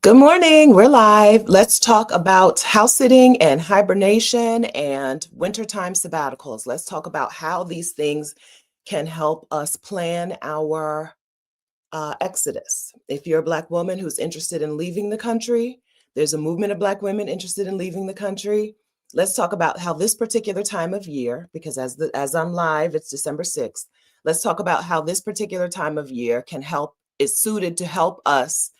Good morning. We're live. Let's talk about house sitting and hibernation and wintertime sabbaticals. Let's talk about how these things can help us plan our exodus. If you're a Black woman who's interested in leaving the country, there's a movement of Black women interested in leaving the country. Let's talk about how this particular time of year, because as I'm live, it's December 6th. Let's talk about how this particular time of year is suited to help us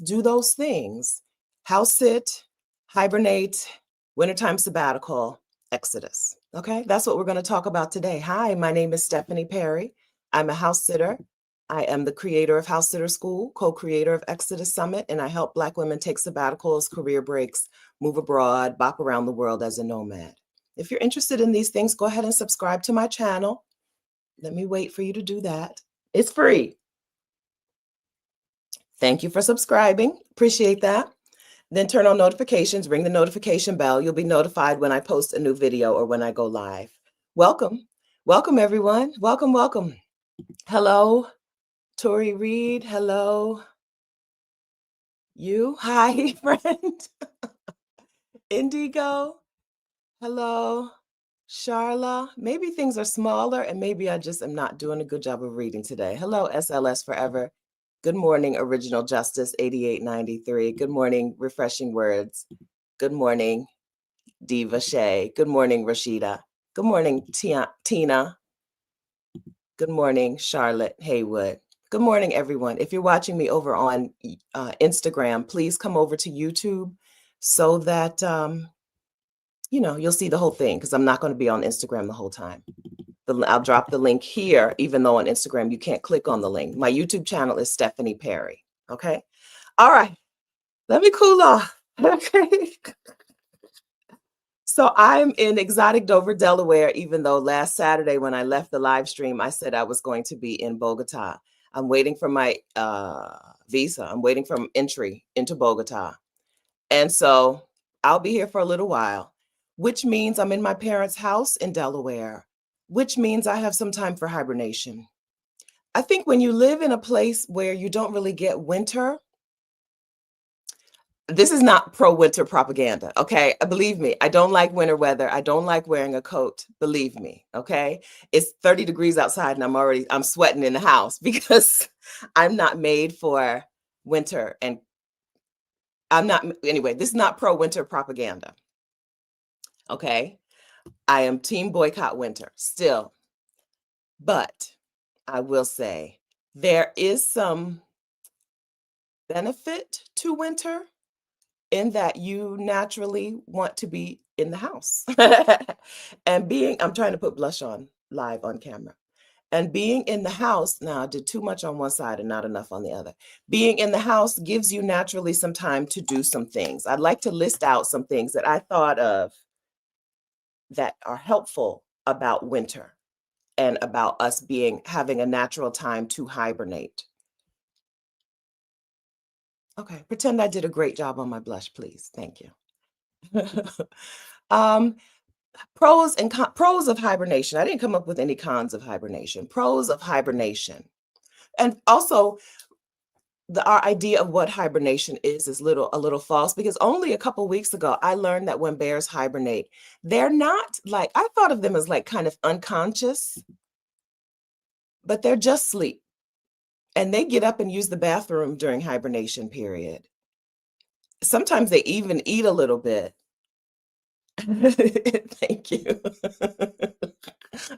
do those things. House sit, hibernate, wintertime sabbatical, exodus. Okay, that's what we're going to talk about today. Hi, my name is Stephanie Perry. I'm a house sitter. I am the creator of House Sitter School, co-creator of Exodus Summit, and I help Black women take sabbaticals, career breaks, move abroad, bop around the world as a nomad. If you're interested in these things, go ahead and subscribe to my channel. Let me wait for you to do that. It's free. Thank you for subscribing. Appreciate that. Then turn on notifications, ring the notification bell. You'll be notified when I post a new video or when I go live. Welcome. Welcome, everyone. Welcome, welcome. Hello, Tori Reed. Hello. You. Hi, friend. Indigo. Hello. Charla. Maybe things are smaller and maybe I just am not doing a good job of reading today. Hello, SLS Forever. Good morning, Original Justice 8893. Good morning, Refreshing Words. Good morning, Diva Shay. Good morning, Rashida. Good morning, Tina. Good morning, Charlotte Haywood. Good morning, everyone. If you're watching me over on Instagram, please come over to YouTube so that you'll see the whole thing, because I'm not going to be on Instagram the whole time. I'll drop the link here, even though on Instagram you can't click on the link. My YouTube channel is Stephanie Perry. Okay. All right. Let me cool off. Okay. So I'm in exotic Dover, Delaware, even though last Saturday when I left the live stream, I said I was going to be in Bogota. I'm waiting for my visa. I'm waiting for entry into Bogota. And so I'll be here for a little while, which means I'm in my parents' house in Delaware, which means I have some time for hibernation. I think when you live in a place where you don't really get winter, this is not pro-winter propaganda, okay? Believe me, I don't like winter weather. I don't like wearing a coat, believe me, okay? It's 30 degrees outside and I'm sweating in the house because I'm not made for winter. And anyway, this is not pro-winter propaganda, okay? I am team boycott winter still, but I will say there is some benefit to winter in that you naturally want to be in the house. And I'm trying to put blush on live on camera. And being in the house, now I did too much on one side and not enough on the other. Being in the house gives you naturally some time to do some things. I'd like to list out some things that I thought of that are helpful about winter and about us having a natural time to hibernate. Okay, pretend I did a great job on my blush, please. Thank you. Pros of hibernation. I didn't come up with any cons of hibernation. Pros of hibernation. And also, our idea of what hibernation is a little false, because only a couple weeks ago I learned that when bears hibernate, they're not like, I thought of them as like kind of unconscious, but they're just asleep. And they get up and use the bathroom during hibernation period. Sometimes they even eat a little bit. Thank you.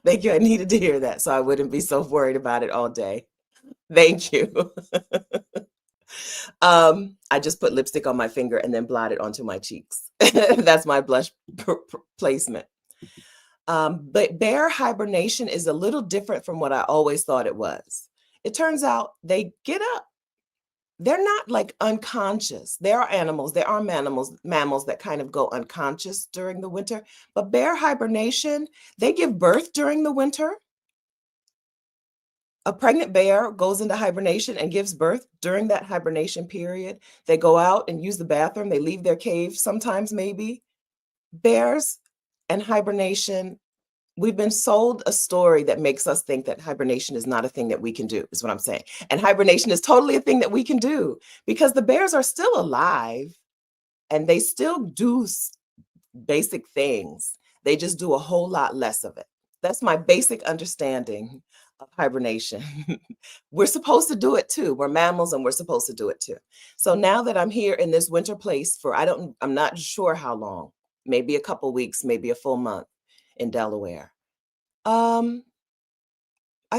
Thank you. I needed to hear that so I wouldn't be so worried about it all day. Thank you. I just put lipstick on my finger and then blotted onto my cheeks. That's my blush placement. But bear hibernation is a little different from what I always thought it was. It turns out they get up. They're not like unconscious. There are mammals that kind of go unconscious during the winter, but bear hibernation, they give birth during the winter. A pregnant bear goes into hibernation and gives birth during that hibernation period. They go out and use the bathroom. They leave their cave sometimes, maybe. Bears and hibernation we've been sold a story that makes us think that hibernation is not a thing that we can do, is what I'm saying. And hibernation is totally a thing that we can do because the bears are still alive and they still do basic things. They just do a whole lot less of it. That's my basic understanding of hibernation. We're supposed to do it too. We're mammals and we're supposed to do it too. So now that I'm here in this winter place for, I'm not sure how long, maybe a couple weeks, maybe a full month in Delaware. I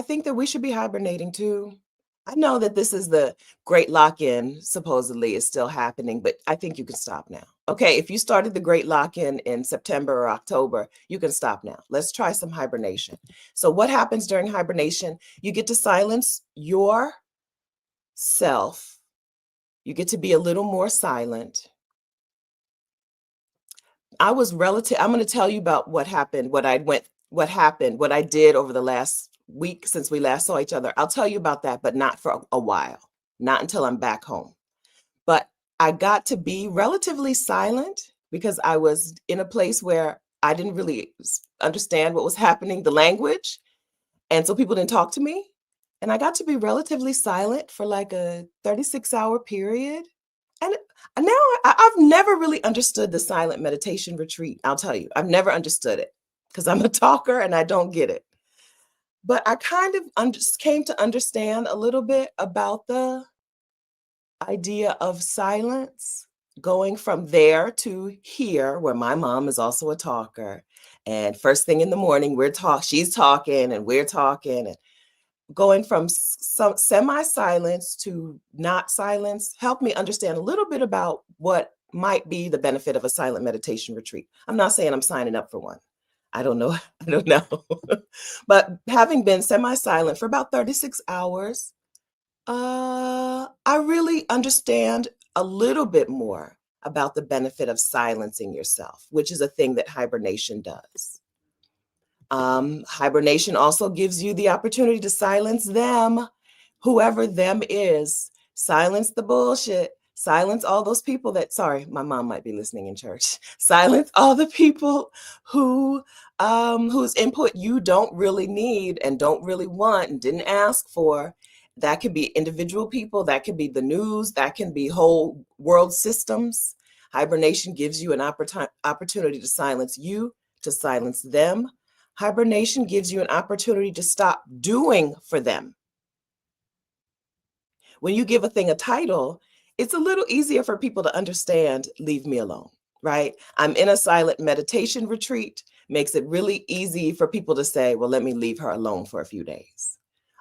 think that we should be hibernating too. I know that this is the great lock-in supposedly is still happening, but I think you can stop now. Okay, if you started the great lock-in in September or October, you can stop now. Let's try some hibernation. So what happens during hibernation? You get to silence yourself. You get to be a little more silent. I'm going to tell you about what happened, what I did over the last week since we last saw each other. I'll tell you about that, but not for a while, not until I'm back home. But I got to be relatively silent because I was in a place where I didn't really understand what was happening, the language. And so people didn't talk to me. And I got to be relatively silent for like a 36-hour period. And now I've never really understood the silent meditation retreat. I'll tell you, I've never understood it because I'm a talker and I don't get it. But I kind of came to understand a little bit about the idea of silence, going from there to here, where my mom is also a talker. And first thing in the morning, she's talking and we're talking, and going from some semi-silence to not silence helped me understand a little bit about what might be the benefit of a silent meditation retreat. I'm not saying I'm signing up for one. I don't know. I don't know. But having been semi-silent for about 36 hours, I really understand a little bit more about the benefit of silencing yourself, which is a thing that hibernation does. Hibernation also gives you the opportunity to silence them, whoever them is. Silence the bullshit. Silence all those people sorry, my mom might be listening in church. Silence all the people whose input you don't really need and don't really want and didn't ask for. That could be individual people, that could be the news, that can be whole world systems. Hibernation gives you an opportunity to silence you, to silence them. Hibernation gives you an opportunity to stop doing for them. When you give a thing a title, it's a little easier for people to understand, leave me alone, right? I'm in a silent meditation retreat, makes it really easy for people to say, well, let me leave her alone for a few days.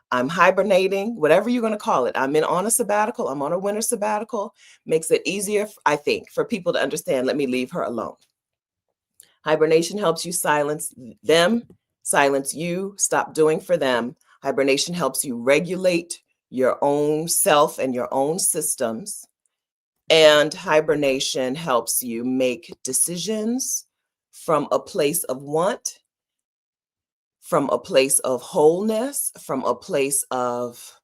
I'm hibernating, whatever you're going to call it. I'm on a sabbatical. I'm on a winter sabbatical. Makes it easier, I think, for people to understand, let me leave her alone. Hibernation helps you silence them, silence you, stop doing for them. Hibernation helps you regulate your own self and your own systems. And hibernation helps you make decisions from a place of want, from a place of wholeness, from a place of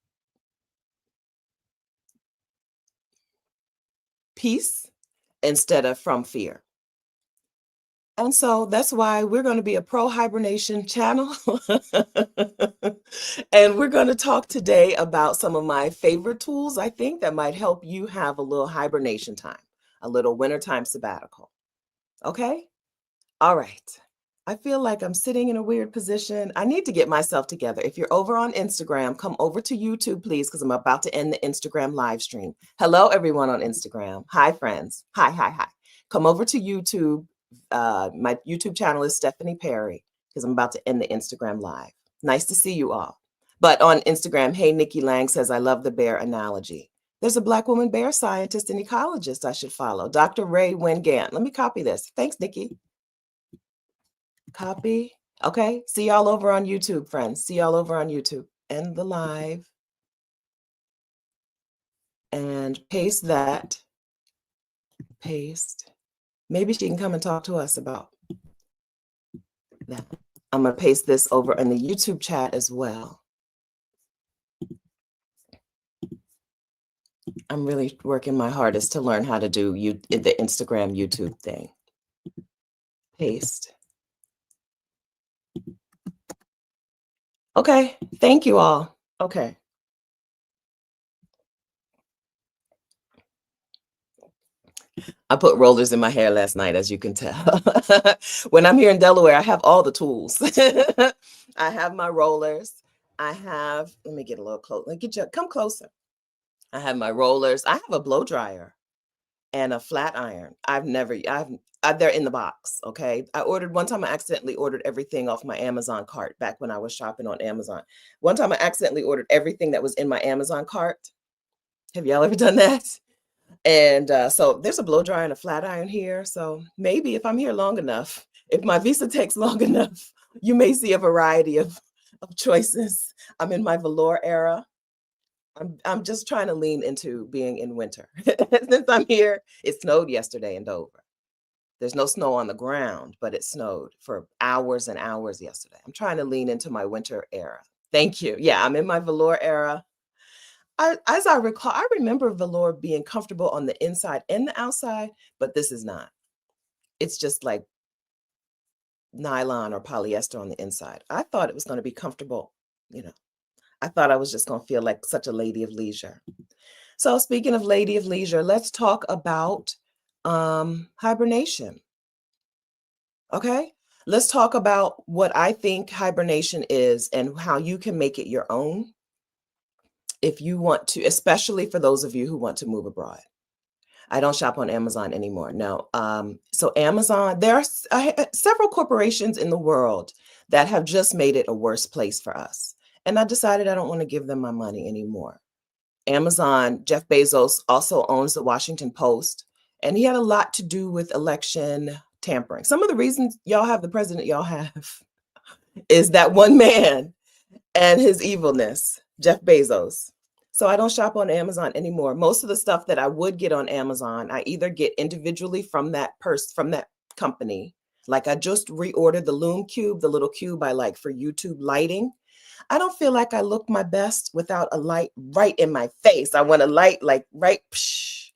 peace instead of from fear. And so that's why we're going to be a pro-hibernation channel. And we're going to talk today about some of my favorite tools, I think, that might help you have a little hibernation time, a little wintertime sabbatical. Okay? All right. I feel like I'm sitting in a weird position. I need to get myself together. If you're over on Instagram, come over to YouTube, please, because I'm about to end the Instagram live stream. Hello, everyone on Instagram. Hi, friends. Hi, hi, hi. Come over to YouTube. My YouTube channel is Stephanie Perry, because I'm about to end the Instagram live. Nice to see you all. But on Instagram, hey, Nikki Lang says, I love the bear analogy. There's a Black woman bear scientist and ecologist I should follow, Dr. Ray Wingant. Let me copy this. Thanks, Nikki. Copy. Okay. See y'all over on YouTube, friends. See y'all over on YouTube. End the live. And paste that. Paste. Maybe she can come and talk to us about that. I'm going to paste this over in the YouTube chat as well. I'm really working my hardest to learn how to do the Instagram YouTube thing. Paste. Okay, thank you all. Okay. I put rollers in my hair last night, as you can tell. When I'm here in Delaware, I have all the tools. I have my rollers. Let me get a little close. Come closer. I have my rollers. I have a blow dryer and a flat iron. They're in the box. Okay. One time I accidentally ordered everything off my Amazon cart back when I was shopping on Amazon. One time I accidentally ordered everything that was in my Amazon cart. Have y'all ever done that? And so there's a blow dryer and a flat iron here. So maybe if I'm here long enough, if my visa takes long enough, you may see a variety of choices. I'm in my velour era. I'm just trying to lean into being in winter. Since I'm here, it snowed yesterday in Dover. There's no snow on the ground, but it snowed for hours and hours yesterday. I'm trying to lean into my winter era. Thank you. Yeah, I'm in my velour era. As I recall, I remember velour being comfortable on the inside and the outside, but this is not. It's just like nylon or polyester on the inside. I thought it was going to be comfortable. You know, I thought I was just going to feel like such a lady of leisure. So speaking of lady of leisure, let's talk about hibernation. Okay. Let's talk about what I think hibernation is and how you can make it your own if you want to, especially for those of you who want to move abroad. I don't shop on Amazon anymore. No. So Amazon, there are several corporations in the world that have just made it a worse place for us. And I decided I don't want to give them my money anymore. Amazon, Jeff Bezos also owns the Washington Post, and he had a lot to do with election tampering. Some of the reasons y'all have the president y'all have is that one man and his evilness, Jeff Bezos. So I don't shop on Amazon anymore. Most of the stuff that I would get on Amazon, I either get individually from that company. Like I just reordered the Loom Cube, the little cube I like for YouTube lighting. I don't feel like I look my best without a light right in my face. I want a light like right. Psh.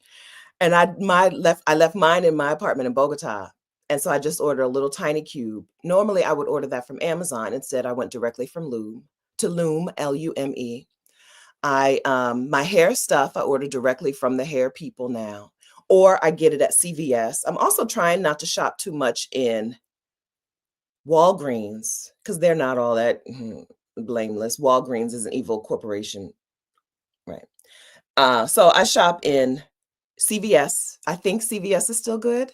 And I left mine in my apartment in Bogota. And so I just ordered a little tiny cube. Normally I would order that from Amazon. Instead, I went directly from Loom to Loom, Lume. My hair stuff I order directly from the hair people now, or I get it at CVS. I'm also trying not to shop too much in Walgreens because they're not all that blameless. Walgreens is an evil corporation, right? So I shop in CVS. I think CVS is still good.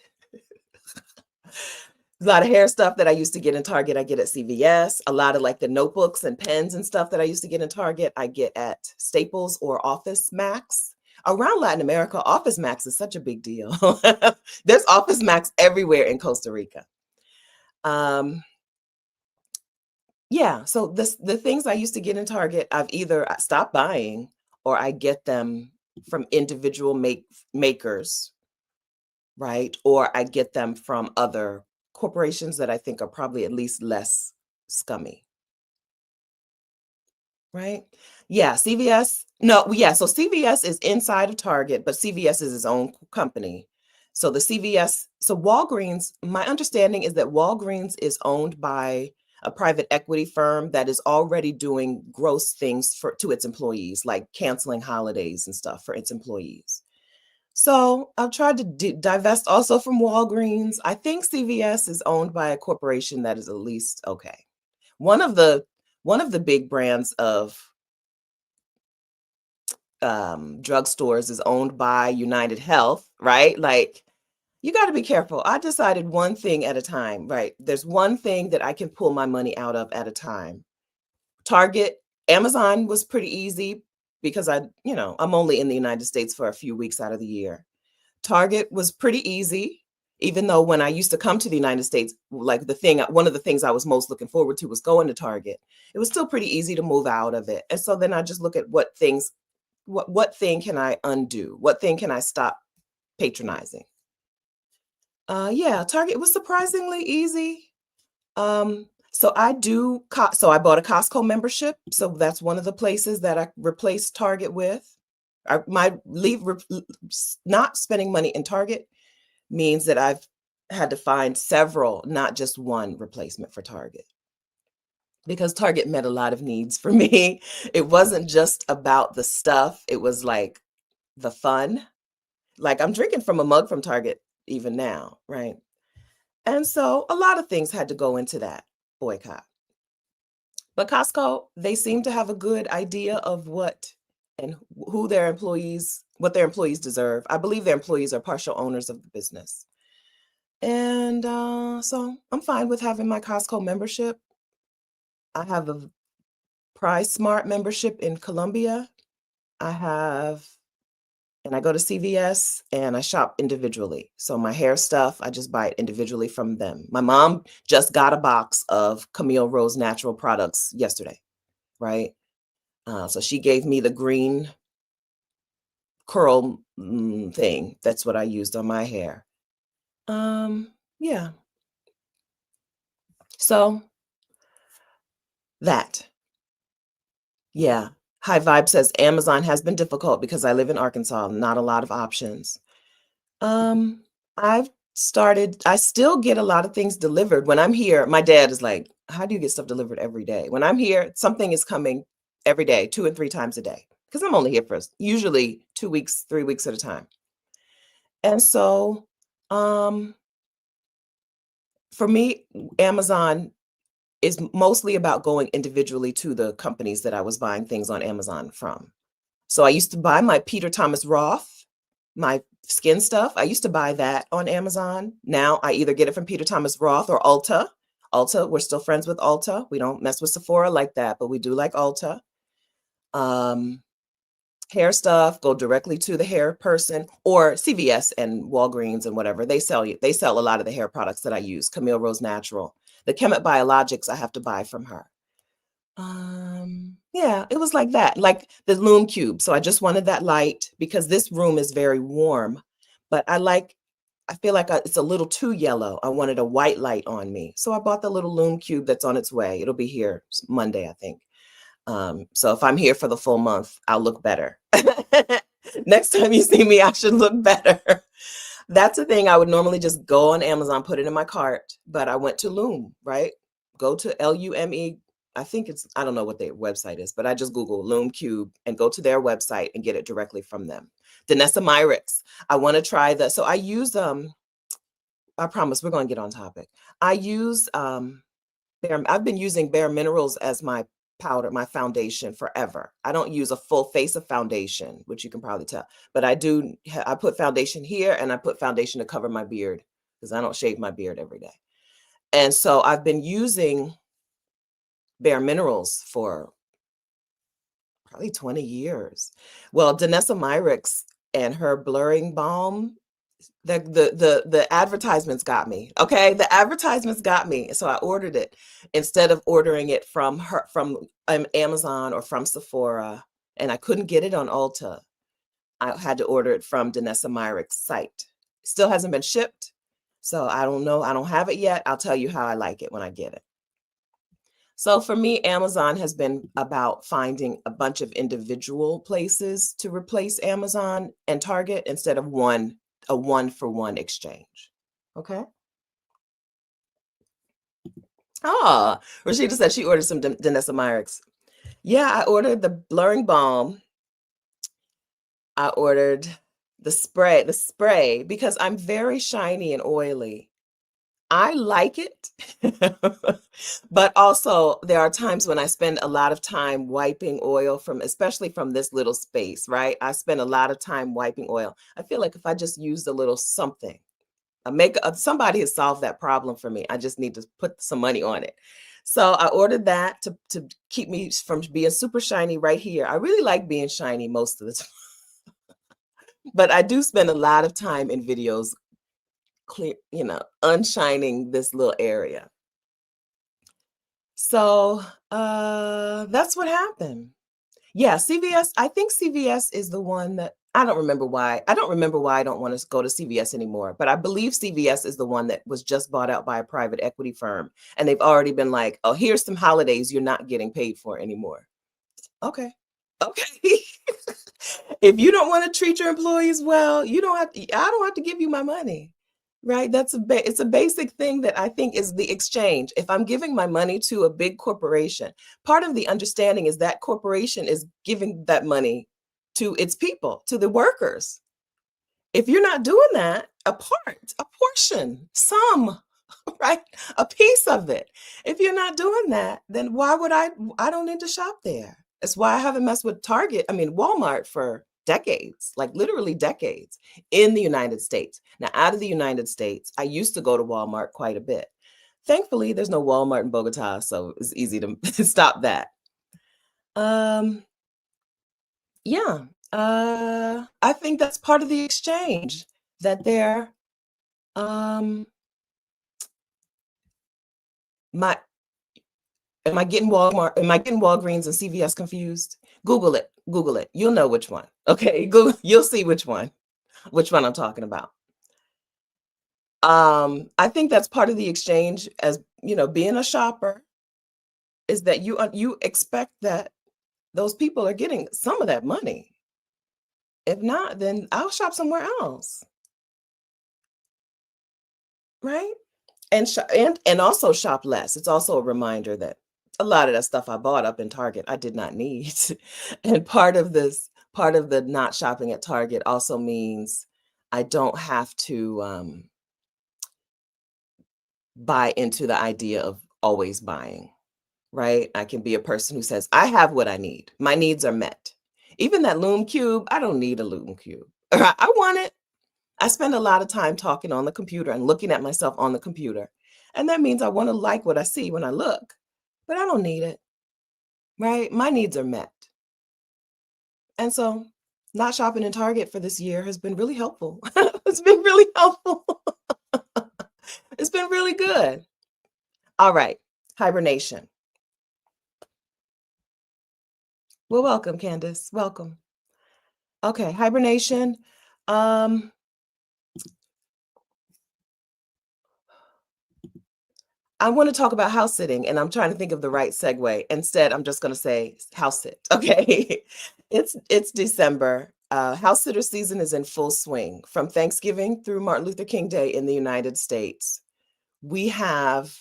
A lot of hair stuff that I used to get in Target, I get at CVS. A lot of like the notebooks and pens and stuff that I used to get in Target, I get at Staples or Office Max. Around Latin America, Office Max is such a big deal. There's Office Max everywhere in Costa Rica. Yeah, so the things I used to get in Target, I've either stopped buying or I get them from individual makers, right? Or I get them from other corporations that I think are probably at least less scummy, right? Yeah, CVS. No, yeah, so CVS is inside of Target, but CVS is its own company. So Walgreens, my understanding is that Walgreens is owned by a private equity firm that is already doing gross things to its employees, like canceling holidays and stuff for its employees. So I've tried to divest also from Walgreens. I think CVS is owned by a corporation that is at least okay. One of the big brands of drugstores is owned by United Health, right? Like you got to be careful. I decided one thing at a time, right? There's one thing that I can pull my money out of at a time. Target, Amazon was pretty easy because I'm only in the United States for a few weeks out of the year. Target was pretty easy, even though when I used to come to the United States, like one of the things I was most looking forward to was going to Target. It was still pretty easy to move out of it. And so then I just look at what thing can I undo? What thing can I stop patronizing? Yeah, Target was surprisingly easy. So I bought a Costco membership. So that's one of the places that I replaced Target with. Not spending money in Target means that I've had to find several, not just one replacement for Target. because Target met a lot of needs for me. It wasn't just about the stuff, it was like the fun. Like I'm drinking from a mug from Target even now, right? And so a lot of things had to go into that boycott. But Costco, they seem to have a good idea of what and who their employees, what their employees deserve. I believe their employees are partial owners of the business. And so I'm fine with having my Costco membership. I have a Price Smart membership in Columbia. I have, and I go to CVS and I shop individually. So my hair stuff, I just buy it individually from them. My mom just got a box of Camille Rose natural products yesterday, right? So she gave me the green curl thing. That's what I used on my hair. Yeah. So that, yeah. High Vibe says Amazon has been difficult because I live in Arkansas, not a lot of options. Um, I still get a lot of things delivered. When I'm here, my dad is like, how do you get stuff delivered every day? When I'm here, something is coming every day, 2 and 3 times a day, because I'm only here for usually 2 weeks, 3 weeks at a time. And so, um, for me, Amazon is mostly about going individually to the companies that I was buying things on Amazon from. So I used to buy my Peter Thomas Roth, my skin stuff. I used to buy that on Amazon. Now I either get it from Peter Thomas Roth or Ulta. Ulta, we're still friends with Ulta. We don't mess with Sephora like that, but we do like Ulta. Um, Hair stuff, go directly to the hair person, or CVS and Walgreens and whatever. They sell a lot of the hair products that I use. Camille Rose Natural. The Chemet Biologics I have to buy from her. Yeah, it was like that, like the Lume Cube. So I just wanted that light because this room is very warm, but I feel like it's a little too yellow. I wanted a white light on me. So I bought the little Lume Cube that's on its way. It'll be here Monday, I think. So if I'm here for the full month, I'll look better. Next time you see me, I should look better. That's the thing. I would normally just go on Amazon, put it in my cart, but I went to Lume, right? Go to Lume. I don't know what their website is, but I just Google Lume Cube and go to their website and get it directly from them. Danessa Myricks. I want to try so I use, I promise we're going to get on topic. I've been using Bare Minerals as my powder, my foundation forever. I don't use a full face of foundation, which you can probably tell, but I put foundation here and I put foundation to cover my beard because I don't shave my beard every day. And so I've been using Bare Minerals for probably 20 years. Well, Danessa Myricks and her blurring balm, the advertisements got me. Okay, the advertisements got me, so I ordered it instead of ordering it from Amazon or from Sephora, and I couldn't get it on Ulta. I had to order it from Danessa Myricks' site. Still hasn't been shipped, so I don't know. I don't have it yet. I'll tell you how I like it when I get it. So for me, Amazon has been about finding a bunch of individual places to replace Amazon and Target instead of a one-for-one exchange. Okay. Ah, Rashida said she ordered some Danessa Myricks. Yeah, I ordered the blurring balm. I ordered the spray because I'm very shiny and oily. I like it, but also there are times when I spend a lot of time wiping oil especially from this little space, right? I spend a lot of time wiping oil. I feel like if I just used a little something, somebody has solved that problem for me. I just need to put some money on it. So I ordered that to keep me from being super shiny right here. I really like being shiny most of the time, but I do spend a lot of time in videos clear, unshining this little area. So that's what happened. Yeah, CVS. I think CVS is the one that I don't remember why. I don't remember why I don't want to go to CVS anymore, but I believe CVS is the one that was just bought out by a private equity firm. And they've already been like, oh, here's some holidays you're not getting paid for anymore. Okay. Okay. If you don't want to treat your employees well, I don't have to give you my money. right? It's a basic thing that I think is the exchange. If I'm giving my money to a big corporation, part of the understanding is that corporation is giving that money to its people, to the workers. If you're not doing that, a portion, some, right? A piece of it. If you're not doing that, then why would I don't need to shop there. That's why I haven't messed with Walmart for decades, like literally decades in the United States. Now, out of the United States, I used to go to Walmart quite a bit. Thankfully, there's no Walmart in Bogota, so it's easy to stop that. Um, yeah, I think that's part of the exchange that they're um my am I getting Walmart? Am I getting Walgreens and CVS confused? Google it. Google it. You'll know which one. Okay, Google, you'll see which one I'm talking about. I think that's part of the exchange as, being a shopper is that you expect that those people are getting some of that money. If not, then I'll shop somewhere else, right? And also shop less. It's also a reminder that a lot of that stuff I bought up in Target, I did not need. And part of the not shopping at Target also means I don't have to buy into the idea of always buying, right? I can be a person who says, I have what I need. My needs are met. Even that Loom Cube, I don't need a Loom Cube. I want it. I spend a lot of time talking on the computer and looking at myself on the computer. And that means I want to like what I see when I look, but I don't need it, right? My needs are met. And so not shopping in Target for this year has been really helpful. It's been really helpful. It's been really good. All right, hibernation. Well, welcome, Candace. Welcome. Okay, hibernation. Um, I want to talk about house sitting, and I'm trying to think of the right segue. Instead, I'm just going to say house sit. Okay, it's December. House sitter season is in full swing from Thanksgiving through Martin Luther King Day in the United States. We have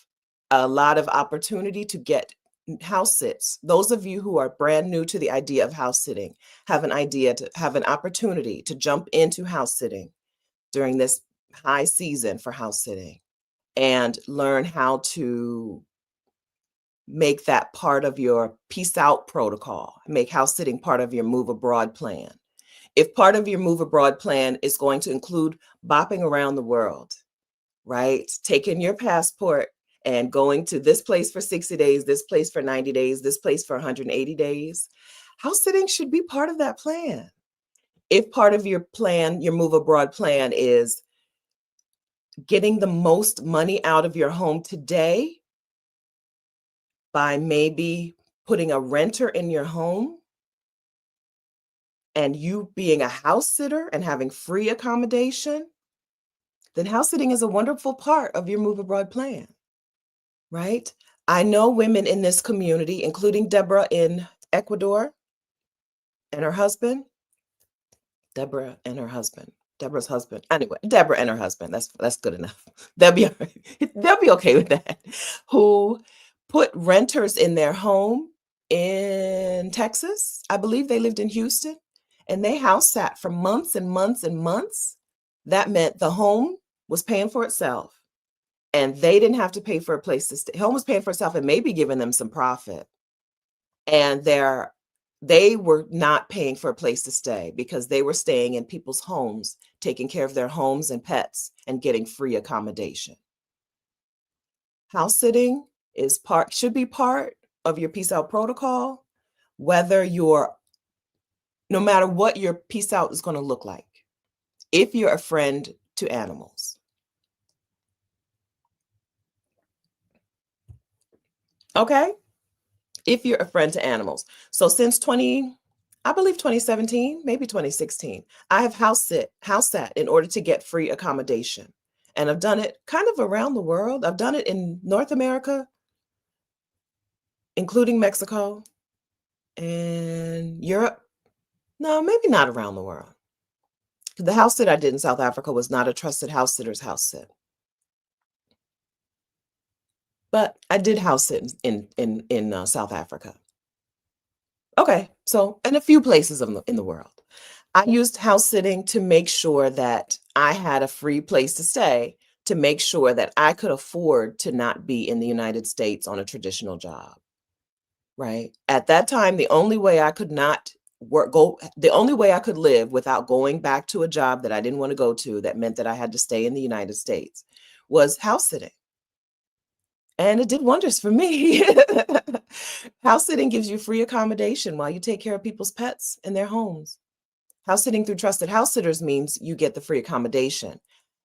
a lot of opportunity to get house sits. Those of you who are brand new to the idea of house sitting have an opportunity to jump into house sitting during this high season for house sitting and learn how to make that part of your peace out protocol, make house sitting part of your move abroad plan. If part of your move abroad plan is going to include bopping around the world, right? Taking your passport and going to this place for 60 days, this place for 90 days, this place for 180 days, house sitting should be part of that plan. If part of your plan, your move abroad plan is getting the most money out of your home today by maybe putting a renter in your home and you being a house sitter and having free accommodation, then house sitting is a wonderful part of your move abroad plan, right? I know women in this community, including Deborah in Ecuador and her husband, Deborah's husband. Anyway, Deborah and her husband. That's good enough. They'll be okay with that. Who put renters in their home in Texas. I believe they lived in Houston, and they house sat for months and months and months. That meant the home was paying for itself, and they didn't have to pay for a place to stay. Home was paying for itself and maybe giving them some profit. And they were not paying for a place to stay because they were staying in people's homes, taking care of their homes and pets and getting free accommodation. House sitting should be part of your peace out protocol, no matter what your peace out is going to look like. If you're a friend to animals. Okay? If you're a friend to animals. So since 2017, maybe 2016, I have house sat in order to get free accommodation. And I've done it kind of around the world. I've done it in North America, including Mexico and Europe. No, maybe not around the world. The house sit I did in South Africa was not a trusted house sitter's house sit, but I did house sit in South Africa. Okay, so in a few places in the world. I used house sitting to make sure that I had a free place to stay, to make sure that I could afford to not be in the United States on a traditional job, right? At that time, the only way I could not the only way I could live without going back to a job that I didn't want to go to that meant that I had to stay in the United States was house sitting. And it did wonders for me. House sitting gives you free accommodation while you take care of people's pets in their homes. House sitting through trusted house sitters means you get the free accommodation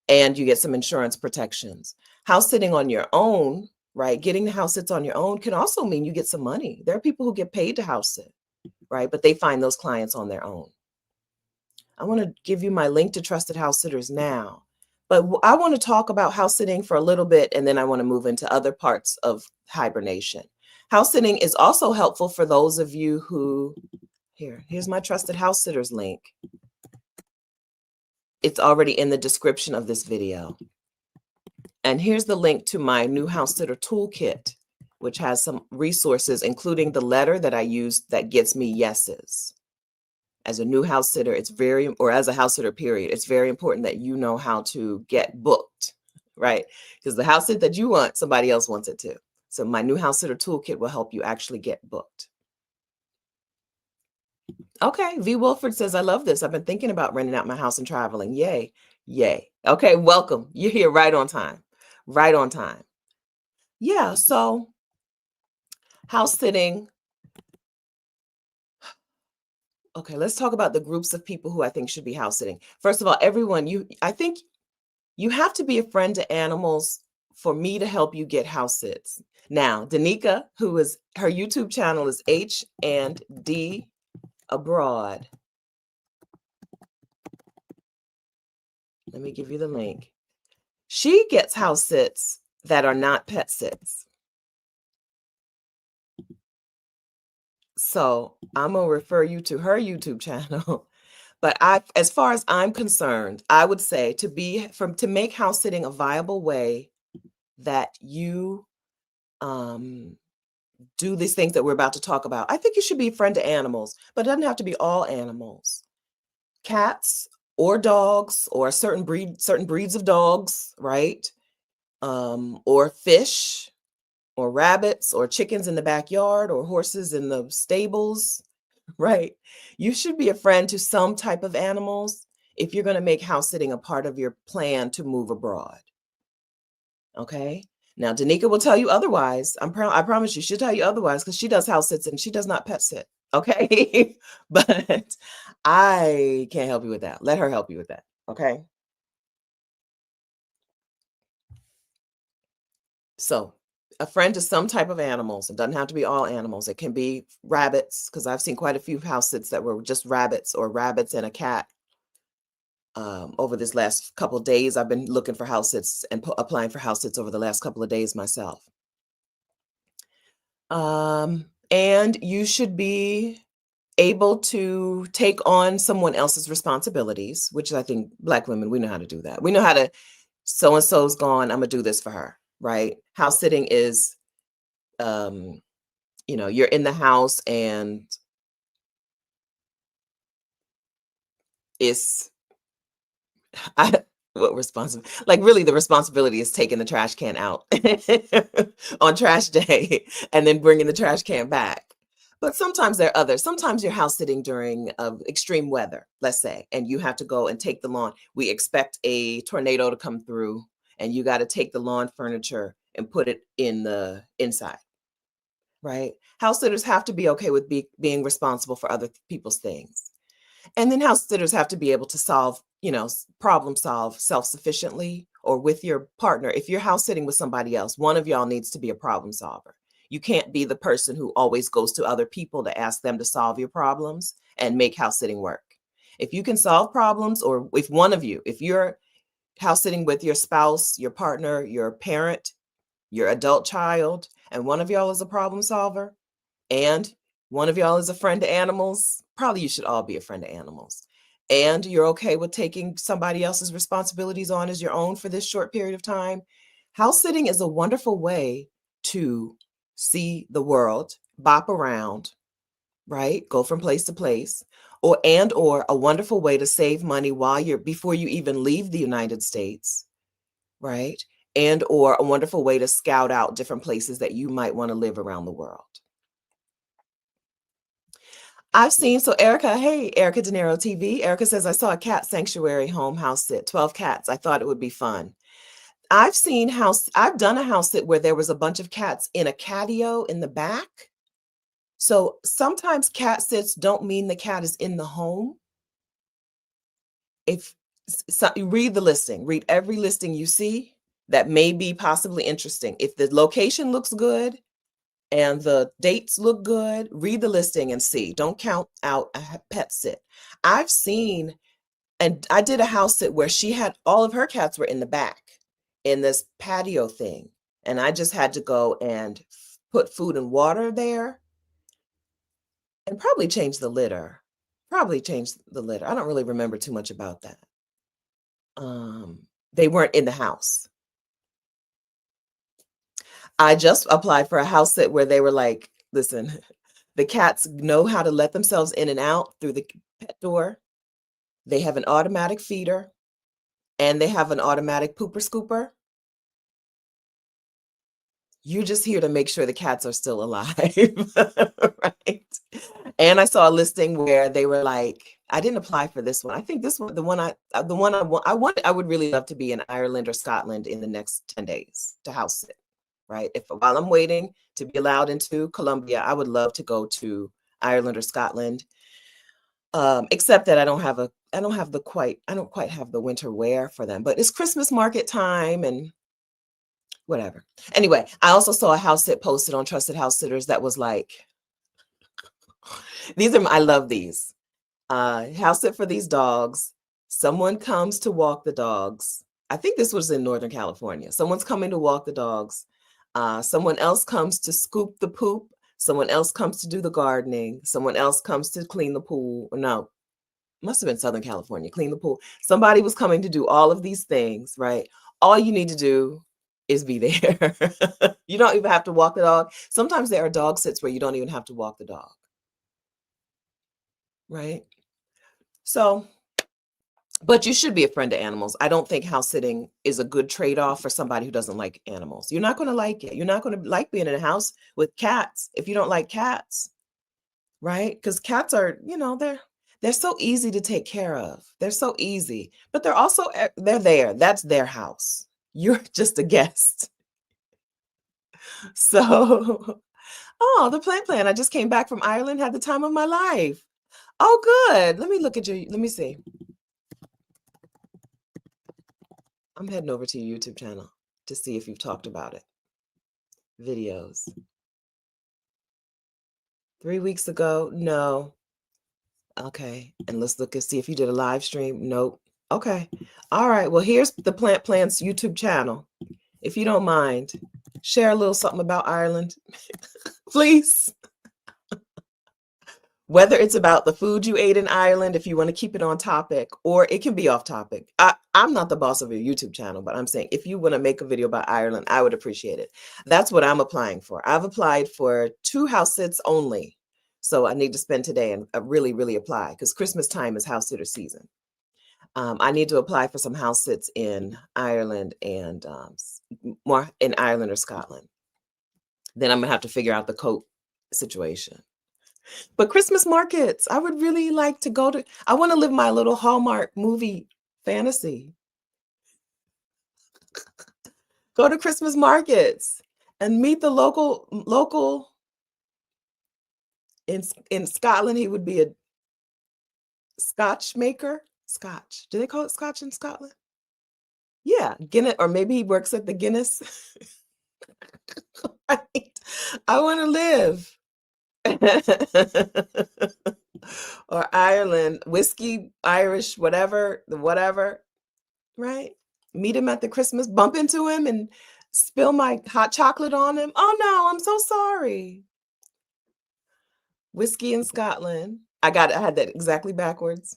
and you get some insurance protections. House sitting on your own, right? Getting the house sits on your own can also mean you get some money. There are people who get paid to house sit, right? But they find those clients on their own. I want to give you my link to trusted house sitters now. But I want to talk about house sitting for a little bit, and then I want to move into other parts of hibernation. House sitting is also helpful for those of you who, here's my trusted house sitters link. It's already in the description of this video. And here's the link to my new house sitter toolkit, which has some resources, including the letter that I use that gets me yeses. As a new house sitter, or as a house sitter, period, it's very important that you know how to get booked, right? Because the house sit that you want, somebody else wants it too. So my new house sitter toolkit will help you actually get booked. Okay, V. Wilford says, I love this. I've been thinking about renting out my house and traveling. Yay, yay. Okay, welcome. You're here right on time. Right on time. Yeah, so house sitting. Okay, let's talk about the groups of people who I think should be house sitting. First of all, everyone, I think you have to be a friend to animals for me to help you get house sits. Now, Danica, her YouTube channel is H&D Abroad. Let me give you the link. She gets house sits that are not pet sits. So I'm going to refer you to her YouTube channel. But as far as I'm concerned, I would say to make house sitting a viable way that you do these things that we're about to talk about. I think you should be a friend to animals, but it doesn't have to be all animals. Cats or dogs or certain breeds of dogs, right? Or fish or rabbits or chickens in the backyard or horses in the stables, right? You should be a friend to some type of animals if you're going to make house sitting a part of your plan to move abroad. Okay. Now, Danica will tell you otherwise. I promise you, she'll tell you otherwise because she does house sits and she does not pet sit. Okay. But I can't help you with that. Let her help you with that. Okay. So, a friend to some type of animals. It doesn't have to be all animals. It can be rabbits, because I've seen quite a few house sits that were just rabbits or rabbits and a cat. Over this last couple of days, I've been looking for house sits and applying for house sits over the last couple of days myself. And you should be able to take on someone else's responsibilities, which I think Black women, we know how to do that. We know how to, so-and-so's gone, I'm gonna do this for her, right? House sitting is, you're in the house and it's, what responsible? Like really the responsibility is taking the trash can out on trash day and then bringing the trash can back. But sometimes there are others. Sometimes you're house sitting during extreme weather, let's say, and you have to go and take the lawn. We expect a tornado to come through and you got to take the lawn furniture and put it in the inside, right? House sitters have to be okay with being responsible for other people's things. And then house sitters have to be able to problem solve self-sufficiently or with your partner. If you're house sitting with somebody else, one of y'all needs to be a problem solver. You can't be the person who always goes to other people to ask them to solve your problems and make house sitting work. If you can solve problems, or if you're house sitting with your spouse, your partner, your parent, your adult child, and one of y'all is a problem solver, and one of y'all is a friend to animals, probably you should all be a friend to animals. and you're okay with taking somebody else's responsibilities on as your own for this short period of time, house sitting is a wonderful way to see the world, bop around, right? Go from place to place, or a wonderful way to save money while you're before you even leave the United States, right? And or a wonderful way to scout out different places that you might want to live around the world. I've seen, so Erica, hey, Erica De Niro TV. Erica says, I saw a cat sanctuary home house sit, 12 cats. I thought it would be fun. I've done a house sit where there was a bunch of cats in a catio in the back. So sometimes cat sits don't mean the cat is in the home. If so, you read the listing, read every listing you see that may be possibly interesting. If the location looks good and the dates look good, read the listing and see. Don't count out a pet sit. I've seen, and I did a house sit where she had all of her cats were in the back in this patio thing. And I just had to go and put food and water there and probably change the litter. Probably change the litter. I don't really remember too much about that. They weren't in the house. I just applied for a house sit where they were like, listen, the cats know how to let themselves in and out through the pet door. They have an automatic feeder and they have an automatic pooper scooper. You're just here to make sure the cats are still alive, right? And I saw a listing where they were like, I didn't apply for this one. I think this one, the one I would really love to be in Ireland or Scotland in the next 10 days to house sit, right? If while I'm waiting to be allowed into Colombia, I would love to go to Ireland or Scotland. Except that I don't quite have the winter wear for them, but it's Christmas market time and whatever. Anyway, I also saw a house sit posted on Trusted House Sitters that was like, I love these. House sit for these dogs. Someone comes to walk the dogs. I think this was in Northern California. Someone's coming to walk the dogs. Someone else comes to scoop the poop. Someone else comes to do the gardening. Someone else comes to clean the pool. No, must have been Southern California, clean the pool. Somebody was coming to do all of these things, right? All you need to do is be there. You don't even have to walk the dog. Sometimes there are dog sits where you don't even have to walk the dog, right? So, but you should be a friend to animals. I don't think house sitting is a good trade-off for somebody who doesn't like animals. You're not going to like it. You're not going to like being in a house with cats if you don't like cats, right? Because cats are, they're so easy to take care of. They're so easy, but they're there. That's their house. You're just a guest. So, oh, the plan. I just came back from Ireland, had the time of my life. Oh, good. Let me look at let me see. I'm heading over to your YouTube channel to see if you've talked about it. Videos. 3 weeks ago? No. Okay. And let's look and see if you did a live stream. Nope. Okay. All right. Well, here's the Plant Plans YouTube channel. If you don't mind, share a little something about Ireland, please. Whether it's about the food you ate in Ireland, if you want to keep it on topic, or it can be off topic. I'm not the boss of your YouTube channel, but I'm saying if you want to make a video about Ireland, I would appreciate it. That's what I'm applying for. I've applied for 2 house sits only. So I need to spend today and really, really apply because Christmas time is house sitter season. I need to apply for some house sits in Ireland and more in Ireland or Scotland. Then I'm gonna have to figure out the coat situation. But Christmas markets, I would really like to go to. I want to live my little Hallmark movie fantasy. Go to Christmas markets and meet the local. In Scotland, he would be a Scotch maker. Scotch. Do they call it Scotch in Scotland? Yeah, Guinness, or maybe he works at the Guinness. Right. I want to live. Or Ireland, whiskey, Irish, whatever, right? Meet him at the Christmas, bump into him and spill my hot chocolate on him. Oh no, I'm so sorry. Whiskey in Scotland. I had that exactly backwards.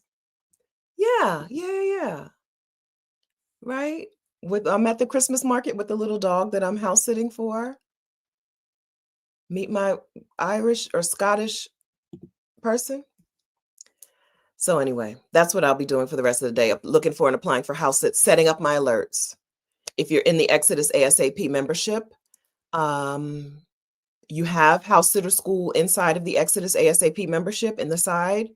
Yeah. Right? I'm at the Christmas market with the little dog that I'm house sitting for. Meet my Irish or Scottish person. So anyway, that's what I'll be doing for the rest of the day. Looking for and applying for house sits, setting up my alerts. If you're in the Exodus ASAP membership, um, you have House Sitter School inside of the Exodus ASAP membership in the side.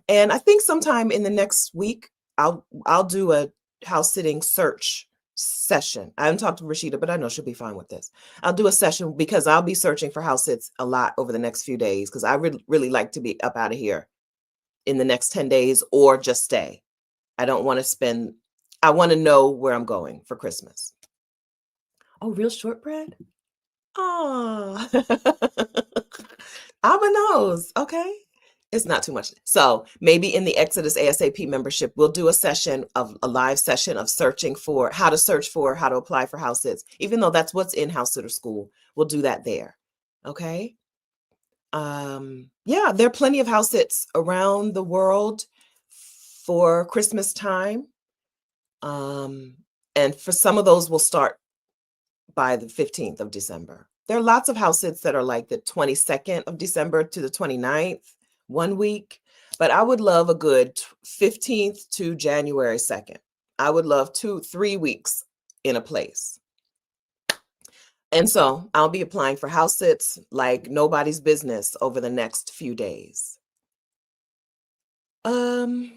And I think sometime in the next week, I'll do a house sitting search session. I haven't talked to Rashida, but I know she'll be fine with this. I'll do a session because I'll be searching for house sits a lot over the next few days because I really like to be up out of here in the next 10 days or just stay. I don't want to spend, I want to know where I'm going for Christmas. Oh, real shortbread? Oh, Abba knows. Okay. It's not too much. So maybe in the Exodus ASAP membership, we'll do a session of a live session of searching for how to search for how to apply for house sits, even though that's what's in House Sitter School. We'll do that there. Okay. Yeah, there are plenty of house sits around the world for Christmas time. And for some of those, we'll start by the 15th of December. There are lots of house sits that are like the 22nd of December to the 29th, 1 week. But I would love a good 15th to January 2nd. I would love 3 weeks in a place. And so I'll be applying for house sits like nobody's business over the next few days. I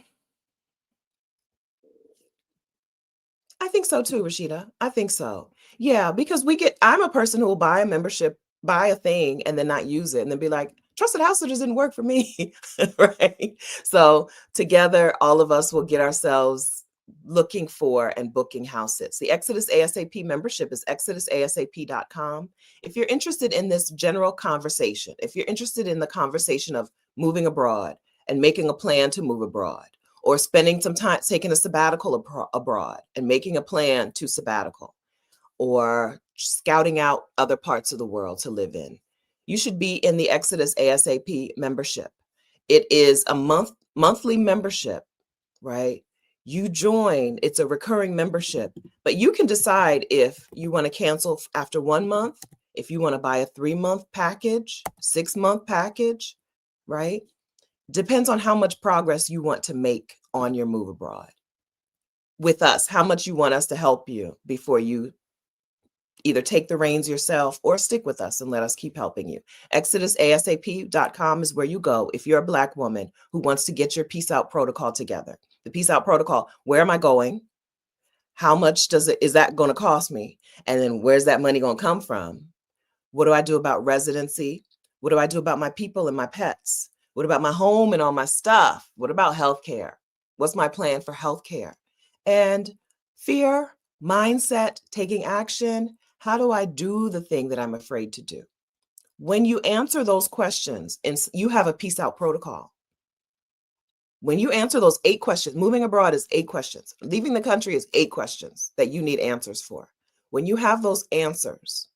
think so too, Rashida. I think so. Yeah, because I'm a person who will buy a membership, buy a thing, and then not use it, and then be like, trusted house sitters didn't work for me. Right. So together, all of us will get ourselves looking for and booking house sits. The Exodus ASAP membership is exodusasap.com. If you're interested in this general conversation, if you're interested in the conversation of moving abroad and making a plan to move abroad, or spending some time taking a sabbatical abroad and making a plan to sabbatical, or scouting out other parts of the world to live in, you should be in the Exodus ASAP membership. It is a monthly membership, right? You join, it's a recurring membership, but you can decide if you want to cancel after 1 month, if you want to buy a 3-month package, 6-month package, right? Depends on how much progress you want to make on your move abroad with us, how much you want us to help you before you either take the reins yourself or stick with us and let us keep helping you. ExodusASAP.com is where you go if you're a Black woman who wants to get your Peace Out protocol together. The Peace Out protocol, where am I going? How much is that going to cost me? And then where's that money going to come from? What do I do about residency? What do I do about my people and my pets? What about my home and all my stuff? What about healthcare? What's my plan for healthcare? And fear, mindset, taking action. How do I do the thing that I'm afraid to do? When you answer those questions, and you have a Peace Out protocol. When you answer those 8 questions, moving abroad is 8 questions. Leaving the country is 8 questions that you need answers for. When you have those answers,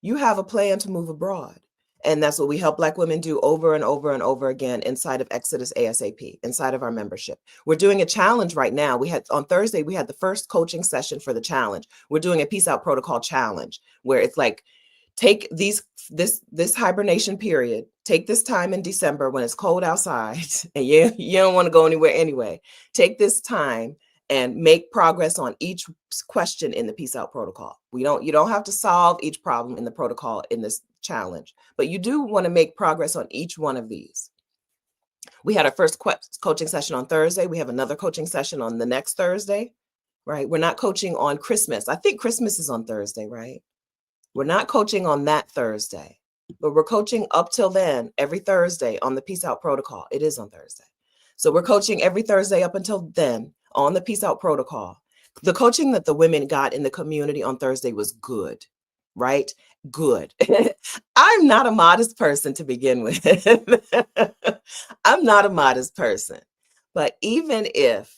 you have a plan to move abroad. And that's what we help Black women do over and over and over again inside of Exodus ASAP, inside of our membership. We're doing a challenge right now. On Thursday, we had the first coaching session for the challenge. We're doing a Peace Out Protocol challenge where it's like, take this hibernation period, take this time in December when it's cold outside and you don't want to go anywhere anyway. Take this time and make progress on each question in the Peace Out protocol. You don't have to solve each problem in the protocol in this challenge, but you do want to make progress on each one of these. We had our first coaching session on Thursday. We have another coaching session on the next Thursday, right? We're not coaching on Christmas. I think Christmas is on Thursday, right? We're not coaching on that Thursday, but we're coaching up till then, every Thursday on the Peace Out protocol. It is on Thursday. So we're coaching every Thursday up until then on the Peace Out protocol. The coaching that the women got in the community on Thursday was good, right? Good. I'm not a modest person to begin with. I'm not a modest person. But even if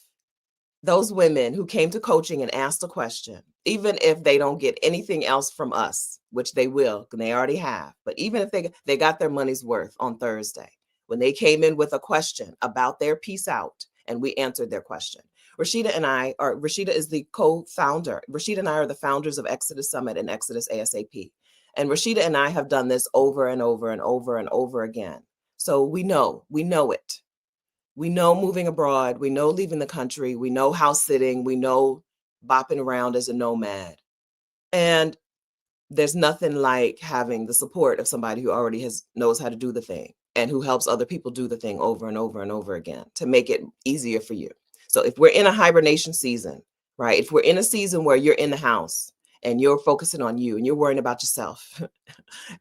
those women who came to coaching and asked a question, even if they don't get anything else from us, which they will, and they already have, but even if they got their money's worth on Thursday, when they came in with a question about their Peace Out and we answered their question. Rashida is the co-founder. Rashida and I are the founders of Exodus Summit and Exodus ASAP. And Rashida and I have done this over and over and over and over again. So we know it. We know moving abroad. We know leaving the country. We know house sitting. We know bopping around as a nomad. And there's nothing like having the support of somebody who already knows how to do the thing and who helps other people do the thing over and over and over again to make it easier for you. So if we're in a hibernation season, right? If we're in a season where you're in the house and you're focusing on you and you're worrying about yourself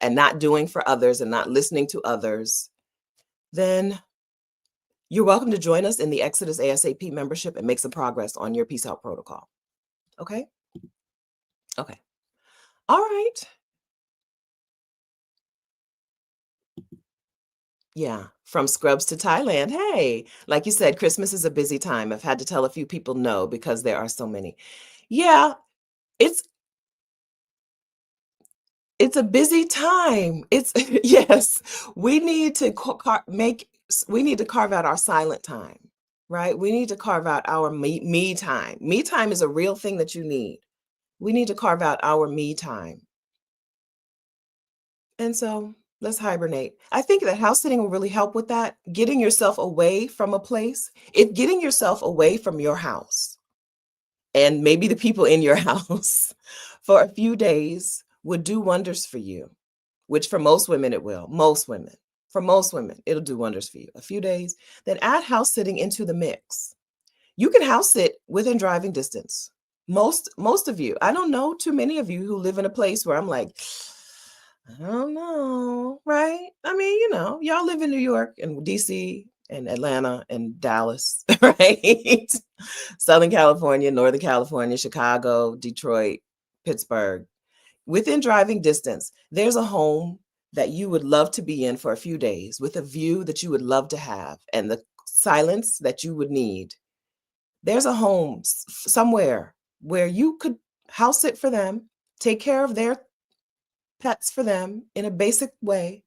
and not doing for others and not listening to others, then you're welcome to join us in the Exodus ASAP membership and make some progress on your Peace Out protocol. Okay? Okay. All right. Yeah, from scrubs to Thailand. Hey, like you said, Christmas is a busy time. I've had to tell a few people no because there are so many. Yeah, it's a busy time. It's yes, we need to we need to carve out our silent time, right? We need to carve out our me time. Me time is a real thing that you need. We need to carve out our me time. And so let's hibernate. I think that house sitting will really help with that. Getting yourself away from a place, getting yourself away from your house and maybe the people in your house for a few days would do wonders for you, which for most women it will. For most women, it'll do wonders for you. A few days, then add house sitting into the mix. You can house sit within driving distance. Most of you, I don't know too many of you who live in a place where I'm like, I don't know, right? I mean, y'all live in New York and DC and Atlanta and Dallas, right? Southern California, Northern California, Chicago, Detroit, Pittsburgh. Within driving distance, there's a home that you would love to be in for a few days with a view that you would love to have and the silence that you would need. There's a home somewhere where you could house sit for them, take care of their pets for them in a basic way,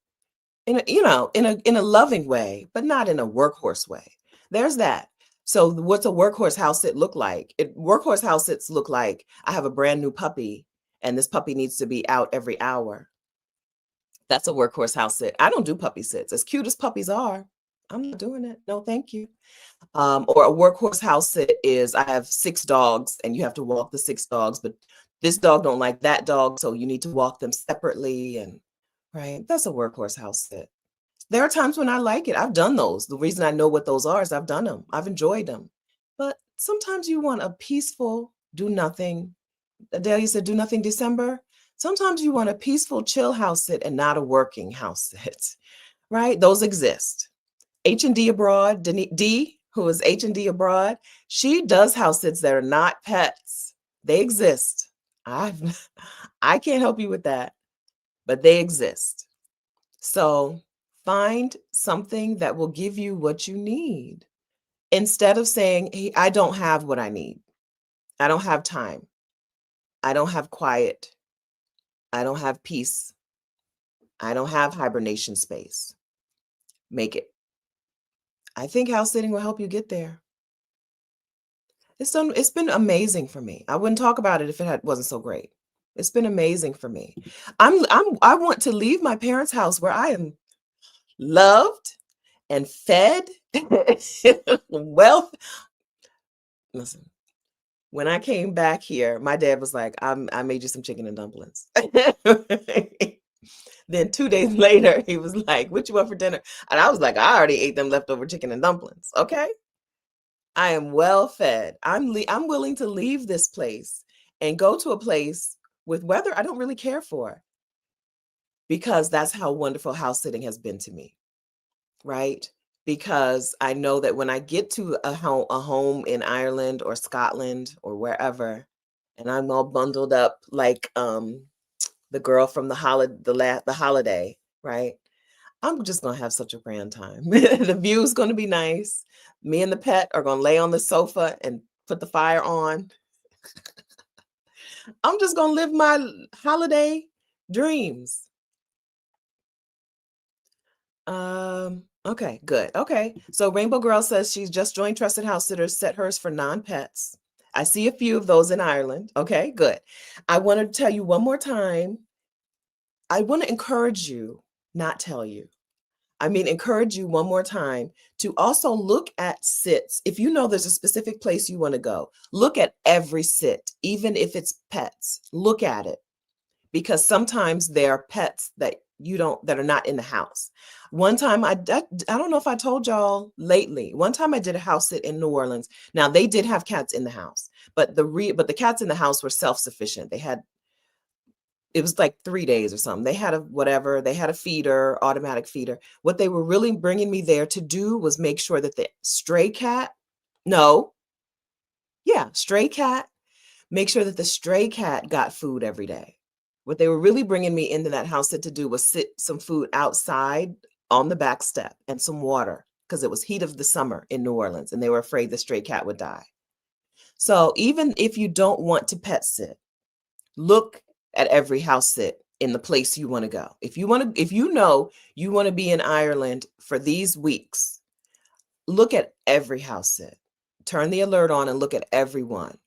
in a loving way, but not in a workhorse way. There's that. So what's a workhorse house sit look like? Workhorse house sits look like I have a brand new puppy and this puppy needs to be out every hour. That's a workhorse house sit. I don't do puppy sits. As cute as puppies are, I'm not doing it. No, thank you. Or a workhorse house sit is I have 6 dogs and you have to walk the 6 dogs, but this dog don't like that dog, so you need to walk them separately. And right, that's a workhorse house sit. There are times when I like it. I've done those. The reason I know what those are is I've done them. I've enjoyed them. But sometimes you want a peaceful, do nothing. Adelia said, do nothing December. Sometimes you want a peaceful, chill house sit and not a working house sit, right? Those exist. H&D Abroad, D, who is H&D Abroad, she does house sits that are not pets. They exist. I can't help you with that, but they exist. So find something that will give you what you need. Instead of saying, hey, I don't have what I need. I don't have time. I don't have quiet. I don't have peace. I don't have hibernation space. Make it. I think house sitting will help you get there. It's been amazing for me. I wouldn't talk about it if it wasn't so great. It's been amazing for me. I want to leave my parents' house where I am loved and fed. Well, listen, when I came back here, my dad was like, I made you some chicken and dumplings. Then 2 days later, he was like, what you want for dinner? And I was like, I already ate them leftover chicken and dumplings. Okay. I am well fed. I'm willing to leave this place and go to a place with weather I don't really care for, because that's how wonderful house sitting has been to me, right? Because I know that when I get to a home in Ireland or Scotland or wherever, and I'm all bundled up like the girl from the holiday, right? I'm just gonna have such a grand time. The view is gonna be nice. Me and the pet are gonna lay on the sofa and put the fire on. I'm just gonna live my holiday dreams. Okay, good. Okay. So Rainbow Girl says she's just joined Trusted House Sitters, set hers for non-pets. I see a few of those in Ireland. Okay, good. I want to tell you one more time. I want to encourage you, not tell you. I mean, encourage you one more time to also look at sits. If you know there's a specific place you want to go, look at every sit, even if it's pets. Look at it, because sometimes there are pets that that are not in the house. One time I don't know if I told y'all lately. One time I did a house sit in New Orleans. Now they did have cats in the house, but the cats in the house were self-sufficient. It was like 3 days or something. They had they had a feeder, automatic feeder. What they were really bringing me there to do was make sure that the stray cat, no, yeah, stray cat, make sure that the stray cat got food every day. What they were really bringing me into that house to do was sit some food outside on the back step and some water, because it was heat of the summer in New Orleans and they were afraid the stray cat would die. So even if you don't want to pet sit, look at every house sit in the place you want to go. If you know you want to be in Ireland for these weeks, look at every house sit. Turn the alert on and look at everyone,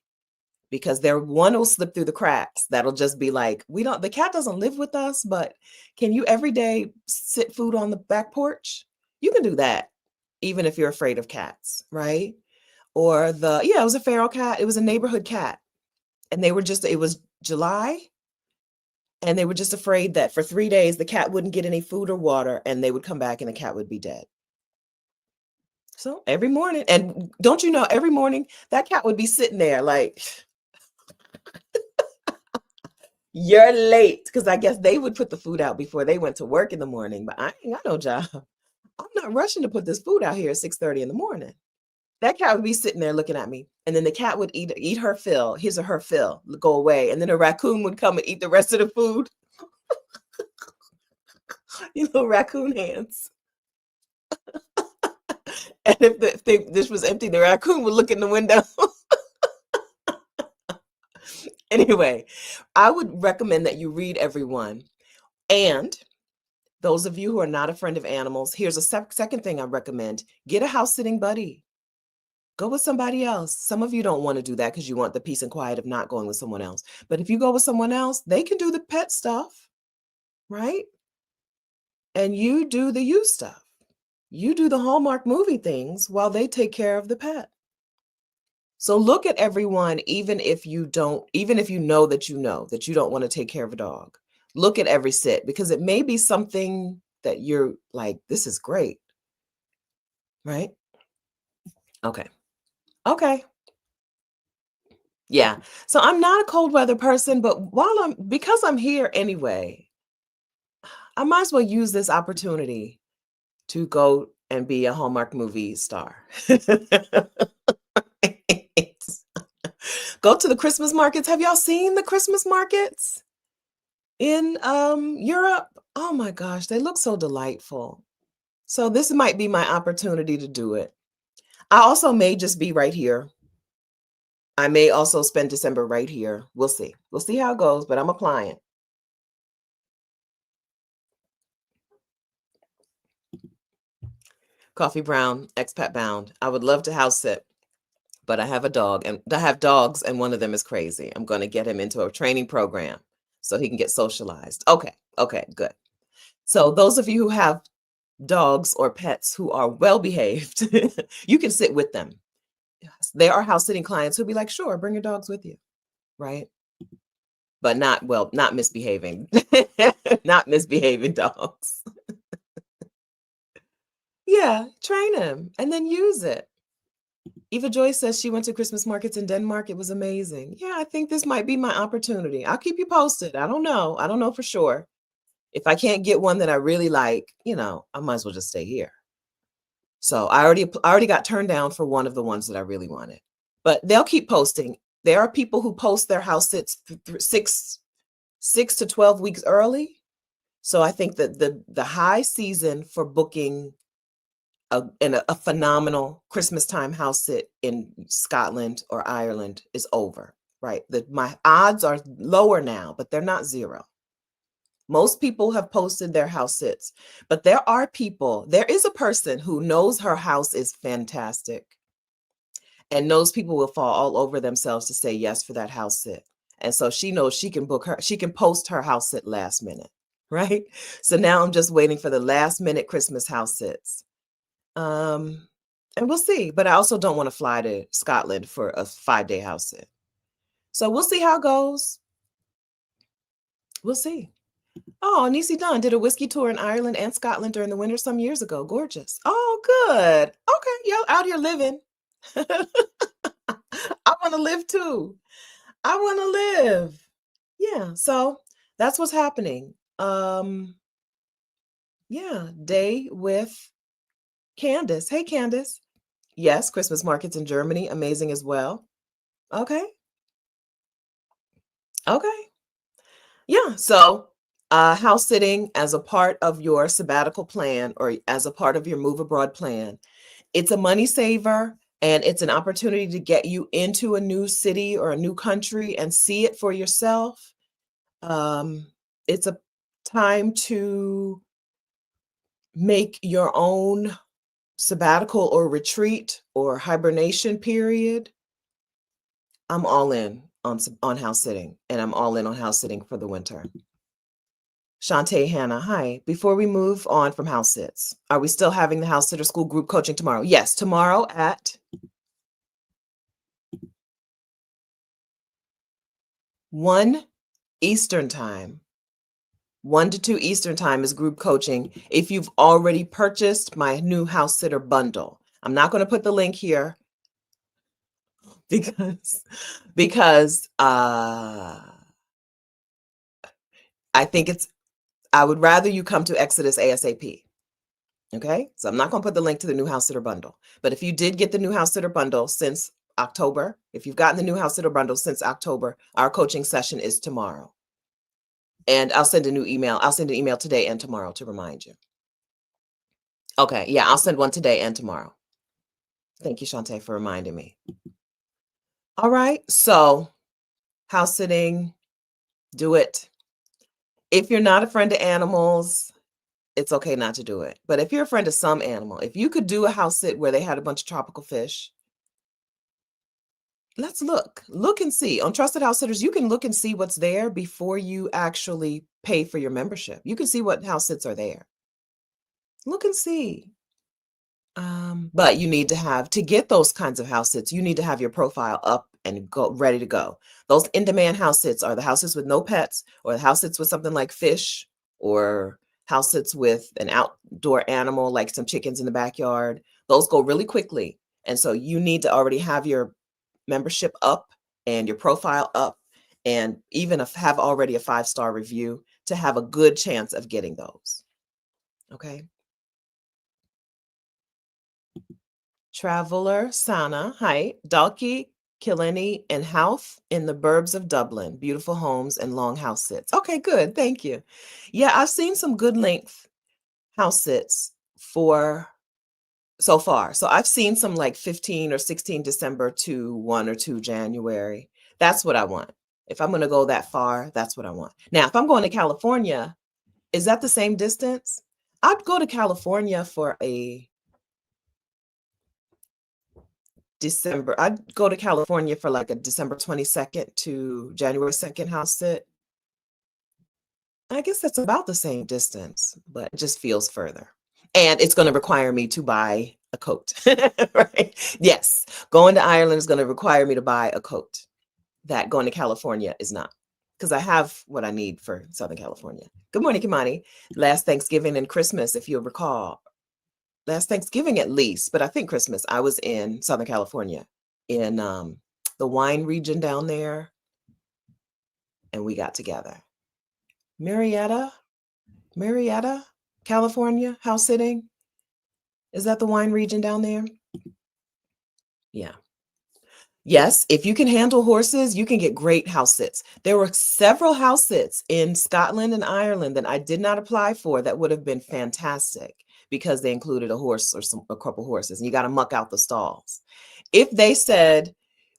because one will slip through the cracks. That'll just be like, the cat doesn't live with us, but can you every day sit food on the back porch? You can do that, even if you're afraid of cats, right? Or it was a feral cat. It was a neighborhood cat. And it was July. And they were just afraid that for 3 days, the cat wouldn't get any food or water, and they would come back and the cat would be dead. So every morning, and don't you know, every morning that cat would be sitting there like, you're late. Because I guess they would put the food out before they went to work in the morning, but I ain't got no job. I'm not rushing to put this food out here at 6:30 in the morning. That cat would be sitting there looking at me, and then the cat would eat her fill, his or her fill, go away, and then a raccoon would come and eat the rest of the food. You know, raccoon hands. And if the dish was empty, the raccoon would look in the window. Anyway, I would recommend that you read everyone. And those of you who are not a friend of animals, here's a second thing I recommend. Get a house sitting buddy. Go with somebody else. Some of you don't want to do that because you want the peace and quiet of not going with someone else. But if you go with someone else, they can do the pet stuff, right? And you do the you stuff. You do the Hallmark movie things while they take care of the pet. So look at everyone, even if you know that you don't want to take care of a dog. Look at every sit, because it may be something that you're like, this is great, right? Okay. Okay. Yeah. So I'm not a cold weather person, but because I'm here anyway, I might as well use this opportunity to go and be a Hallmark movie star. Go to the Christmas markets. Have y'all seen the Christmas markets in Europe? Oh my gosh, they look so delightful. So this might be my opportunity to do it. I also may just be right here. I may also spend December right here. We'll see. We'll see how it goes, but I'm applying. Coffee Brown, expat bound. I would love to house sit, but I have a dog, and I have dogs, and one of them is crazy. I'm going to get him into a training program so he can get socialized. Okay, good. So those of you who have dogs or pets who are well behaved, you can sit with them. There are house sitting clients who'll be like, sure, bring your dogs with you, right? But not misbehaving, not misbehaving dogs. Yeah, train him and then use it. Eva Joy says she went to Christmas markets in Denmark. It was amazing. Yeah, I think this might be my opportunity. I'll keep you posted. I don't know for sure. If I can't get one that I really like, I might as well just stay here. So I already got turned down for one of the ones that I really wanted. But they'll keep posting. There are people who post their house sits 6 to 12 weeks early. So I think that the high season for booking a phenomenal Christmas time house sit in Scotland or Ireland is over, right? My odds are lower now, but they're not zero. Most people have posted their house sits, but there is a person who knows her house is fantastic and knows people will fall all over themselves to say yes for that house sit. And so she knows she can post her house sit last minute, right? So now I'm just waiting for the last minute Christmas house sits. And we'll see, but I also don't want to fly to Scotland for a 5-day house sit. So we'll see how it goes. We'll see. Oh, Nisi Dunn did a whiskey tour in Ireland and Scotland during the winter some years ago. Gorgeous. Oh, good. Okay, y'all out here living. I want to live too. I want to live. Yeah, so that's what's happening. Yeah, day with Candace. Hey, Candace. Yes, Christmas markets in Germany, amazing as well. Okay. Okay. Yeah, so house sitting as a part of your sabbatical plan or as a part of your move abroad plan, it's a money saver and it's an opportunity to get you into a new city or a new country and see it for yourself. It's a time to make your own sabbatical or retreat or hibernation period. I'm all in on house sitting, and I'm all in on house sitting for the winter. Shantae Hannah, hi. Before we move on from house sits, are we still having the house sitter school group coaching tomorrow? Yes, tomorrow at 1 Eastern time. 1 to 2 Eastern time is group coaching if you've already purchased my new house sitter bundle. I'm not going to put the link here because I would rather you come to Exodus ASAP. Okay, so I'm not going to put the link to the new house sitter bundle, but if you did get the new house sitter bundle since October, if you've gotten the new house sitter bundle since October, our coaching session is tomorrow. And I'll send a new email. I'll send an email today and tomorrow to remind you. Okay, yeah, I'll send one today and tomorrow. Thank you, Shantae, for reminding me. All right, so house sitting, do it. If you're not a friend of animals, it's okay not to do it. But if you're a friend of some animal, if you could do a house sit where they had a bunch of tropical fish, let's look and see. On Trusted House Sitters, you can look and see what's there before you actually pay for your membership. You can see what house sits are there. Look and see. But you need to get those kinds of house sits, you need to have your profile up and ready to go. Those in-demand house sits are the houses with no pets, or the house sits with something like fish, or house sits with an outdoor animal like some chickens in the backyard. Those go really quickly. And so you need to already have your membership up and your profile up, and even have already a 5-star review to have a good chance of getting those. Okay. Traveler Sana, hi. Dalkey, Killenny, and Houth in the burbs of Dublin. Beautiful homes and long house sits. Okay, good. Thank you. Yeah, I've seen some good length house sits for so far. So I've seen some like 15 or 16 December to 1 or 2 January. That's what I want. If I'm going to go that far, that's what I want. Now, if I'm going to California, is that the same distance? I'd go to California for a December. I'd go to California for like a December 22nd to January 2nd house sit. I guess that's about the same distance, but it just feels further. And it's going to require me to buy a coat, right? Yes, going to Ireland is going to require me to buy a coat. That going to California is not, because I have what I need for Southern California. Good morning, Kimani. Last Thanksgiving and Christmas, if you'll recall, last Thanksgiving at least, but I think Christmas, I was in Southern California in the wine region down there, and we got together. Marietta, California, house sitting. Is that the wine region down there? Yeah. Yes, if you can handle horses, you can get great house sits. There were several house sits in Scotland and Ireland that I did not apply for that would have been fantastic because they included a horse or a couple horses, and you got to muck out the stalls. If they said,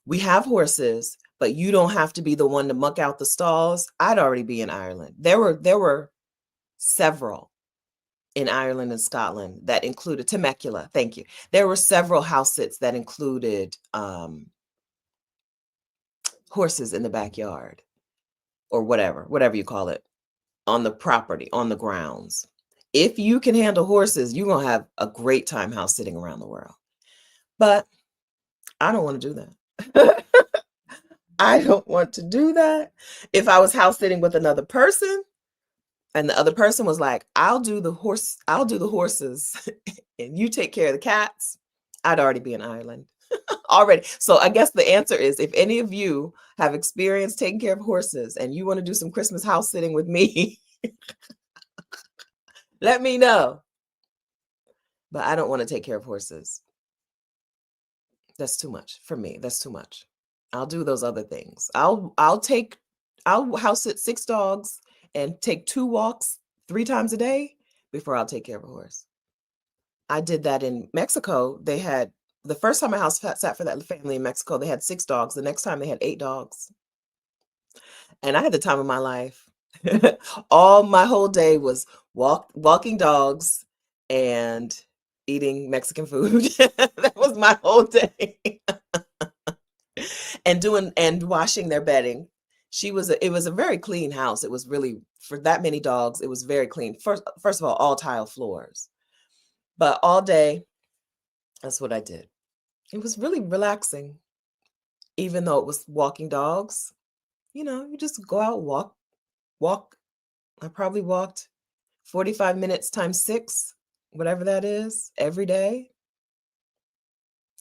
we have horses, but you don't have to be the one to muck out the stalls, I'd already be in Ireland. There were several in Ireland and Scotland that included Temecula. Thank you. There were several house sits that included horses in the backyard or whatever you call it, on the property, on the grounds. If you can handle horses, you're going to have a great time house sitting around the world. But I don't want to do that. I don't want to do that. If I was house sitting with another person and the other person was like, I'll do the horses and you take care of the cats, I'd already be in Ireland already. So I guess the answer is, if any of you have experience taking care of horses and you want to do some Christmas house sitting with me, let me know. But I don't want to take care of horses. That's too much for me. That's too much. I'll do those other things. I'll house sit 6 dogs and take 2 walks 3 times a day before I'll take care of a horse. I did that in Mexico. They had the first time I sat for that family in Mexico, they had 6 dogs. The next time they had 8 dogs. And I had the time of my life. All my whole day was walking dogs and eating Mexican food. That was my whole day. And washing their bedding. It was a very clean house. It was really, for that many dogs, it was very clean. First of all tile floors. But all day, that's what I did. It was really relaxing. Even though it was walking dogs, you just go out, walk. I probably walked 45 minutes times 6, whatever that is, every day.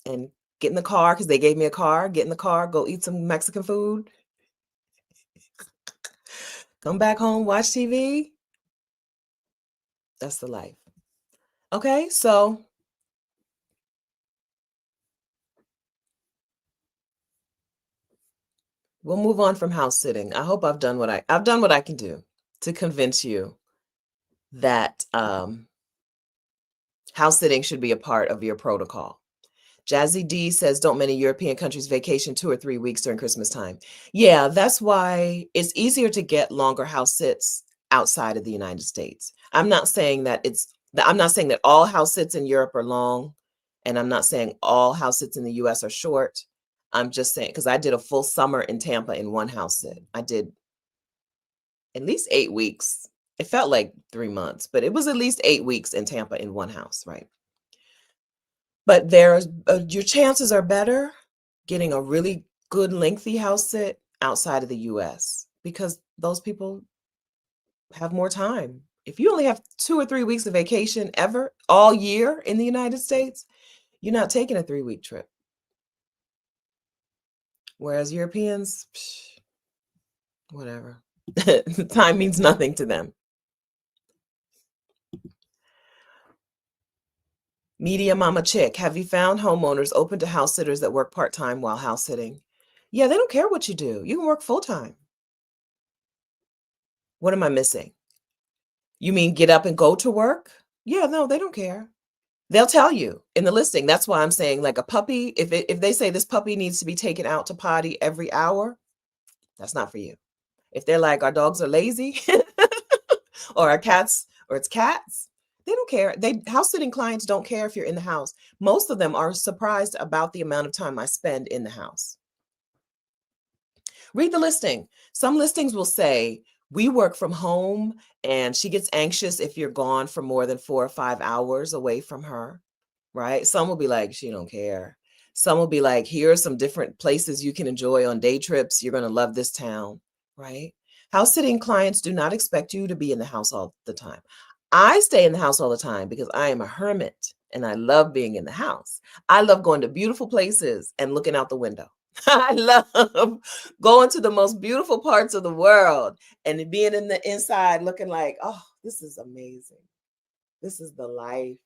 And get in the car, because they gave me a car. Get in the car, go eat some Mexican food. Come back home, watch TV. That's the life. Okay, so we'll move on from house sitting. I hope I've done what I can do to convince you that house sitting should be a part of your protocol. Jazzy D says, don't many European countries vacation 2 or 3 weeks during Christmas time? Yeah, that's why it's easier to get longer house sits outside of the United States. I'm not saying that all house sits in Europe are long, and I'm not saying all house sits in the US are short. I'm just saying, because I did a full summer in Tampa in one house sit. I did at least 8 weeks. It felt like 3 months, but it was at least 8 weeks in Tampa in one house, right? But your chances are better getting a really good lengthy house sit outside of the US, because those people have more time. If you only have 2 or 3 weeks of vacation ever all year in the United States, you're not taking a 3-week trip. Whereas Europeans, whatever. Time means nothing to them. Media Mama Chick, have you found homeowners open to house sitters that work part-time while house sitting? Yeah, they don't care what you do. You can work full-time. What am I missing? You mean get up and go to work? Yeah, no, they don't care. They'll tell you in the listing. That's why I'm saying, like, a puppy, if they say this puppy needs to be taken out to potty every hour, that's not for you. If they're like, our dogs are lazy or it's cats, they don't care. House sitting clients don't care if you're in the house. Most of them are surprised about the amount of time I spend in the house. Read the listing. Some listings will say, we work from home, and she gets anxious if you're gone for more than 4 or 5 hours away from her, right? Some will be like, she don't care. Some will be like, here are some different places you can enjoy on day trips. You're going to love this town, right? House sitting clients do not expect you to be in the house all the time. I stay in the house all the time because I am a hermit and I love being in the house. I love going to beautiful places and looking out the window. I love going to the most beautiful parts of the world and being in the inside looking like, oh, this is amazing. This is the life.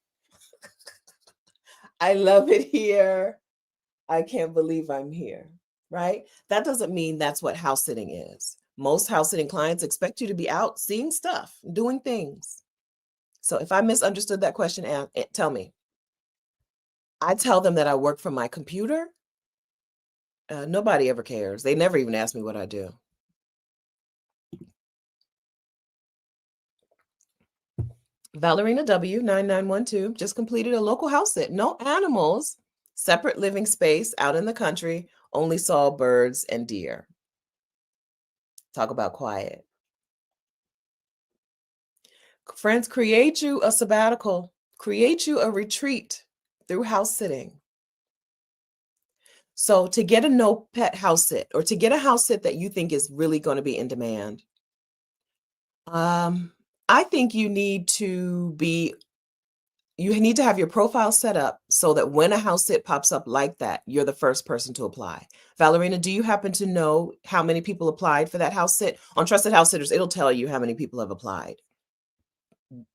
I love it here. I can't believe I'm here, right? That doesn't mean that's what house sitting is. Most house sitting clients expect you to be out seeing stuff, doing things. So if I misunderstood that question, tell me. I tell them that I work from my computer. Nobody ever cares. They never even ask me what I do. Valerina W 9912 just completed a local house sit. No animals, separate living space out in the country, only saw birds and deer. Talk about quiet. Friends, create you a sabbatical, create you a retreat through house sitting. So to get a no pet house sit, or to get a house sit that you think is really going to be in demand, I think you need to have your profile set up so that when a house sit pops up like that, you're the first person to apply. Valerina, do you happen to know how many people applied for that house sit? On Trusted House Sitters, it'll tell you how many people have applied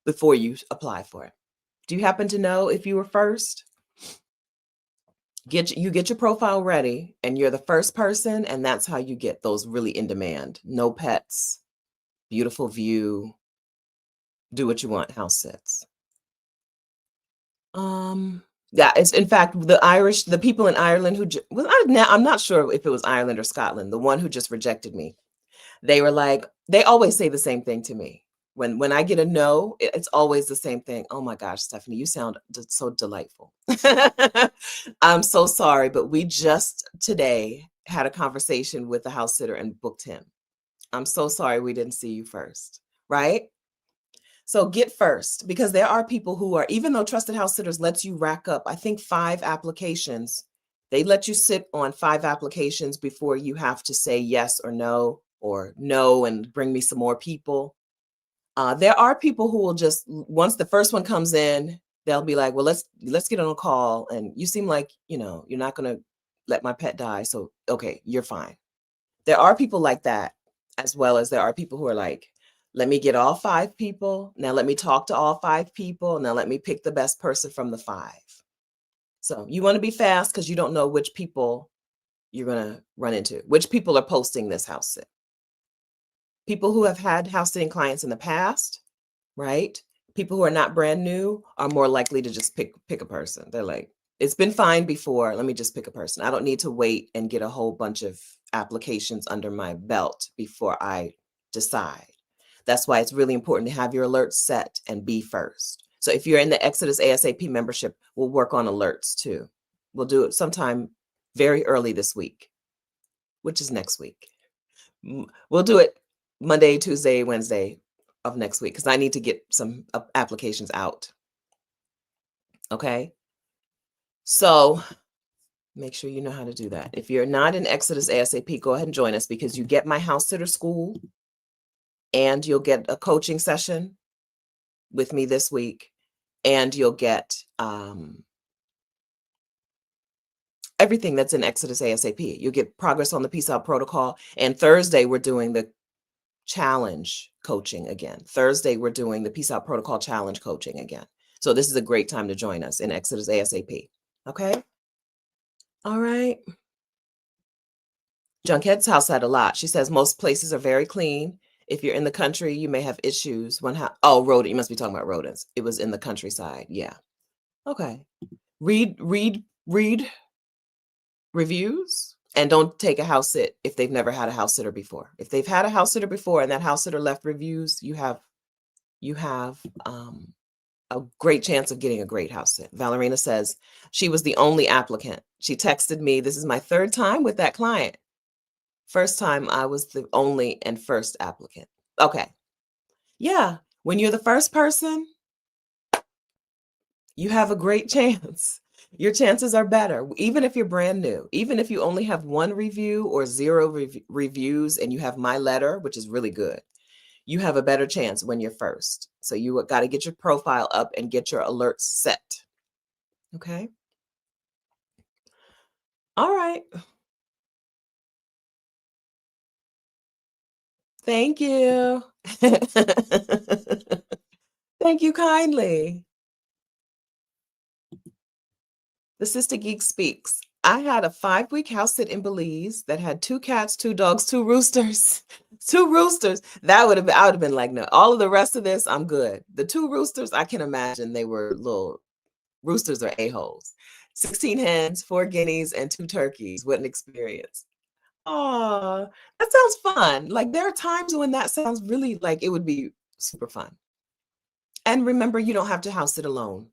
before you apply for it. Do you happen to know if you were first? Get your profile ready, and you're the first person, and that's how you get those really in demand. No pets, beautiful view, do what you want house sits. Yeah, it's in fact the people in Ireland who I'm not sure if it was Ireland or Scotland, the one who just rejected me. They were like, they always say the same thing to me. When I get a no, it's always the same thing. Oh my gosh, Stephanie, you sound so delightful. I'm so sorry, but we just today had a conversation with the house sitter and booked him. I'm so sorry we didn't see you first, right? So get first, because there are people who are, even though Trusted House Sitters lets you rack up, I think 5 applications. They let you sit on 5 applications before you have to say yes or no and bring me some more people. There are people who will just, once the first one comes in, they'll be like, well, let's get on a call. And you seem like, you're not going to let my pet die. So, okay, you're fine. There are people like that, as well as there are people who are like, let me get all 5 people. Now let me talk to all 5 people. Now let me pick the best person from the 5. So you want to be fast because you don't know which people you're going to run into, which people are posting this house sit. People who have had house sitting clients in the past, right? People who are not brand new are more likely to just pick a person. They're like, it's been fine before. Let me just pick a person. I don't need to wait and get a whole bunch of applications under my belt before I decide. That's why it's really important to have your alerts set and be first. So if you're in the ExodUS ASAP membership, we'll work on alerts too. We'll do it sometime very early this week, which is next week. We'll do it Monday, Tuesday, Wednesday of next week, because I need to get some applications out. Okay. So make sure you know how to do that. If you're not in ExodUS ASAP, go ahead and join us, because you get my house sitter school and you'll get a coaching session with me this week, and you'll get everything that's in ExodUS ASAP. You'll get progress on the Peace Out Protocol. And Thursday, we're doing the challenge coaching again. Thursday, we're doing the Peace Out Protocol challenge coaching again. So this is a great time to join us in ExodUS ASAP. Okay. All right. Junkhead's house had a lot. She says most places are very clean. If you're in the country, you may have issues. Rodent. You must be talking about rodents. It was in the countryside. Yeah. Okay. Read reviews, and don't take a house sit if they've never had a house sitter before. If they've had a house sitter before and that house sitter left reviews, you have a great chance of getting a great house sit. Valerina says she was the only applicant. She texted me, this is my 3rd time with that client. First time I was the only and first applicant. Okay. Yeah. When you're the first person, you have a great chance. Your chances are better, even if you're brand new. Even if you only have 1 review or 0 reviews and you have my letter, which is really good, you have a better chance when you're first. So you got to get your profile up and get your alerts set. Okay. All right. Thank you. Thank you kindly. The Sister Geek speaks. I had a 5-week house sit in Belize that had 2 cats, 2 dogs, 2 roosters. 2 roosters. I would have been like, no, all of the rest of this, I'm good. The 2 roosters, I can imagine they were little roosters or a-holes. 16 hens, 4 guineas, and 2 turkeys. What an experience. Oh, that sounds fun. Like there are times when that sounds really like it would be super fun. And remember, you don't have to house sit alone.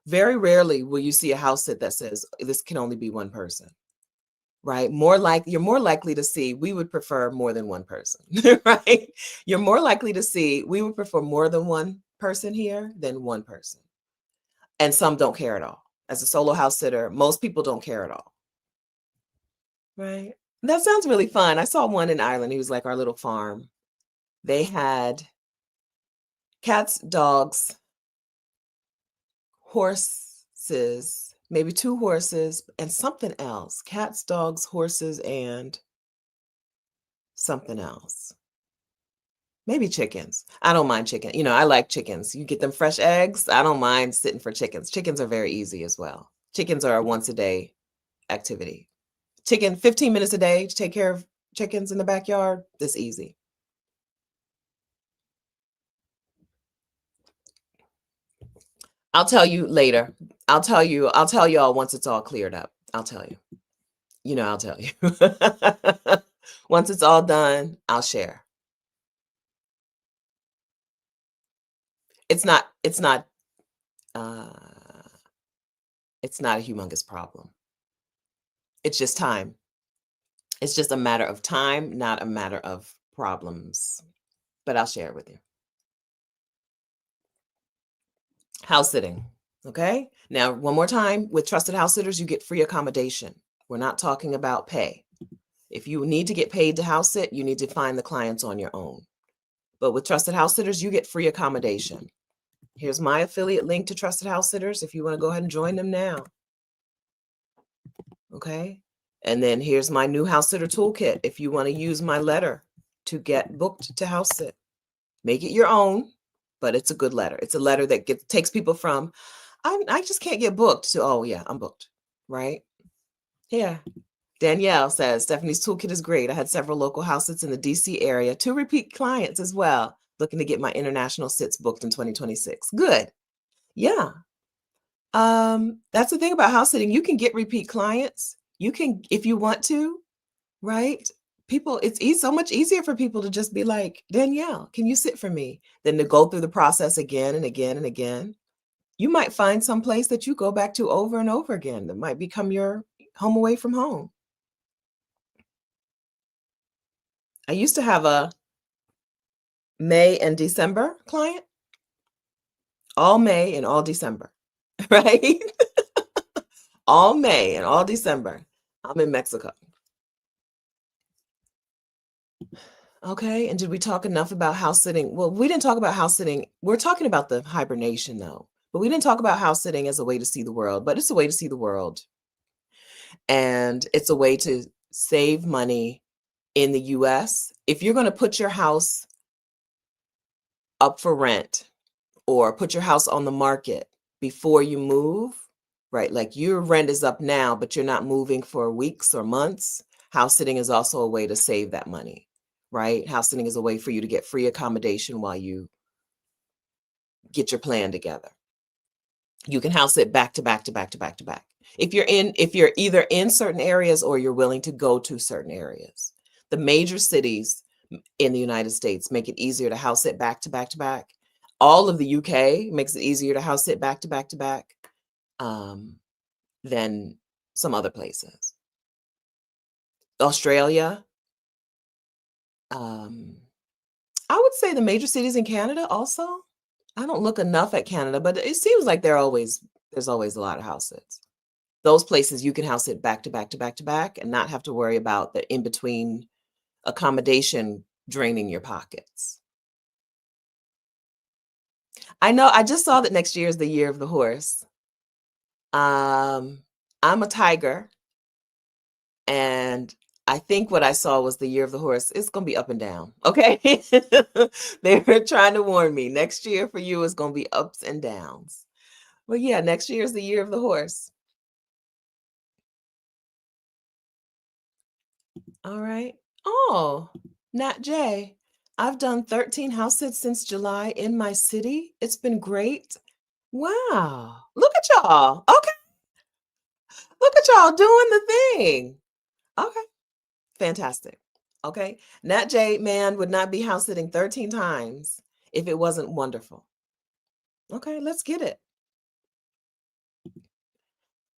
Very rarely will you see a house sit that says this can only be one person, right? You're more likely to see, we would prefer more than one person, right? You're more likely to see, we would prefer more than one person here than one person. And some don't care at all. As a solo house sitter, most people don't care at all, right? That sounds really fun. I saw one in Ireland. He was like our little farm. They had cats, dogs, horses, maybe 2 horses, and something else. Cats, dogs, horses, and something else. Maybe chickens. I don't mind chicken. You know, I like chickens. You get them fresh eggs. I don't mind sitting for chickens. Chickens are very easy as well. Chickens are a once a day activity. Chicken, 15 minutes a day to take care of chickens in the backyard. This easy. I'll tell you later. I'll tell y'all once it's all cleared up. I'll tell you. You know, I'll tell you. Once it's all done, I'll share. It's not uh it's not a humongous problem. It's just time. It's just a matter of time, not a matter of problems. But I'll share it with you. House sitting. Okay. Now, one more time, with trusted house sitters, you get free accommodation. We're not talking about pay. If you need to get paid to house sit, you need to find the clients on your own. But with trusted house sitters, you get free accommodation. Here's my affiliate link to Trusted House Sitters if you want to go ahead and join them now. Okay. And then here's my new house sitter toolkit if you want to use my letter to get booked to house sit. Make it your own, but it's a good letter. It's a letter that takes people from, I just can't get booked to, oh yeah, I'm booked, right? Yeah. Danielle says, Stephanie's toolkit is great. I had several local house sits in the DC area, 2 repeat clients as well, looking to get my international sits booked in 2026. Good. Yeah. That's the thing about house sitting. You can get repeat clients. You can, if you want to, right? People, it's so much easier for people to just be like, Danielle, can you sit for me? Than to go through the process again and again and again. You might find some place that you go back to over and over again that might become your home away from home. I used to have a May and December client, all May and all December, right? All May and all December. I'm in Mexico. Okay, and did we talk enough about house sitting? Well, we didn't talk about house sitting. We're talking about the hibernation though, but we didn't talk about house sitting as a way to see the world, but it's a way to see the world. And it's a way to save money in the US. If you're going to put your house up for rent or put your house on the market before you move, right? Like your rent is up now, but you're not moving for weeks or months. House sitting is also a way to save that money, right? House sitting is a way for you to get free accommodation while you get your plan together. You can house sit back to back to back to back to back. If you're either in certain areas or you're willing to go to certain areas. The major cities in the United States make it easier to house sit back to back to back. All of the UK makes it easier to house sit back to back to back than some other places. Australia, I would say the major cities in Canada also. I don't look enough at Canada, but it seems like there's always a lot of house sits. Those places you can house sit back to back to back to back and not have to worry about the in-between accommodation draining your pockets. I know, I just saw that next year is the year of the horse. I'm a tiger, and I think what I saw was the year of the horse. It's going to be up and down. Okay. They were trying to warn me. Next year for you is going to be ups and downs. Well, yeah, next year is the year of the horse. All right. Oh, Nat J. I've done 13 house sits since July in my city. It's been great. Wow. Look at y'all. Okay. Look at y'all doing the thing. Okay. Fantastic. Okay. Nat J, man, would not be house sitting 13 times if it wasn't wonderful. Okay, let's get it.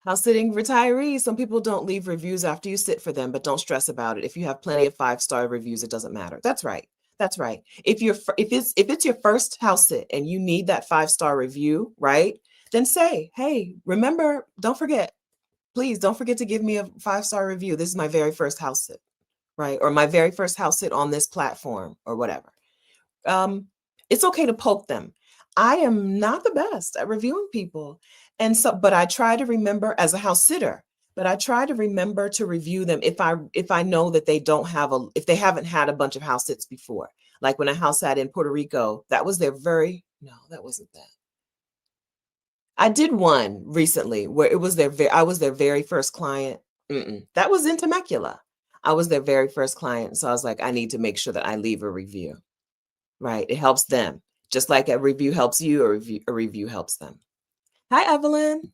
House sitting retirees. Some people don't leave reviews after you sit for them, but don't stress about it. If you have plenty of 5-star reviews, it doesn't matter. That's right. That's right. If it's your first house sit and you need that 5-star review, right? Then say, hey, remember, don't forget, please don't forget to give me a 5-star review. This is my very first house sit, right? Or my very first house sit on this platform or whatever. um, it's okay to poke them. I am not the best at reviewing people. And so, but I try to remember as a house sitter, but I try to remember to review them if I know that they don't have if they haven't had a bunch of house sits before. Like when I house sat in Puerto Rico, that was their very, no, that wasn't that. I did one recently where it was I was their very first client. That was in Temecula. I was their very first client. So I was like, I need to make sure that I leave a review. Right, it helps them. Just like a review helps you, a review helps them. Hi, Evelyn.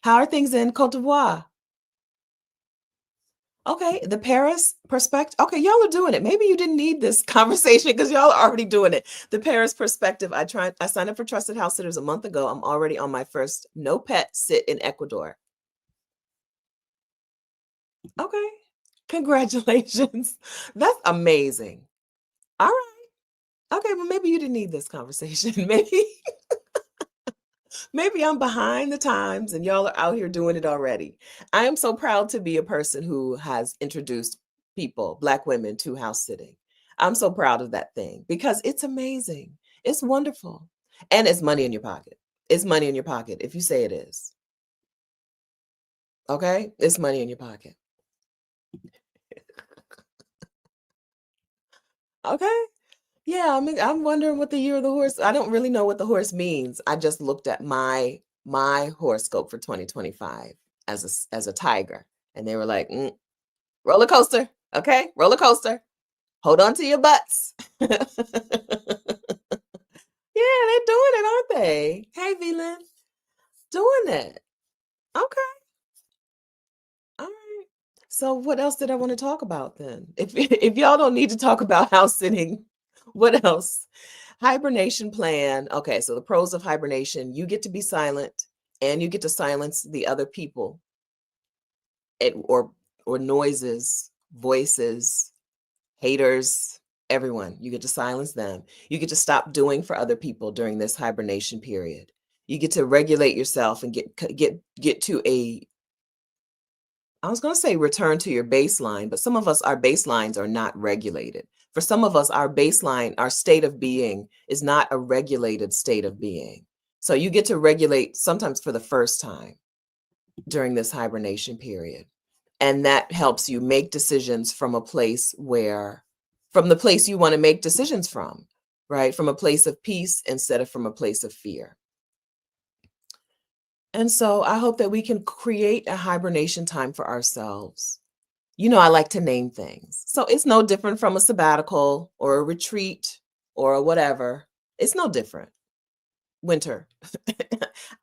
How are things in Cote d'Ivoire? Okay, the Paris perspective. Okay, y'all are doing it. Maybe you didn't need this conversation because y'all are already doing it. The Paris perspective. I signed up for Trusted House Sitters a month ago. I'm already on my first no pet sit in Ecuador. Okay, congratulations. That's amazing. All right. Okay, well, maybe you didn't need this conversation. Maybe I'm behind the times and y'all are out here doing it already. I am so proud to be a person who has introduced people, Black women, to house sitting. I'm so proud of that thing because it's amazing. It's wonderful. And it's money in your pocket. It's money in your pocket if you say it is. Okay? It's money in your pocket. Okay? Yeah, I mean, I'm wondering what the year of the horse. I don't really know what the horse means. I just looked at my horoscope for 2025 as a tiger, and they were like, roller coaster, okay, roller coaster. Hold on to your butts. Yeah, they're doing it, aren't they? Hey, Velin, doing it. Okay, all right. So, what else did I want to talk about then? If y'all don't need to talk about house sitting, what else? Hibernation plan. Okay, so the pros of hibernation, you get to be silent and you get to silence the other people or noises, voices, haters, everyone. You get to silence them. You get to stop doing for other people during this hibernation period. You get to regulate yourself and get to I was going to say return to your baseline, but some of us, our baselines are not regulated. For some of us, our baseline, our state of being is not a regulated state of being. So you get to regulate sometimes for the first time during this hibernation period. And that helps you make decisions from from the place you want to make decisions from, right? From a place of peace instead of from a place of fear. And so I hope that we can create a hibernation time for ourselves. I like to name things. So it's no different from a sabbatical or a retreat or whatever. It's no different. Winter.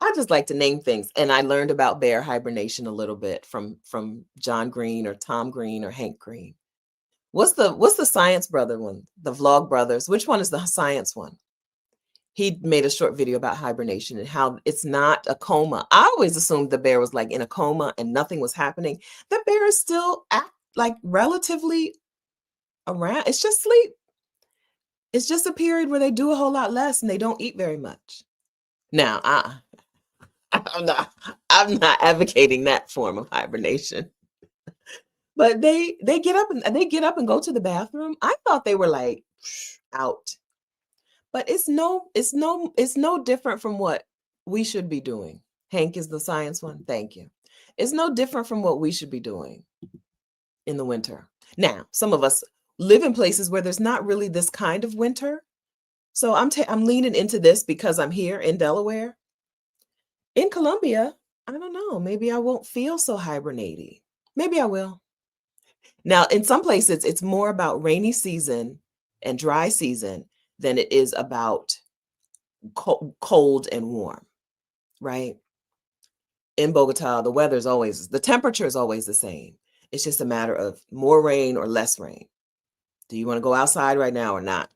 I just like to name things. And I learned about bear hibernation a little bit from John Green or Tom Green or Hank Green. What's the science brother one? The vlog brothers. Which one is the science one? He made a short video about hibernation and how it's not a coma. I always assumed the bear was like in a coma and nothing was happening. The bear is still like relatively around. It's just sleep. It's just a period where they do a whole lot less and they don't eat very much. Now, I'm not I'm not advocating that form of hibernation. But they get up and go to the bathroom. I thought they were like out. But it's no different from what we should be doing. Hank is the science one. Thank you. It's no different from what we should be doing in the winter. Now, some of us live in places where there's not really this kind of winter. So I'm leaning into this because I'm here in Delaware. In Columbia, I don't know, maybe I won't feel so hibernating. Maybe I will. Now, in some places, it's more about rainy season and dry season than it is about cold and warm, right? In Bogota, the temperature is always the same. It's just a matter of more rain or less rain. Do you want to go outside right now or not?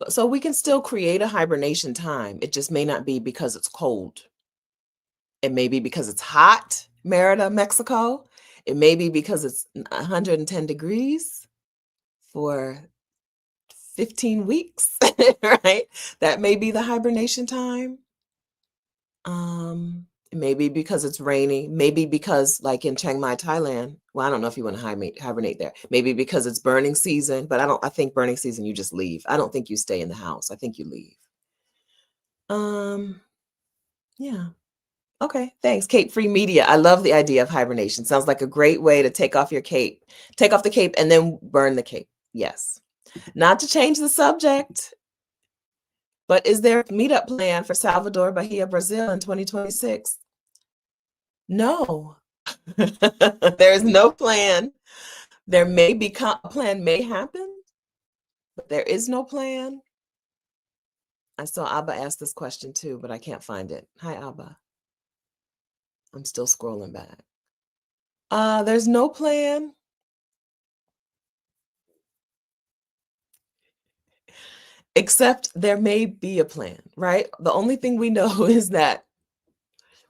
So we can still create a hibernation time. It just may not be because it's cold. It may be because it's hot, Merida, Mexico. It may be because it's 110 degrees for 15 weeks, right? That may be the hibernation time. Maybe because it's rainy, maybe because like in Chiang Mai, Thailand, well, I don't know if you want to hibernate there. Maybe because it's burning season, but I think burning season, you just leave. I don't think you stay in the house. I think you leave. Um, yeah. Okay, thanks. Cape Free Media. I love the idea of hibernation. Sounds like a great way to take off your cape, take off the cape and then burn the cape. Yes. Not to change the subject, but is there a meetup plan for Salvador Bahia, Brazil in 2026? No. There is no plan. There may be a plan may happen, but there is no plan. I saw Abba ask this question too, but I can't find it. Hi, Abba. I'm still scrolling back. There's no plan. Except there may be a plan, right? The only thing we know is that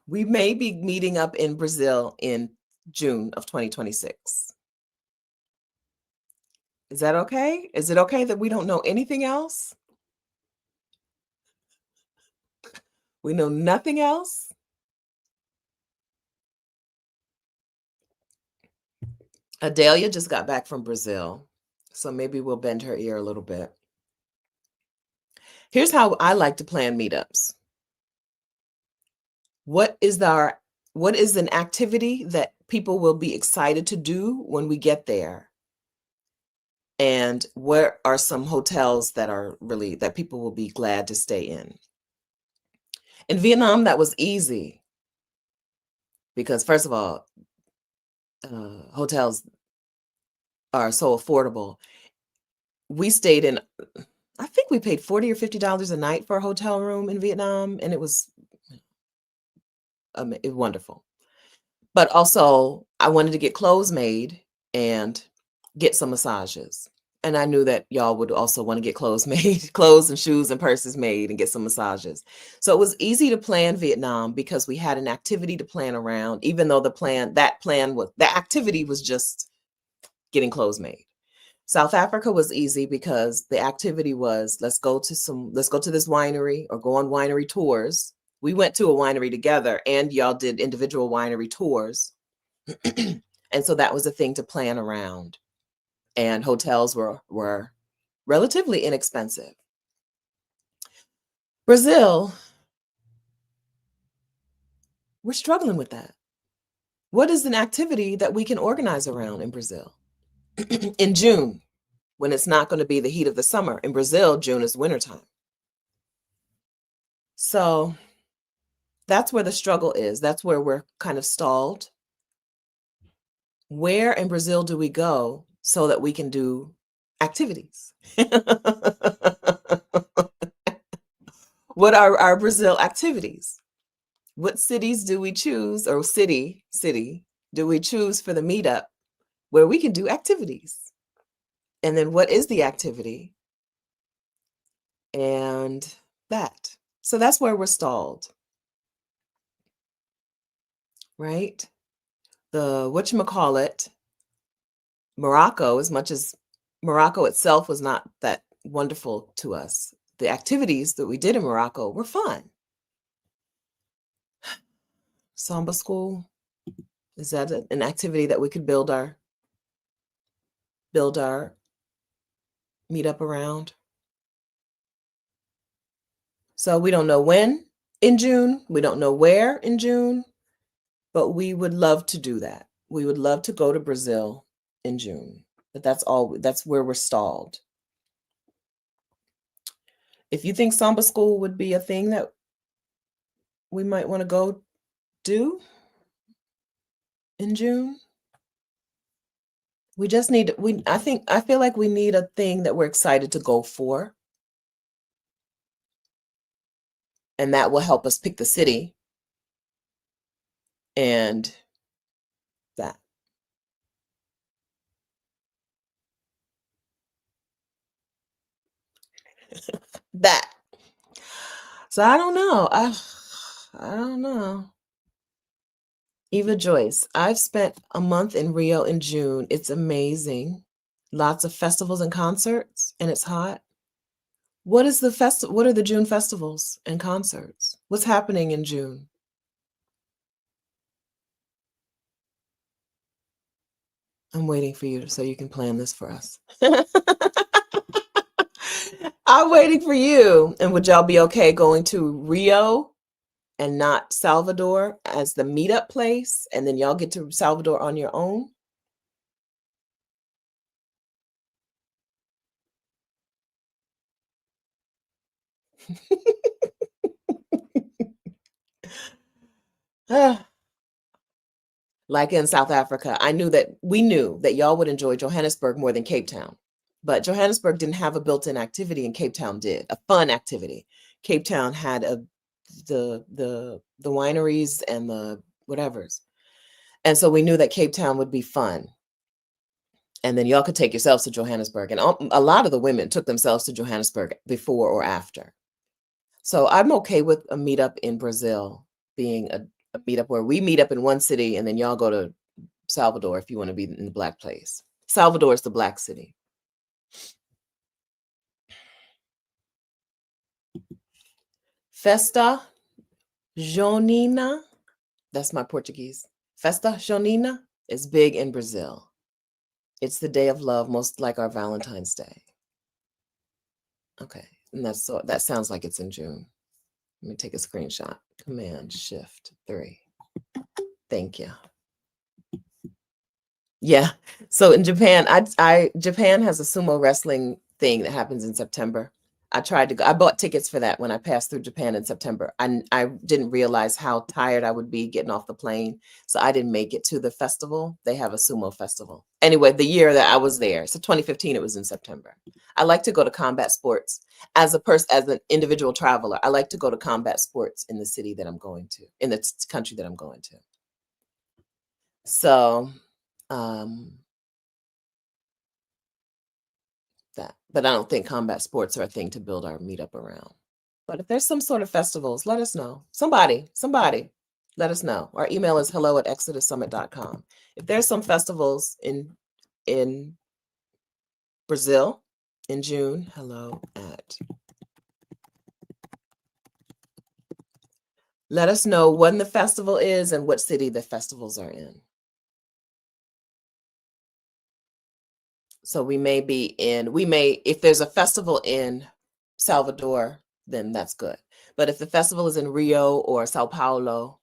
we may be meeting up in Brazil in June of 2026. Is that okay? Is it okay that we don't know anything else? We know nothing else? Adelia just got back from Brazil, so maybe we'll bend her ear a little bit. Here's how I like to plan meetups. What is an activity that people will be excited to do when we get there? And where are some hotels that people will be glad to stay in? In Vietnam, that was easy because first of all, hotels are so affordable. We stayed in, I think we paid $40 or $50 a night for a hotel room in Vietnam, and it was wonderful. But also, I wanted to get clothes made and get some massages. And I knew that y'all would also want to get clothes made, clothes and shoes and purses made and get some massages. So it was easy to plan Vietnam because we had an activity to plan around, even though the activity was just getting clothes made. South Africa was easy because the activity was let's go to this winery or go on winery tours. We went to a winery together and y'all did individual winery tours. And so that was a thing to plan around. And hotels were relatively inexpensive. Brazil, we're struggling with that. What is an activity that we can organize around in Brazil? In June, when it's not going to be the heat of the summer. In Brazil, June is wintertime. So that's where the struggle is. That's where we're kind of stalled. Where in Brazil do we go so that we can do activities? What are our Brazil activities? What cities do we choose, or city do we choose for the meetup where we can do activities? And then what is the activity? And that. So that's where we're stalled, right? The whatchamacallit, Morocco, as much as Morocco itself was not that wonderful to us, the activities that we did in Morocco were fun. Samba school, is that an activity that we could build our meetup around? So we don't know when in June, we don't know where in June, but we would love to do that. We would love to go to Brazil in June, but that's where we're stalled. If you think Samba school would be a thing that we might want to go do in June, we just need, I feel like we need a thing that we're excited to go for. And that will help us pick the city and that. That. So I don't know. I don't know. Eva Joyce, I've spent a month in Rio in June. It's amazing. Lots of festivals and concerts, and it's hot. What is the what are the June festivals and concerts? What's happening in June? I'm waiting for you so you can plan this for us. I'm waiting for you. And would y'all be okay going to Rio and not Salvador as the meetup place? And then y'all get to Salvador on your own? Like in South Africa, we knew that y'all would enjoy Johannesburg more than Cape Town. But Johannesburg didn't have a built-in activity and Cape Town did, a fun activity. Cape Town had the wineries and the whatevers. And so we knew that Cape Town would be fun. And then y'all could take yourselves to Johannesburg. And a lot of the women took themselves to Johannesburg before or after. So I'm okay with a meetup in Brazil being a meetup where we meet up in one city and then y'all go to Salvador if you want to be in the black place. Salvador is the black city. Festa Junina, that's my Portuguese. Festa Junina is big in Brazil. It's the day of love, most like our Valentine's Day. Okay, and that sounds like it's in June. Let me take a screenshot. Command Shift 3. Thank you. Yeah. So in Japan, Japan has a sumo wrestling thing that happens in September. I tried to go. I bought tickets for that when I passed through Japan in September. I didn't realize how tired I would be getting off the plane, so I didn't make it to the festival. They have a sumo festival. Anyway, the year that I was there, so 2015, it was in September. I like to go to combat sports as an individual traveler. I like to go to combat sports in the city that I'm going to, in the country that I'm going to. So, but I don't think combat sports are a thing to build our meetup around. But if there's some sort of festivals, let us know. Somebody, let us know. Our email is hello@exodussummit.com. If there's some festivals in Brazil in June, let us know when the festival is and what city the festivals are in. So if there's a festival in Salvador, then that's good. But if the festival is in Rio or Sao Paulo,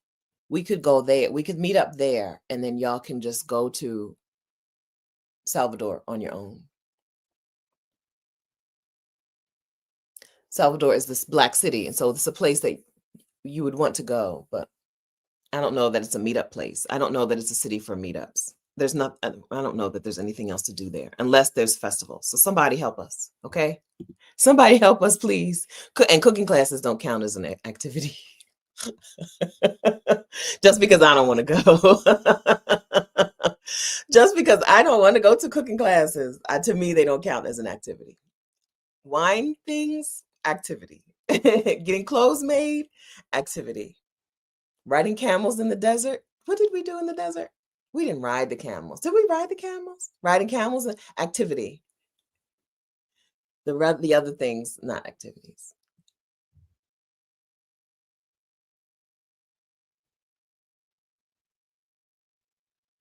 we could go there. We could meet up there, and then y'all can just go to Salvador on your own. Salvador is this black city, and so it's a place that you would want to go, but I don't know that it's a meetup place. I don't know that it's a city for meetups. I don't know that there's anything else to do there unless there's festivals. So somebody help us, okay? Somebody help us, please. And cooking classes don't count as an activity. Just because I don't want to go. Just because I don't want to go to cooking classes. To me, they don't count as an activity. Wine things, activity. Getting clothes made, activity. Riding camels in the desert. What did we do in the desert? We didn't ride the camels. Did we ride the camels? Riding camels, activity. The other things, not activities.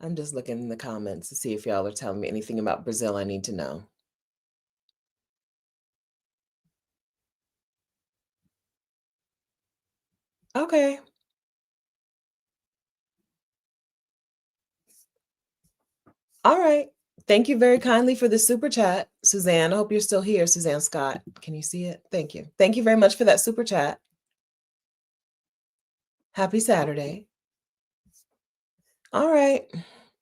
I'm just looking in the comments to see if y'all are telling me anything about Brazil I need to know. Okay. All right. Thank you very kindly for the super chat, Suzanne. I hope you're still here, Suzanne Scott. Can you see it? Thank you. Thank you very much for that super chat. Happy Saturday. All right.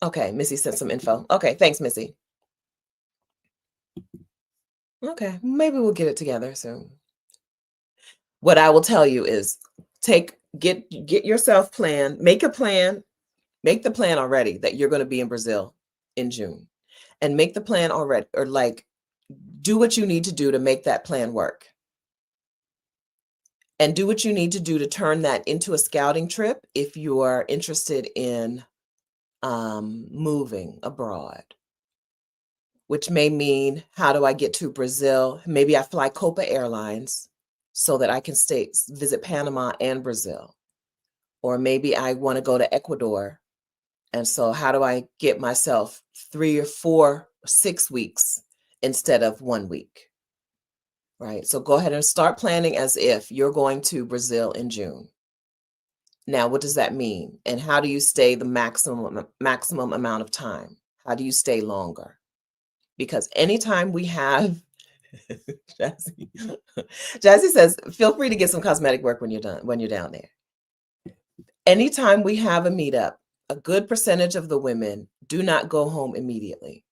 Okay, Missy sent some info. Okay, thanks, Missy. Okay, maybe we'll get it together soon. What I will tell you is get yourself planned, make the plan already that you're going to be in Brazil in June, and make the plan already, or like do what you need to do to make that plan work. and do what you need to do to turn that into a scouting trip if you are interested in moving abroad, which may mean, how do I get to Brazil? Maybe I fly Copa Airlines so that I can visit Panama and Brazil. Or maybe I want to go to Ecuador. And so how do I get myself 3 or 4, 6 weeks instead of 1 week? Right? So go ahead and start planning as if you're going to Brazil in June. Now, what does that mean? And how do you stay the maximum amount of time? How do you stay longer? Because anytime we have, Jazzy says, feel free to get some cosmetic work when you're down there. Anytime we have a meetup, a good percentage of the women do not go home immediately.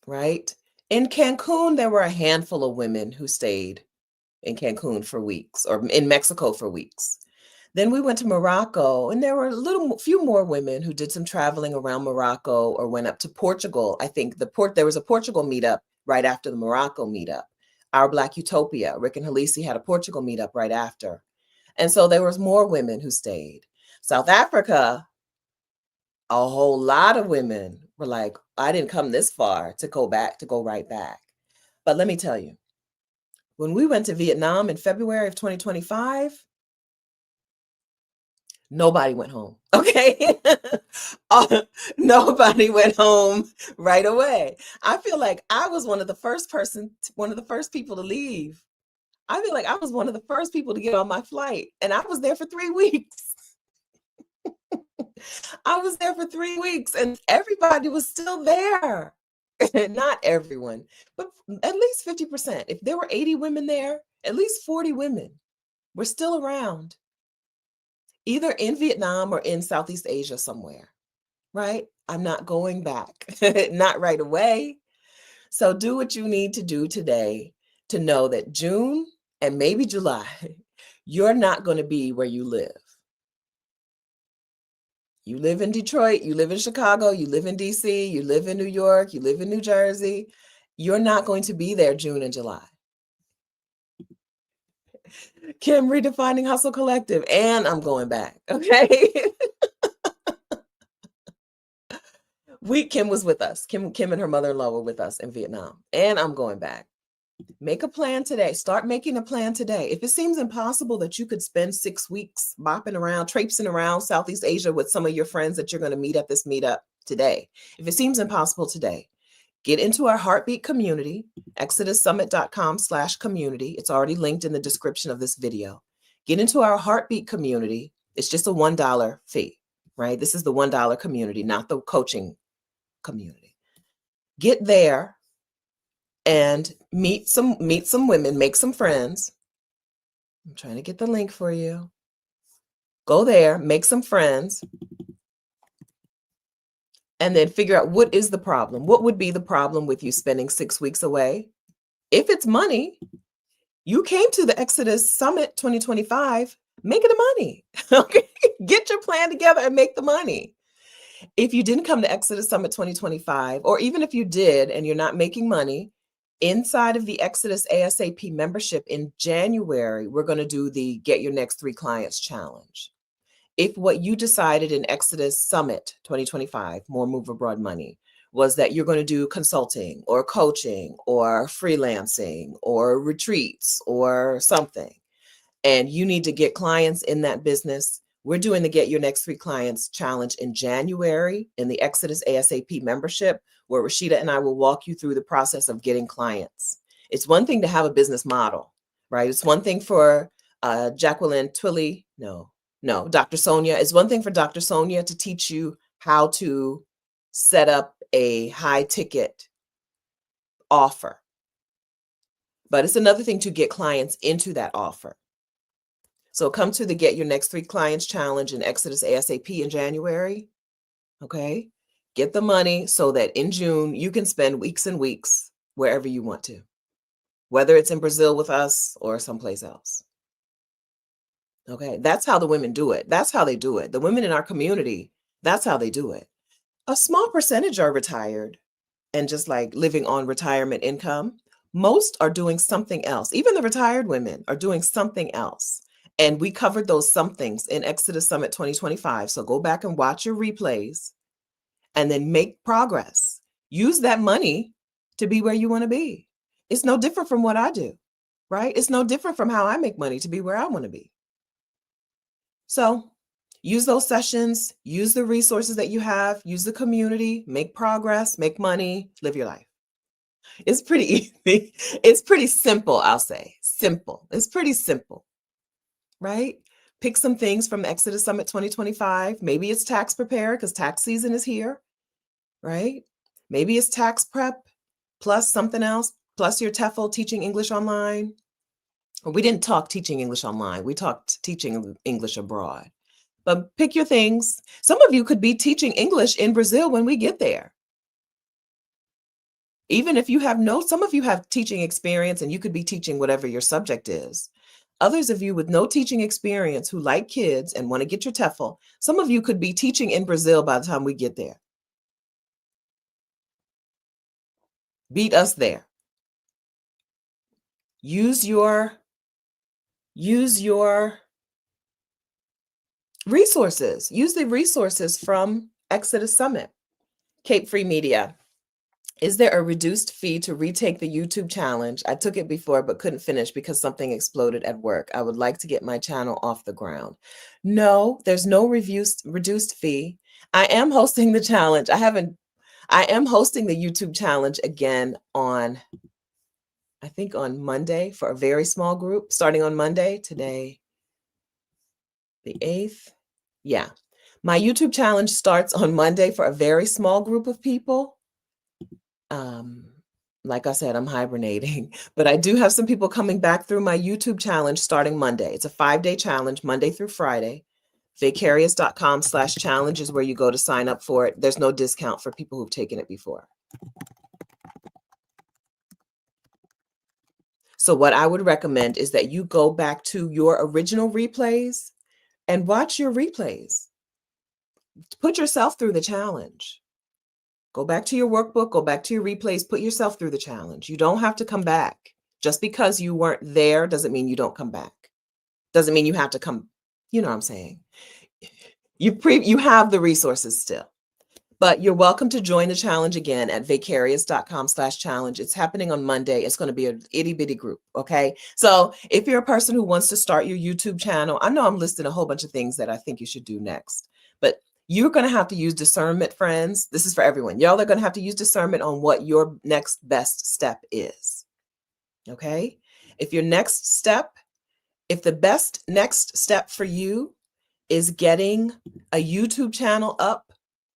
Right? In Cancun, there were a handful of women who stayed in Cancun for weeks, or in Mexico for weeks. Then we went to Morocco, and there were few more women who did some traveling around Morocco or went up to Portugal. I think there was a Portugal meetup right after the Morocco meetup. Our Black Utopia, Rick and Halisi had a Portugal meetup right after. And so there was more women who stayed. South Africa, a whole lot of women were like, I didn't come this far to go right back. But let me tell you, when we went to Vietnam in February of 2025, nobody went home. Okay. Nobody went home right away. I feel like I was one of the first people to leave. I feel like I was one of the first people to get on my flight, and I was there for 3 weeks. I was there for 3 weeks and everybody was still there. Not everyone, but at least 50%. If there were 80 women there, at least 40 women were still around, either in Vietnam or in Southeast Asia somewhere, right? I'm not going back, not right away. So do what you need to do today to know that June and maybe July, you're not going to be where you live. You live in Detroit, you live in Chicago, you live in DC, you live in New York, you live in New Jersey. You're not going to be there June and July. Kim, redefining Hustle Collective, and I'm going back, okay? Kim was with us. Kim and her mother-in-law were with us in Vietnam, and I'm going back. Make a plan today. Start making a plan today. If it seems impossible that you could spend 6 weeks bopping around, traipsing around Southeast Asia with some of your friends that you're going to meet at this meetup today, if it seems impossible today, get into our Heartbeat community, ExodusSummit.com/community. It's already linked in the description of this video. Get into our Heartbeat community. It's just a $1 fee, right? This is the $1 community, not the coaching community. Get there and meet some women, make some friends. I'm trying to get the link for you. Go there, make some friends, and then figure out what is the problem. What would be the problem with you spending 6 weeks away? If it's money, you came to the Exodus Summit 2025, make it the money. Okay, get your plan together and make the money. If you didn't come to Exodus Summit 2025, or even if you did and you're not making money, inside of the Exodus ASAP membership in January, we're going to do the Get Your Next 3 Clients Challenge. If what you decided in Exodus Summit 2025, More Move Abroad Money, was that you're going to do consulting or coaching or freelancing or retreats or something, and you need to get clients in that business, we're doing the Get Your Next 3 Clients Challenge in January in the Exodus ASAP membership, where Rashida and I will walk you through the process of getting clients. It's one thing to have a business model, right? It's one thing for Jacqueline Twilly, Dr. Sonia. It's one thing for Dr. Sonia to teach you how to set up a high ticket offer. But it's another thing to get clients into that offer. So come to the Get Your Next 3 Clients Challenge in Exodus ASAP in January. Okay. Get the money so that in June you can spend weeks and weeks wherever you want to, whether it's in Brazil with us or someplace else. Okay. That's how the women do it. That's how they do it. The women in our community, that's how they do it. A small percentage are retired and just like living on retirement income. Most are doing something else. Even the retired women are doing something else. And we covered those somethings in Exodus Summit 2025. So go back and watch your replays and then make progress. Use that money to be where you want to be. It's no different from what I do, right? It's no different from how I make money to be where I want to be. So use those sessions, use the resources that you have, use the community, make progress, make money, live your life. It's pretty easy. It's pretty simple, I'll say. Simple. It's pretty simple, right? Pick some things from Exodus Summit 2025. Maybe it's tax prepare because tax season is here, right? Maybe it's tax prep plus something else, plus your TEFL teaching English online. We didn't talk teaching English online. We talked teaching English abroad. But pick your things. Some of you could be teaching English in Brazil when we get there. Even if you have some of you have teaching experience and you could be teaching whatever your subject is. Others of you with no teaching experience who like kids and want to get your TEFL, some of you could be teaching in Brazil by the time we get there. Beat us there. Use your resources. Use the resources from Exodus Summit. Cape Free Media. Is there a reduced fee to retake the YouTube challenge? I took it before, but couldn't finish because something exploded at work. I would like to get my channel off the ground. No, there's no reduced fee. I am hosting the challenge. I am hosting the YouTube challenge again on, I think on Monday for a very small group, starting on Monday, today, the 8th. Yeah. My YouTube challenge starts on Monday for a very small group of people. Like I said, I'm hibernating, but I do have some people coming back through my YouTube challenge starting Monday. It's a 5-day challenge, Monday through Friday. Vicarious.com/challenge is where you go to sign up for it. There's no discount for people who've taken it before. So what I would recommend is that you go back to your original replays and watch your replays. Put yourself through the challenge. Go back to your workbook, go back to your replays, put yourself through the challenge. You don't have to come back. Just because you weren't there doesn't mean you don't come back. Doesn't mean you have to come, you know what I'm saying? You have the resources still. But you're welcome to join the challenge again at vicarious.com/challenge. It's happening on Monday. It's going to be an itty bitty group. Okay. So if you're a person who wants to start your YouTube channel, I know I'm listing a whole bunch of things that I think you should do next, but you're going to have to use discernment, friends. This is for everyone. Y'all are going to have to use discernment on what your next best step is. Okay. If the best next step for you is getting a YouTube channel up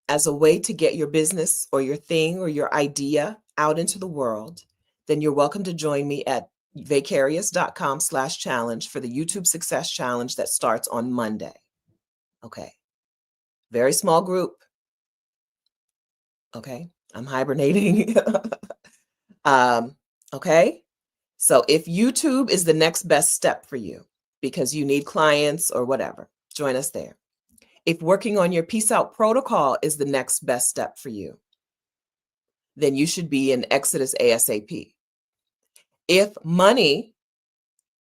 as a way to get your business or your thing or your idea out into the world, then you're welcome to join me at vicarious.com/challenge for the YouTube Success Challenge that starts on Monday. Okay. Very small group. Okay. I'm hibernating. Okay. So if YouTube is the next best step for you because you need clients or whatever, join us there. If working on your Peace Out protocol is the next best step for you, then you should be in Exodus ASAP. If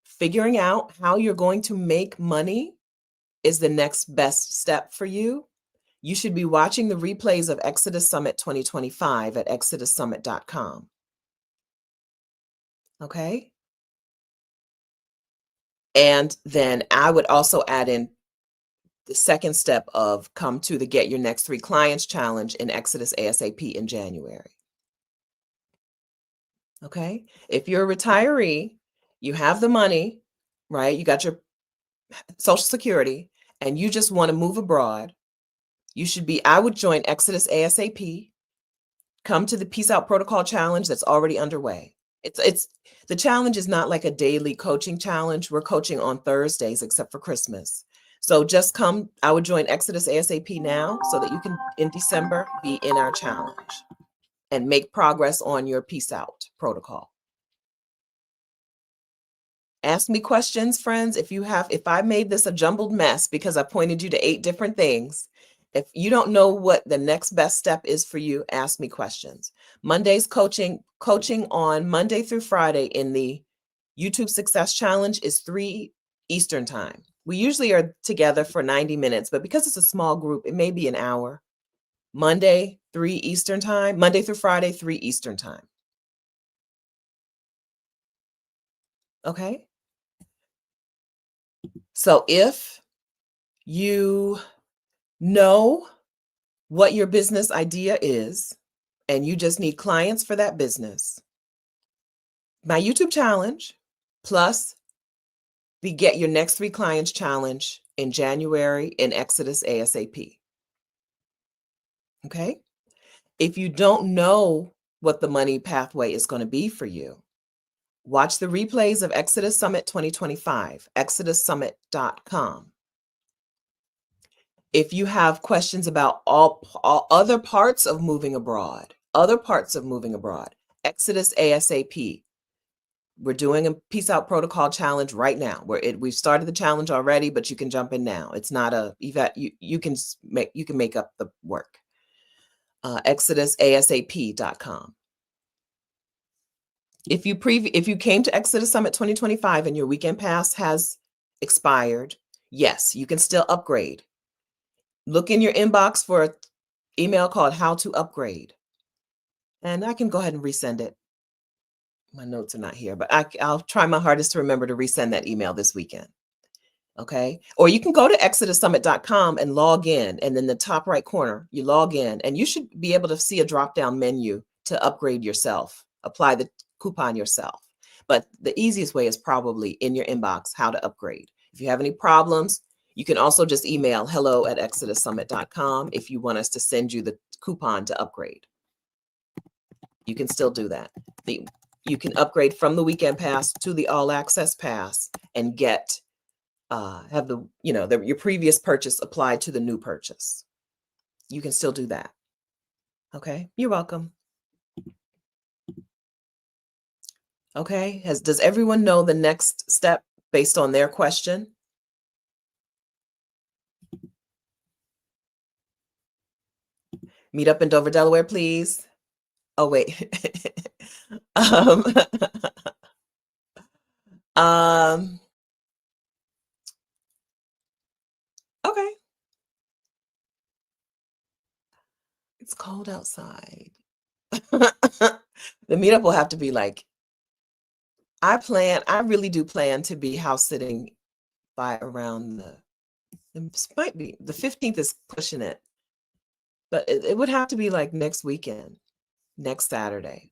figuring out how you're going to make money is the next best step for you, you should be watching the replays of Exodus Summit 2025 at ExodusSummit.com. Okay? And then I would also add in the second step of come to the Get Your Next 3 Clients Challenge in Exodus ASAP in January. Okay? If you're a retiree, you have the money, right? You got your Social Security, and you just want to move abroad, I would join Exodus ASAP, come to the Peace Out Protocol Challenge that's already underway. The challenge is not like a daily coaching challenge. We're coaching on Thursdays, except for Christmas. So just come, I would join Exodus ASAP now so that you can, in December, be in our challenge and make progress on your Peace Out protocol. Ask me questions, friends. If I made this a jumbled mess because I pointed you to 8 different things, If you don't know what the next best step is for you, ask me questions. Monday's coaching on Monday through Friday in the YouTube Success Challenge is 3 Eastern time. We usually are together for 90 minutes, but because it's a small group, it may be an hour. Monday, 3 Eastern time. Monday through Friday, 3 Eastern time. Okay? So if you know what your business idea is, and you just need clients for that business, my YouTube challenge plus the Get Your Next 3 Clients challenge in January in Exodus ASAP. Okay? If you don't know what the money pathway is going to be for you, watch the replays of Exodus Summit 2025, ExodusSummit.com. If you have questions about all other parts of moving abroad, Exodus ASAP. We're doing a Peace Out Protocol challenge right now. We've started the challenge already, but you can jump in now. It's not a event. You can make up the work. ExodusASAP.com. If you came to Exodus Summit 2025 and your weekend pass has expired, yes, you can still upgrade. Look in your inbox for an email called How to Upgrade. And I can go ahead and resend it. My notes are not here, but I'll try my hardest to remember to resend that email this weekend. Okay. Or you can go to ExodusSummit.com and log in. And in the top right corner, you log in and you should be able to see a drop-down menu to upgrade yourself, apply the coupon yourself. But the easiest way is probably in your inbox, how to upgrade. If you have any problems, you can also just email hello@ExodusSummit.com if you want us to send you the coupon to upgrade. You can still do that. You can upgrade from the weekend pass to the all access pass and get have your previous purchase applied to the new purchase. You can still do that. Okay, you're welcome. Okay, does everyone know the next step based on their question? Meet up in Dover, Delaware, please. Oh, wait. Okay. It's cold outside. The meetup will have to be like, I really do plan to be house sitting by around it might be the 15th is pushing it, but it would have to be like next weekend, next Saturday.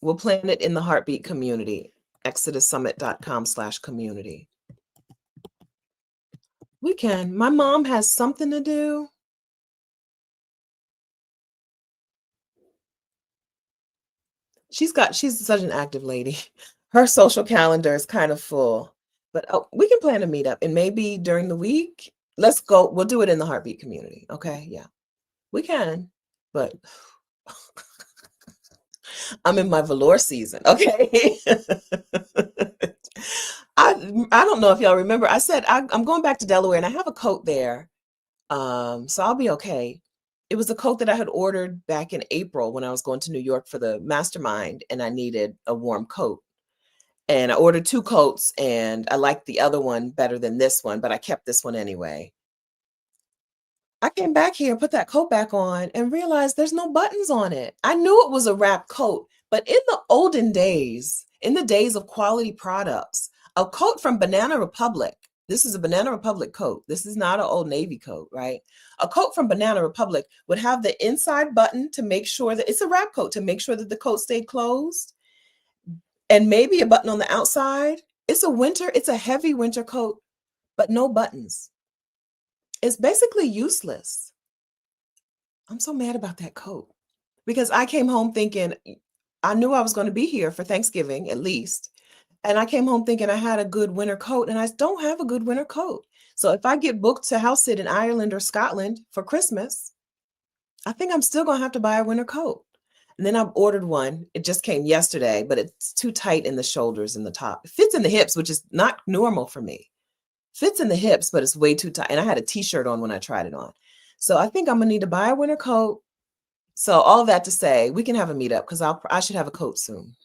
We'll plan it in the Heartbeat community, ExodusSummit.com/community. We can. My mom has something to do. She's such an active lady. Her social calendar is kind of full, but we can plan a meetup and maybe during the week. Let's go. We'll do it in the Heartbeat community. Okay. Yeah, we can, but I'm in my velour season. Okay. I don't know if y'all remember. I said I'm going back to Delaware and I have a coat there. So I'll be okay. It was a coat that I had ordered back in April when I was going to New York for the mastermind and I needed a warm coat. And I ordered 2 coats and I liked the other one better than this one, but I kept this one anyway. I came back here, put that coat back on and realized there's no buttons on it. I knew it was a wrap coat, but in the olden days, in the days of quality products, a coat from Banana Republic, this is a Banana Republic coat. This is not an Old Navy coat, right? A coat from Banana Republic would have the inside button to make sure that it's a wrap coat to make sure that the coat stayed closed and maybe a button on the outside. It's a heavy winter coat, but no buttons. It's basically useless. I'm so mad about that coat because I came home thinking I knew I was going to be here for Thanksgiving at least. And I came home thinking I had a good winter coat and I don't have a good winter coat. So if I get booked to house sit in Ireland or Scotland for Christmas, I think I'm still going to have to buy a winter coat. And then I ordered one. It just came yesterday, but it's too tight in the shoulders and the top. It fits in the hips, which is not normal for me. Fits in the hips, but it's way too tight. And I had a t-shirt on when I tried it on. So I think I'm gonna need to buy a winter coat. So all that to say, we can have a meetup because I should have a coat soon.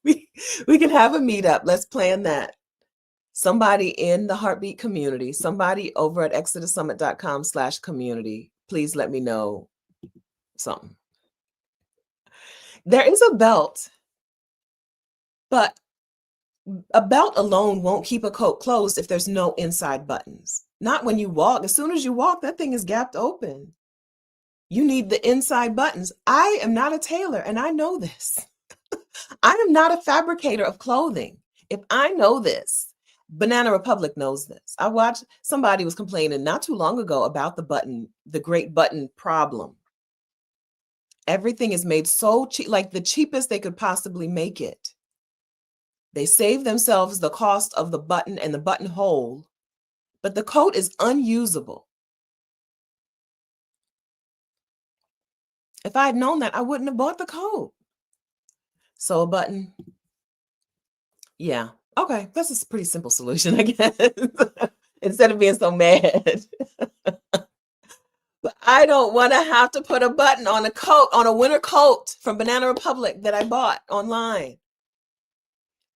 we we can have a meetup. Let's plan that. Somebody in the Heartbeat community, somebody over at ExodusSummit.com/community, please let me know something. There is a belt, but a belt alone won't keep a coat closed if there's no inside buttons. Not when you walk. As soon as you walk, that thing is gapped open. You need the inside buttons. I am not a tailor, and I know this. I am not a fabricator of clothing. If I know this, Banana Republic knows this. I watched somebody was complaining not too long ago about the great button problem. Everything is made so cheap, like the cheapest they could possibly make it. They save themselves the cost of the button and the buttonhole, but the coat is unusable. If I had known that, I wouldn't have bought the coat. So a button, yeah. Okay, that's a pretty simple solution, I guess. Instead of being so mad. But I don't want to have to put a button on a coat, on a winter coat from Banana Republic that I bought online.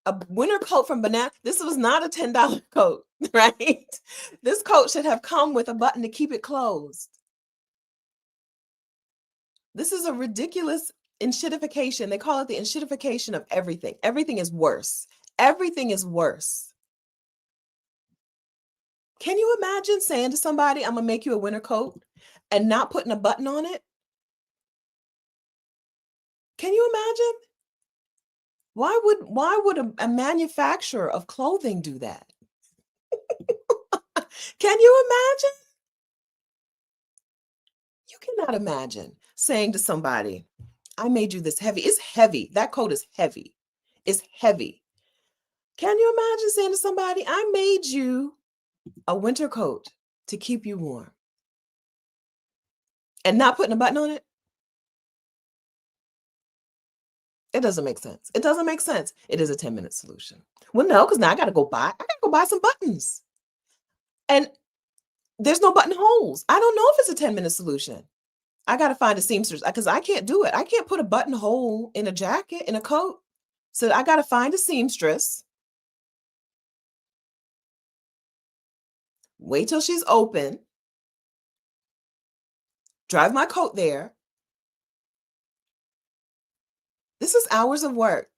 A winter coat from Banana, this was not a $10 coat, right? This coat should have come with a button to keep it closed. This is a ridiculous enshittification. They call it the enshittification of everything. Everything is worse. Everything is worse. Can you imagine saying to somebody, I'm gonna make you a winter coat and not putting a button on it? Can you imagine? Why would a manufacturer of clothing do that? Can you imagine? You cannot imagine saying to somebody, I made you this heavy. It's heavy. That coat is heavy. It's heavy. Can you imagine saying to somebody, I made you a winter coat to keep you warm and not putting a button on it? It doesn't make sense. It doesn't make sense. It is a 10-minute solution. Well, no, because now I gotta go buy some buttons. And there's no buttonholes. I don't know if it's a 10-minute solution. I gotta find a seamstress because I can't do it. I can't put a buttonhole in a jacket, in a coat. So I gotta find a seamstress. Wait till she's open. Drive my coat there. This is hours of work.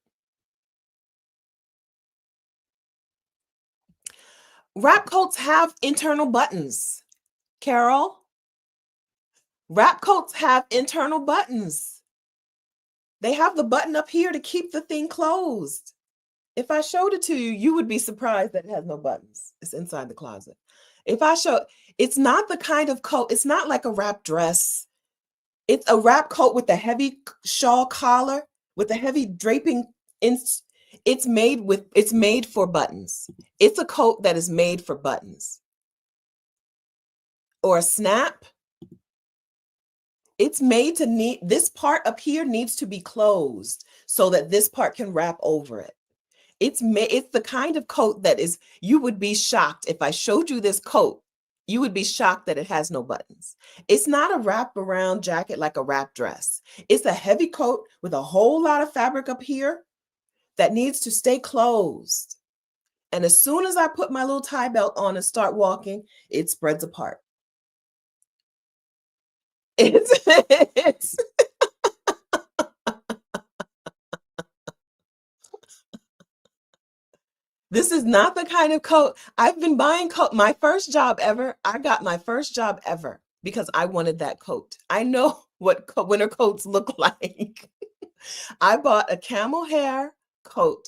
Wrap coats have internal buttons, Carol. Wrap coats have internal buttons. They have the button up here to keep the thing closed. If I showed it to you, you would be surprised that it has no buttons. It's inside the closet. If I show, it's not the kind of coat, it's not like a wrap dress. It's a wrap coat with a heavy shawl collar, with a heavy draping. It's made for buttons. It's a coat that is made for buttons. Or a snap. It's made to need, this part up here needs to be closed so that this part can wrap over it. It's the kind of coat that is, you would be shocked if I showed you this coat. You would be shocked that it has no buttons. It's not a wrap-around jacket like a wrap dress. It's a heavy coat with a whole lot of fabric up here that needs to stay closed. And as soon as I put my little tie belt on and start walking, it spreads apart. It's This is not the kind of coat. I've been buying coat. My first job ever, I got my first job ever because I wanted that coat. I know what winter coats look like. I bought a camel hair coat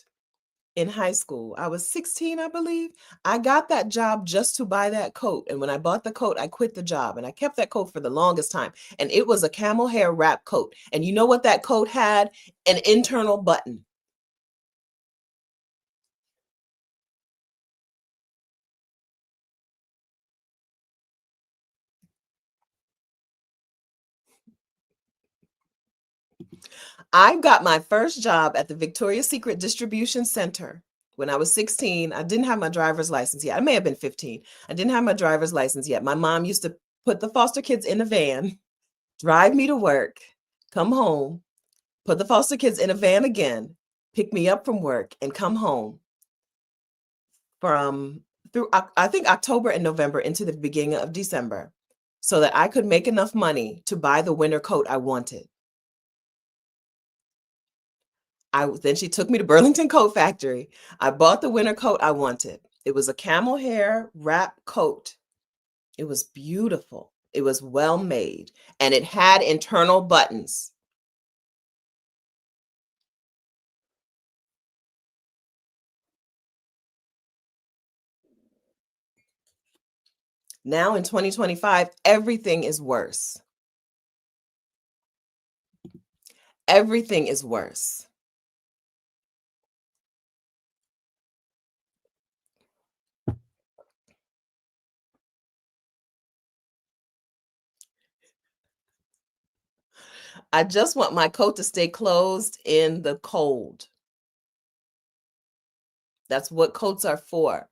in high school. I was 16, I believe. I got that job just to buy that coat. And when I bought the coat, I quit the job and I kept that coat for the longest time. And it was a camel hair wrap coat. And you know what that coat had? An internal button. I got my first job at the Victoria's Secret Distribution Center when I was 16. I didn't have my driver's license yet. I may have been 15. I didn't have my driver's license yet. My mom used to put the foster kids in a van, drive me to work, come home, put the foster kids in a van again, pick me up from work, and come home through I think October and November into the beginning of December, so that I could make enough money to buy the winter coat I wanted. Then she took me to Burlington Coat Factory. I bought the winter coat I wanted. It was a camel hair wrap coat. It was beautiful. It was well made, and it had internal buttons. Now in 2025, everything is worse. Everything is worse. I just want my coat to stay closed in the cold. That's what coats are for,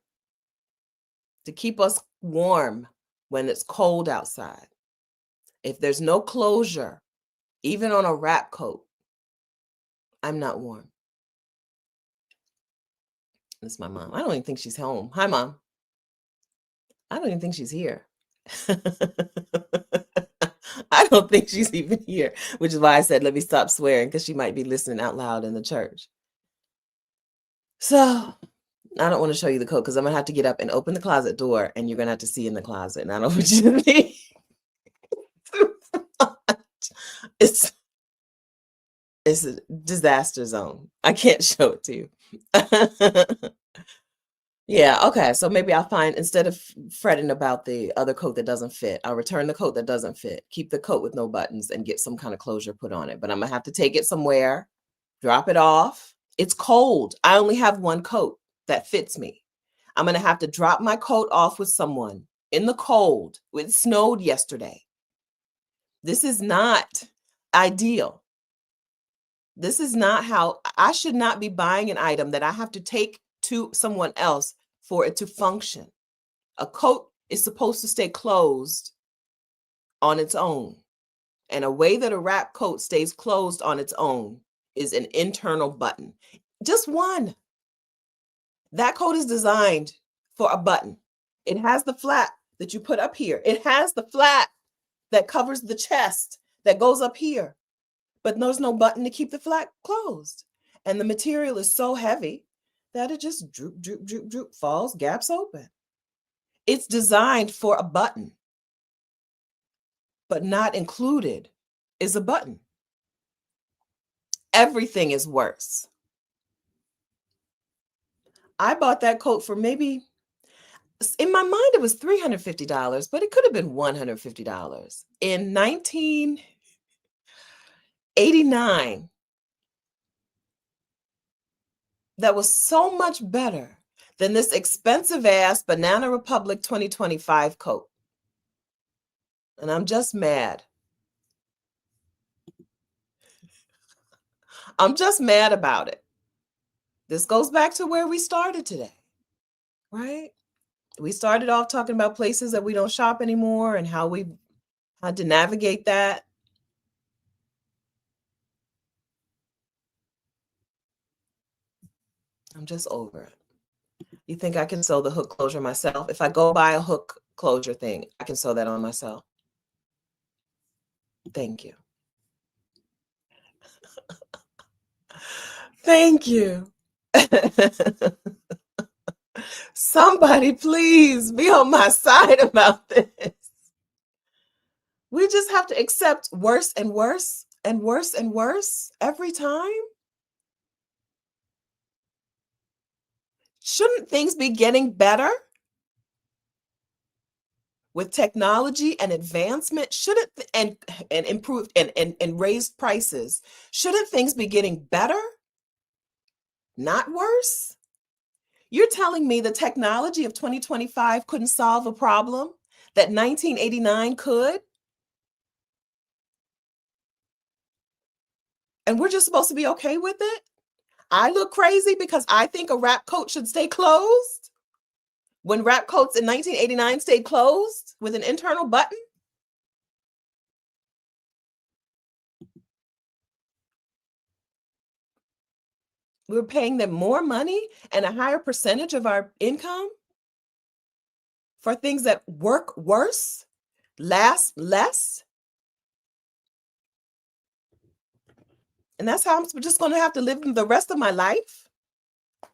to keep us warm when it's cold outside. If there's no closure, even on a wrap coat, I'm not warm. This is my mom. I don't even think she's home. Hi, Mom. I don't even think she's here. I don't think she's even here, which is why I said, let me stop swearing, because she might be listening out loud in the church. So I don't want to show you the coat because I'm going to have to get up and open the closet door, and you're going to have to see in the closet. And I don't want you to see. It's a disaster zone. I can't show it to you. Yeah, okay. So maybe I'll find, instead of fretting about the other coat that doesn't fit, I'll return the coat that doesn't fit, keep the coat with no buttons, and get some kind of closure put on it. But I'm gonna have to take it somewhere, drop it off. It's cold. I only have one coat that fits me. I'm gonna have to drop my coat off with someone in the cold. It snowed yesterday. This is not ideal. This is not how I should not be buying an item that I have to take to someone else for it to function. A coat is supposed to stay closed on its own. And a way that a wrap coat stays closed on its own is an internal button. Just one. That coat is designed for a button. It has the flap that you put up here. It has the flap that covers the chest that goes up here. But there's no button to keep the flap closed. And the material is so heavy that it just droop, droop, droop, droop, falls, gaps open. It's designed for a button, but not included is a button. Everything is worse. I bought that coat for maybe, in my mind, it was $350, but it could have been $150. In 1989, that was so much better than this expensive ass Banana Republic 2025 coat. And I'm just mad. I'm just mad about it. This goes back to where we started today, right? We started off talking about places that we don't shop anymore and how we had to navigate that. I'm just over it. You think I can sew the hook closure myself? If I go buy a hook closure thing, I can sew that on myself. Thank you. Thank you. Somebody please be on my side about this. We just have to accept worse and worse and worse and worse every time. Shouldn't things be getting better? With technology and advancement, shouldn't and improved and raised prices, shouldn't things be getting better? Not worse? You're telling me the technology of 2025 couldn't solve a problem that 1989 could? And we're just supposed to be okay with it? I look crazy because I think a wrap coat should stay closed when wrap coats in 1989 stayed closed with an internal button? We're paying them more money and a higher percentage of our income for things that work worse, last less. And that's how I'm just going to have to live the rest of my life.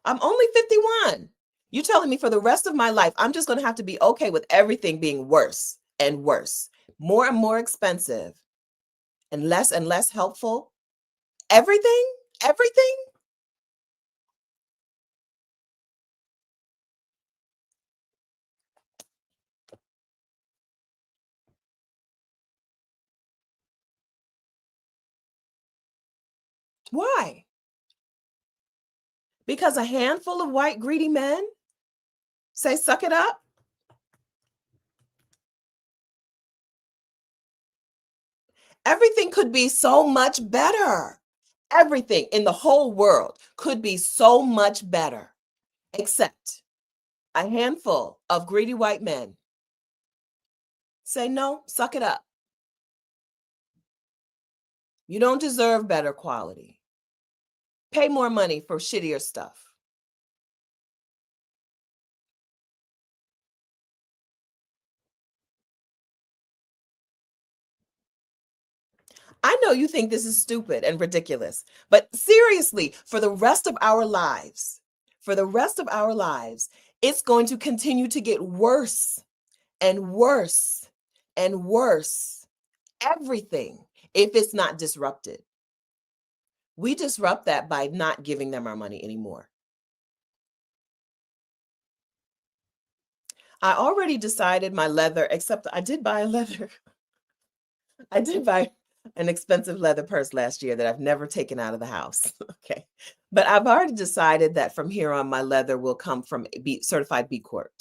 I'm only 51. You're telling me for the rest of my life, I'm just going to have to be okay with everything being worse and worse, more and more expensive, and less helpful. Everything? Everything? Why? Because a handful of white greedy men say, suck it up? Everything could be so much better. Everything in the whole world could be so much better, except a handful of greedy white men say, no, suck it up. You don't deserve better quality. Pay more money for shittier stuff. I know you think this is stupid and ridiculous, but seriously, for the rest of our lives, it's going to continue to get worse and worse and worse. Everything, if it's not disrupted. We disrupt that by not giving them our money anymore. I already decided my leather, except I did buy a leather. I did buy an expensive leather purse last year that I've never taken out of the house. Okay. But I've already decided that from here on, my leather will come from certified B Corps.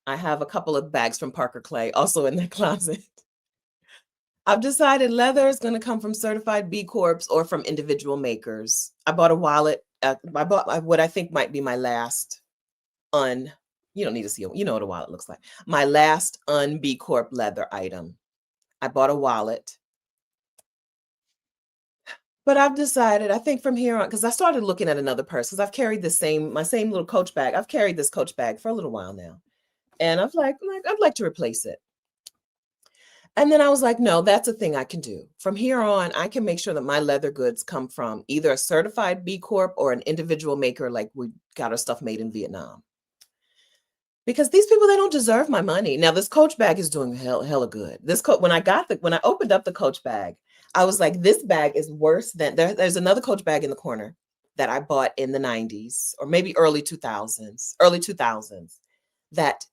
I have a couple of bags from Parker Clay also in the closet. I've decided leather is going to come from certified B Corps or from individual makers. I bought a wallet. I bought what I think might be my last you don't need to see it. You know what a wallet looks like. My last B Corp leather item. I bought a wallet. But I've decided, I think from here on, because I started looking at another purse, because I've carried my same little Coach bag. I've carried this Coach bag for a little while now. And I'd like to replace it. And then I was like, no, that's a thing I can do. From here on, I can make sure that my leather goods come from either a certified B Corp or an individual maker, like we got our stuff made in Vietnam. Because these people, they don't deserve my money. Now, this Coach bag is doing hella good. When I opened up the Coach bag, I was like, this bag is worse than, there's another Coach bag in the corner that I bought in the 90s or maybe early 2000s that,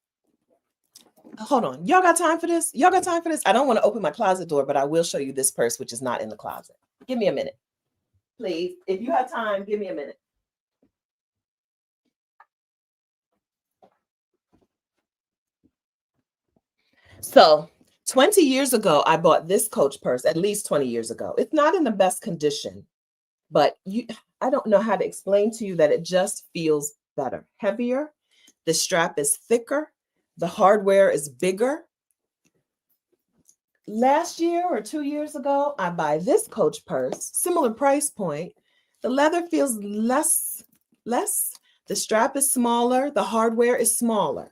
hold on. Y'all got time for this? Y'all got time for this? I don't want to open my closet door, but I will show you this purse, which is not in the closet. Give me a minute, please. If you have time, give me a minute. So 20 years ago, I bought this Coach purse, at least 20 years ago. It's not in the best condition, but I don't know how to explain to you that it just feels better, heavier. The strap is thicker. The hardware is bigger. Last year or 2 years ago, I buy this Coach purse, similar price point. The leather feels less. The strap is smaller. The hardware is smaller.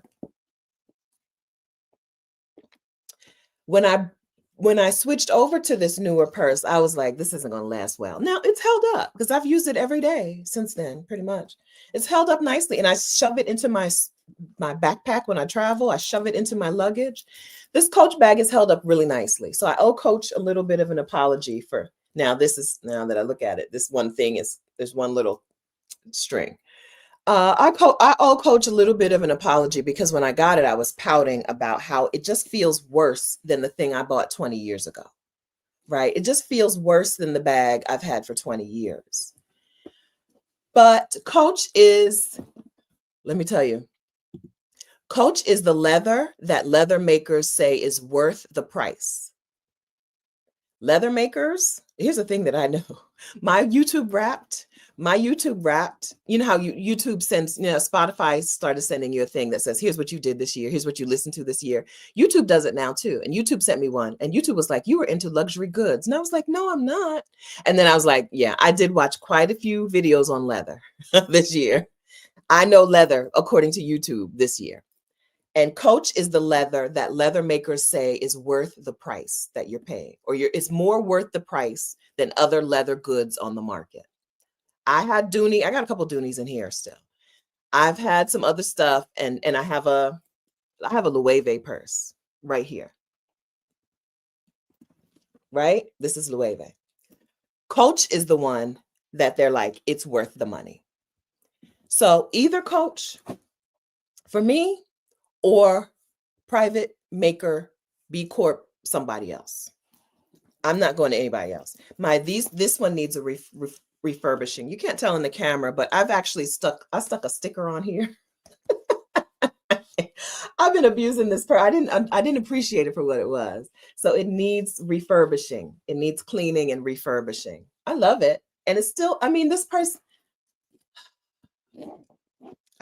When I switched over to this newer purse, I was like, this isn't going to last well. Now it's held up because I've used it every day since then, pretty much. It's held up nicely, and I shove it into my backpack when I travel. I shove it into my luggage. This Coach bag is held up really nicely. So I owe Coach a little bit of an apology for now. Now that I look at it, this one thing there's one little string. I owe Coach a little bit of an apology because when I got it, I was pouting about how it just feels worse than the thing I bought 20 years ago, right? It just feels worse than the bag I've had for 20 years. But Coach let me tell you, Coach is the leather that leather makers say is worth the price. Leather makers, here's the thing that I know. My YouTube Wrapped, you know how YouTube sends, Spotify started sending you a thing that says, here's what you did this year, here's what you listened to this year. YouTube does it now too. And YouTube sent me one. And YouTube was like, you were into luxury goods. And I was like, no, I'm not. And then I was like, yeah, I did watch quite a few videos on leather this year. I know leather according to YouTube this year. And Coach is the leather that leather makers say is worth the price that you're paying, or it's more worth the price than other leather goods on the market. I had Dooney. I got a couple Doonies in here still. I've had some other stuff, and I have a Loewe purse right here. Right? This is Loewe. Coach is the one that they're like, it's worth the money. So either Coach for me, or private maker, B Corp, somebody else. I'm not going to anybody else. This one needs a refurbishing. You can't tell in the camera, but I've actually stuck a sticker on here. I've been abusing this I didn't appreciate it for what it was. So it needs refurbishing. It needs cleaning and refurbishing. I love it. And it's still, this purse,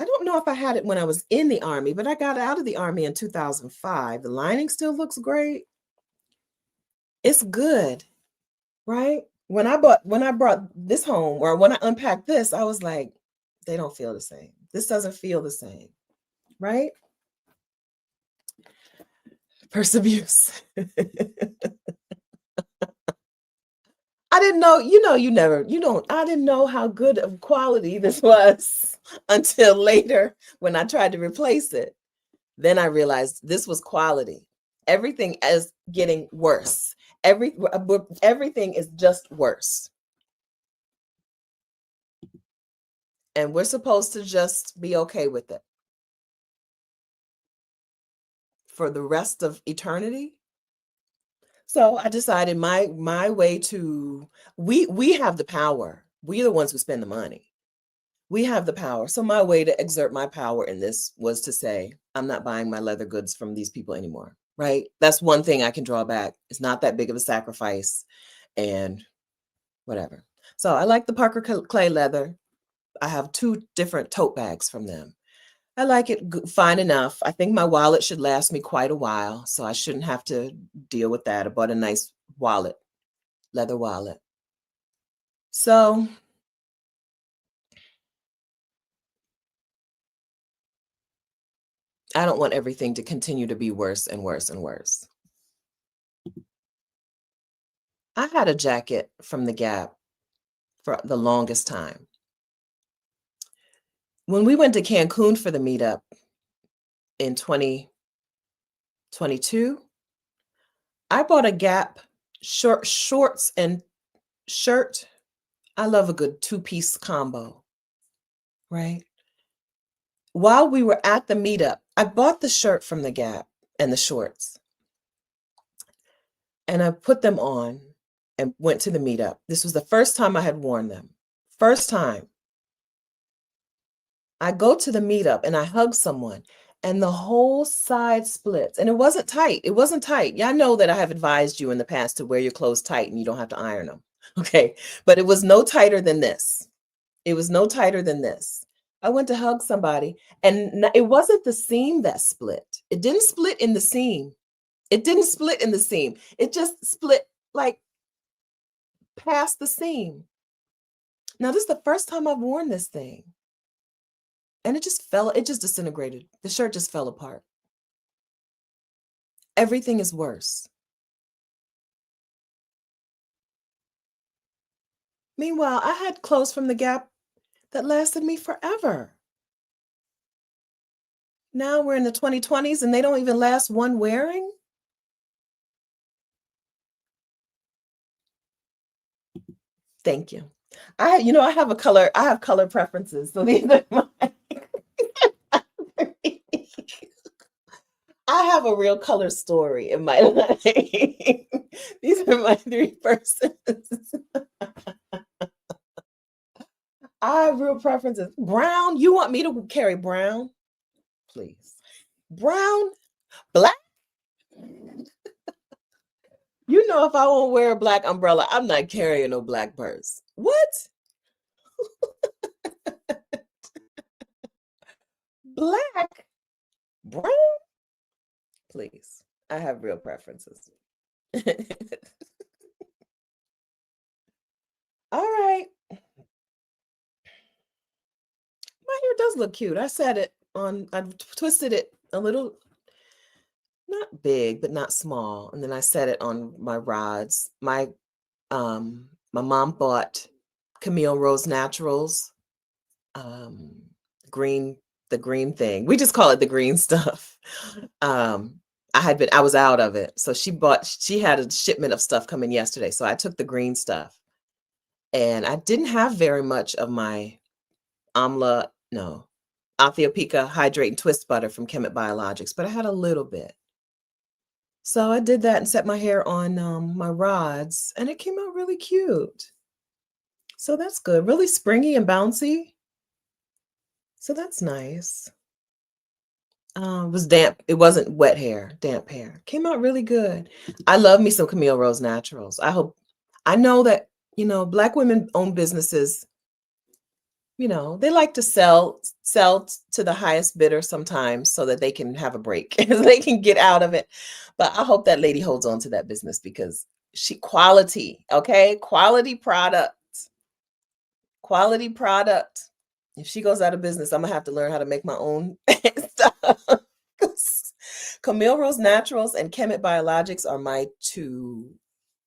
I don't know if I had it when I was in the Army, but I got out of the Army in 2005. The lining still looks great. It's good, right? When I brought this home, or when I unpacked this, I was like, they don't feel the same. This doesn't feel the same, right? Purse abuse. I didn't know, I didn't know how good of quality this was until later when I tried to replace it. Then I realized this was quality. Everything is getting worse. Everything is just worse. And we're supposed to just be okay with it for the rest of eternity. So I decided my way to, we have the power. We're the ones who spend the money. We have the power. So my way to exert my power in this was to say, I'm not buying my leather goods from these people anymore, right? That's one thing I can draw back. It's not that big of a sacrifice and whatever. So I like the Parker Clay leather. I have 2 different tote bags from them. I like it fine enough. I think my wallet should last me quite a while, so I shouldn't have to deal with that. I bought a nice wallet, leather wallet. So I don't want everything to continue to be worse and worse and worse. I had a jacket from the Gap for the longest time. When we went to Cancun for the meetup in 2022, I bought a Gap shorts and shirt. I love a good 2-piece combo, right? While we were at the meetup, I bought the shirt from the Gap and the shorts. And I put them on and went to the meetup. This was the first time I had worn them. First time. I go to the meetup and I hug someone and the whole side splits. And it wasn't tight. It wasn't tight. Y'all know that I have advised you in the past to wear your clothes tight and you don't have to iron them. Okay. But it was no tighter than this. It was no tighter than this. I went to hug somebody and it wasn't the seam that split. It didn't split in the seam. It didn't split in the seam. It just split like past the seam. Now, this is the first time I've worn this thing. And it just disintegrated. The shirt just fell apart. Everything is worse. Meanwhile, I had clothes from the Gap that lasted me forever. Now we're in the 2020s and they don't even last one wearing. Thank you. I have color preferences. So these are my I have a real color story in my life. These are my 3 persons. I have real preferences. Brown, you want me to carry brown? Please. Brown, black. You know, if I won't wear a black umbrella, I'm not carrying no black purse. What? Black? Brown? Please. I have real preferences. All right. My hair does look cute. I set it on, I twisted it a little, not big, but not small. And then I set it on my rods. My mom bought Camille Rose Naturals, um, green, the green thing. We just call it the green stuff. I was out of it. So she had a shipment of stuff coming yesterday. So I took the green stuff, and I didn't have very much of my Athiopica Hydrate and Twist Butter from Chemet Biologics, but I had a little bit. So I did that and set my hair on my rods, and it came out really cute. So that's good. Really springy and bouncy. So that's nice. It was damp. It wasn't wet hair, damp hair. Came out really good. I love me some Camille Rose Naturals. I know that, Black women own businesses, they like to sell to the highest bidder sometimes so that they can have a break, they can get out of it. But I hope that lady holds on to that business because quality, okay? Quality product. Quality product. If she goes out of business, I'm gonna have to learn how to make my own stuff. Camille Rose Naturals and Chemet Biologics are my two.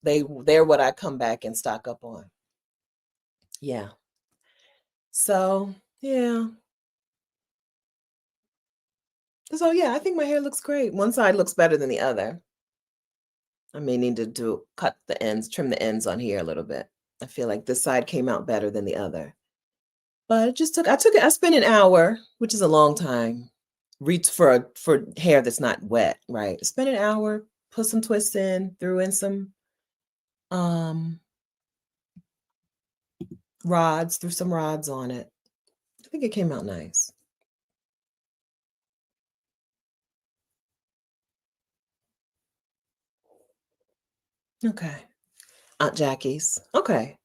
They're what I come back and stock up on. Yeah. So yeah. So yeah, I think my hair looks great. One side looks better than the other. I may need to trim the ends on here a little bit. I feel like this side came out better than the other. But I spent an hour, which is a long time, for hair that's not wet, right? Spent an hour, put some twists in, threw in some rods, threw some rods on it. I think it came out nice. Okay. Aunt Jackie's. Okay.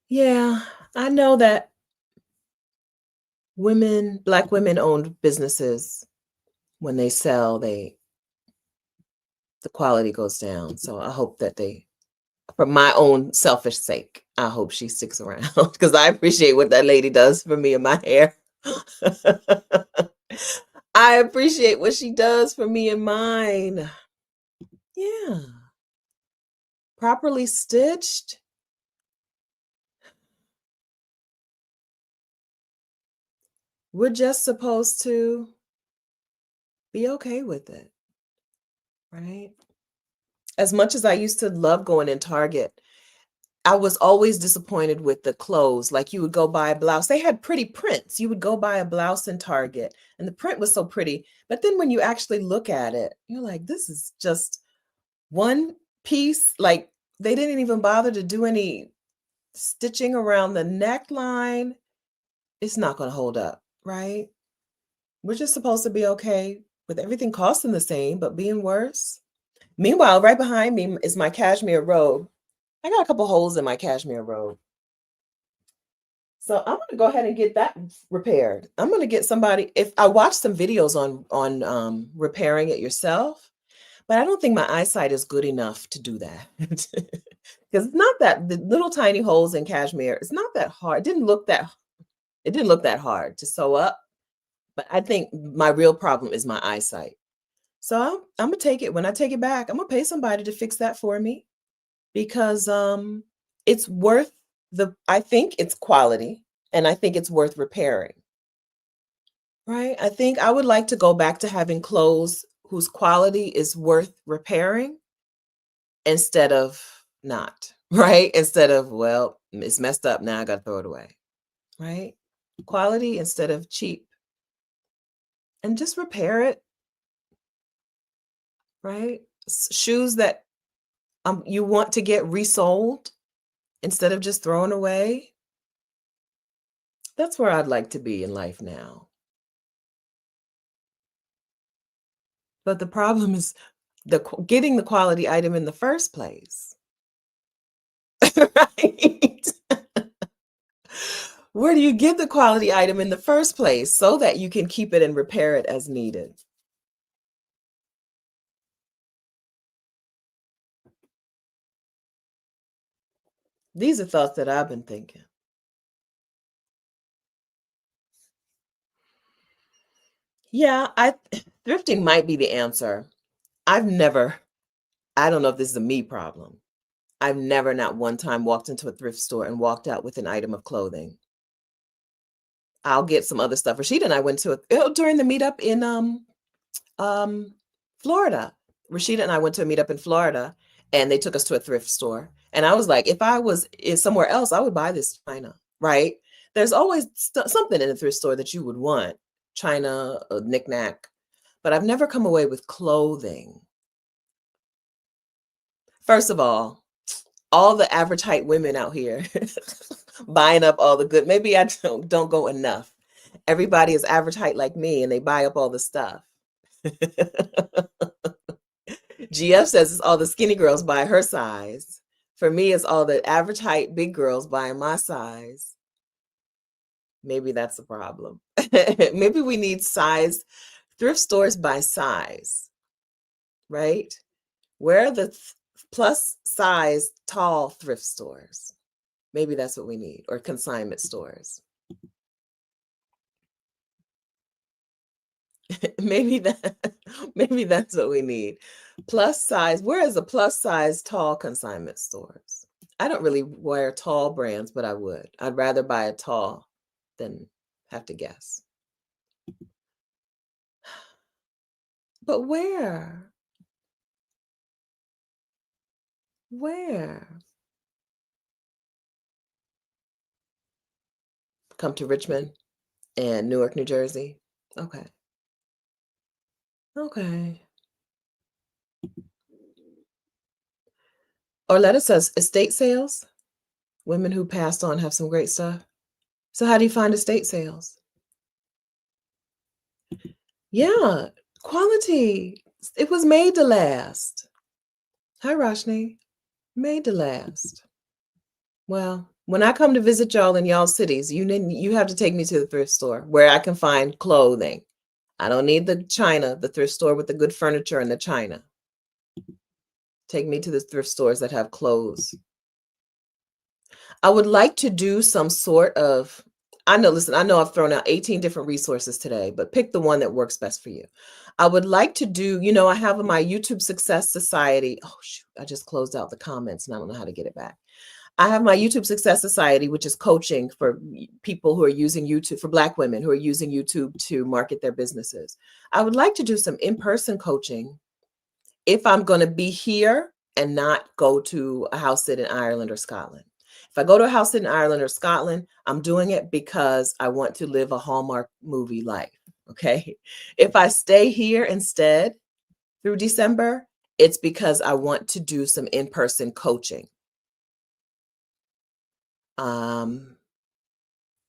Yeah, I know that Black women owned businesses, when they sell, the quality goes down. So I hope that for my own selfish sake, I hope she sticks around because I appreciate what that lady does for me and my hair. I appreciate what she does for me and mine. Yeah. Properly stitched. We're just supposed to be okay with it, right? As much as I used to love going in Target, I was always disappointed with the clothes. Like, you would go buy a blouse. They had pretty prints. You would go buy a blouse in Target and the print was so pretty. But then when you actually look at it, you're like, this is just one piece. Like, they didn't even bother to do any stitching around the neckline. It's not going to hold up, right? We're just supposed to be okay with everything costing the same, but being worse. Meanwhile, right behind me is my cashmere robe. I got a couple holes in my cashmere robe. So I'm going to go ahead and get that repaired. I'm going to get somebody. If I watched some videos on repairing it yourself, but I don't think my eyesight is good enough to do that. Because the little tiny holes in cashmere, it's not that hard. It didn't look that hard to sew up. But I think my real problem is my eyesight. So I'm gonna take it. When I take it back, I'm gonna pay somebody to fix that for me, because it's worth I think it's quality, and I think it's worth repairing. Right? I think I would like to go back to having clothes whose quality is worth repairing instead of not, right? Instead of, well, it's messed up, now I gotta throw it away. Right? Quality instead of cheap. And just repair it, right? Shoes that you want to get resold instead of just thrown away. That's where I'd like to be in life now. But the problem is Getting the quality item in the first place. Right? Where do you get the quality item in the first place so that you can keep it and repair it as needed? These are thoughts that I've been thinking. Yeah, thrifting might be the answer. I've never, I don't know if this is a me problem. I've never, not one time, walked into a thrift store and walked out with an item of clothing. I'll get some other stuff. Rashida and I went to during the meetup in um, Florida. Rashida and I went to a meetup in Florida, and they took us to a thrift store. And I was like, if I was somewhere else, I would buy this china, right? There's always something in a thrift store that you would want, china, a knickknack. But I've never come away with clothing. First of all the average height women out here buying up all the good. Maybe I don't go enough. Everybody is average height like me, and they buy up all the stuff. GF says it's all the skinny girls buy her size. For me, it's all the average height big girls buying my size. Maybe that's the problem. Maybe we need size thrift stores by size, right? Where are the plus size tall thrift stores? Maybe that's what we need, or consignment stores. maybe that's what we need. Plus size. Where is the plus size tall consignment stores? I don't really wear tall brands, but I would. I'd rather buy a tall than have to guess. But where? Where? Come to Richmond and Newark, New Jersey. Okay. Okay. Orletta says estate sales. Women who passed on have some great stuff. So how do you find estate sales? Yeah, quality. It was made to last. Hi, Roshni. Made to last. Well, when I come to visit y'all in y'all cities, you have to take me to the thrift store where I can find clothing. I don't need the china, the thrift store with the good furniture and the china. Take me to the thrift stores that have clothes. I would like to do some sort of, I know I've thrown out 18 different resources today, but pick the one that works best for you. I would like to do, I have my YouTube Success Society. Oh, shoot, I just closed out the comments and I don't know how to get it back. I have my YouTube Success Society, which is coaching for people who are using YouTube, for Black women who are using YouTube to market their businesses. I would like to do some in-person coaching if I'm going to be here and not go to a house sit in Ireland or Scotland. If I go to a house sit in Ireland or Scotland, I'm doing it because I want to live a Hallmark movie life. Okay. If I stay here instead through December, it's because I want to do some in-person coaching.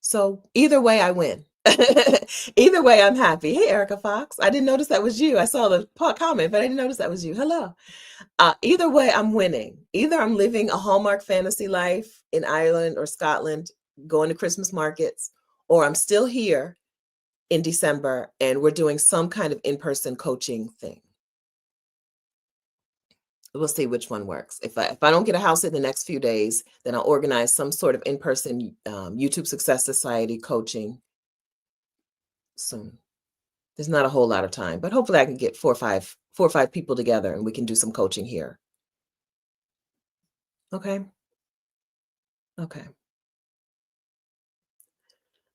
So either way, I win. Either way, I'm happy. Hey, Erica Fox. I didn't notice that was you. I saw the comment, but I didn't notice that was you. Hello. Either way, I'm winning. Either I'm living a Hallmark fantasy life in Ireland or Scotland, going to Christmas markets, or I'm still here in December and we're doing some kind of in-person coaching thing. We'll see which one works. If I don't get a house in the next few days, then I'll organize some sort of in-person YouTube Success Society coaching soon. There's not a whole lot of time, but hopefully I can get four or five people together and we can do some coaching here. Okay. Okay.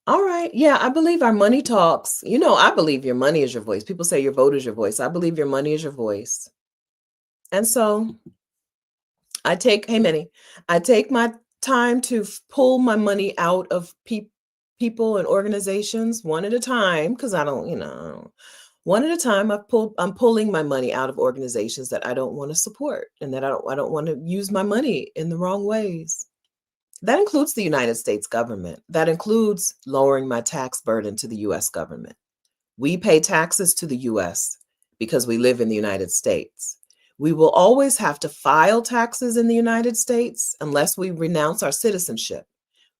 All right. Yeah, I believe our money talks. I believe your money is your voice. People say your vote is your voice. I believe your money is your voice. And so hey, Minnie, I take my time to pull my money out of people and organizations one at a time, because I don't, one at a time. I'm pulling my money out of organizations that I don't want to support and that I don't want to use my money in the wrong ways. That includes the United States government. That includes lowering my tax burden to the US government. We pay taxes to the US because we live in the United States. We will always have to file taxes in the United States unless we renounce our citizenship.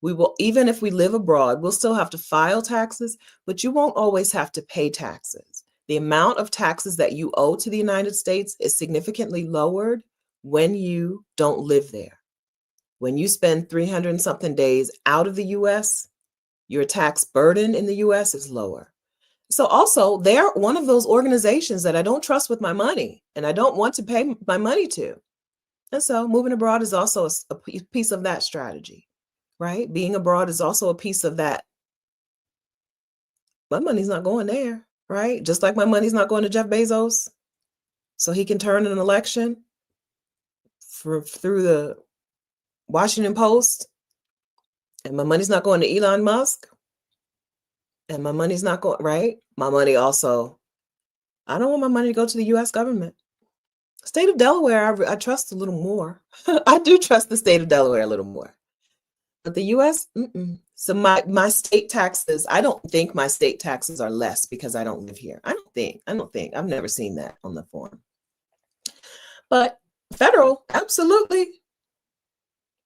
We will, even if we live abroad, we'll still have to file taxes, but you won't always have to pay taxes. The amount of taxes that you owe to the United States is significantly lowered when you don't live there. When you spend 300 and something days out of the US, your tax burden in the US is lower. So also, they're one of those organizations that I don't trust with my money and I don't want to pay my money to. And so moving abroad is also a piece of that strategy, right? Being abroad is also a piece of that. My money's not going there, right? Just like my money's not going to Jeff Bezos so he can turn an election through the Washington Post. And my money's not going to Elon Musk. And my money's not going, right? My money also, I don't want my money to go to the US government. State of Delaware, I trust a little more. I do trust the state of Delaware a little more. But the US, so my state taxes, I don't think my state taxes are less because I don't live here. I don't think. I've never seen that on the form. But federal, absolutely.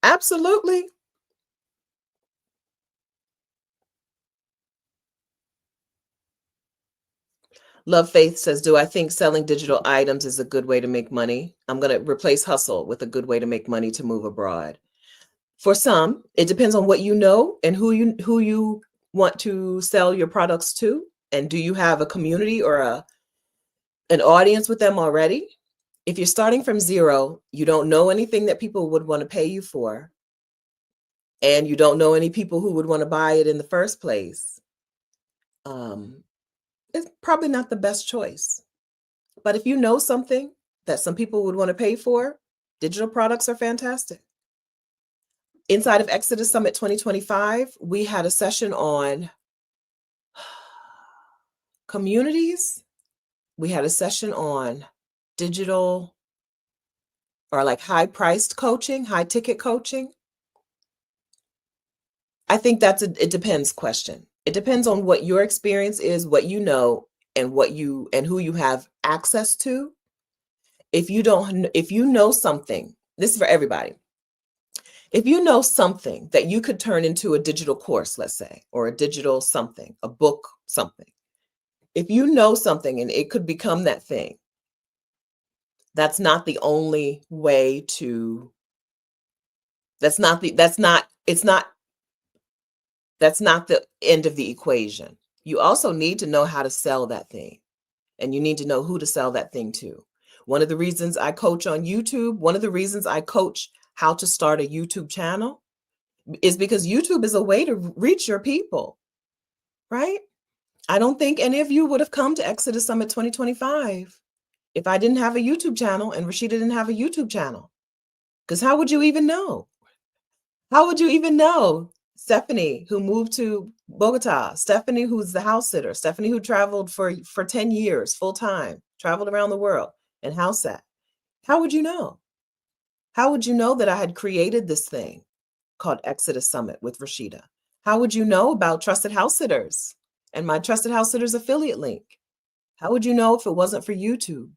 Absolutely. Love Faith says, do I think selling digital items is a good way to make money? I'm going to replace hustle with a good way to make money to move abroad. For some, it depends on what you know and who you want to sell your products to. And do you have a community or an audience with them already? If you're starting from zero, you don't know anything that people would want to pay you for, and you don't know any people who would want to buy it in the first place, it's probably not the best choice. But if you know something that some people would want to pay for, digital products are fantastic. Inside of Exodus Summit 2025, we had a session on communities. We had a session on digital or like high-priced coaching, high-ticket coaching. I think that's it depends question. It depends on what your experience is, what you know, and who you have access to. If you know something, this is for everybody. If you know something that you could turn into a digital course, let's say, or a digital something, a book, something. If you know something and it could become that thing, that's not the only way to, that's not the end of the equation. You also need to know how to sell that thing, and you need to know who to sell that thing to. One of the reasons I coach on YouTube, one of the reasons I coach how to start a YouTube channel is because YouTube is a way to reach your people, right? I don't think any of you would have come to Exodus Summit 2025 if I didn't have a YouTube channel and Rashida didn't have a YouTube channel. Because how would you even know? How would you even know? Stephanie, who moved to Bogota, Stephanie, who's the house sitter, Stephanie, who traveled for 10 years full time, traveled around the world and house sat. How would you know? How would you know that I had created this thing called Exodus Summit with Rashida? How would you know about Trusted House Sitters and my Trusted House Sitters affiliate link? How would you know if it wasn't for YouTube?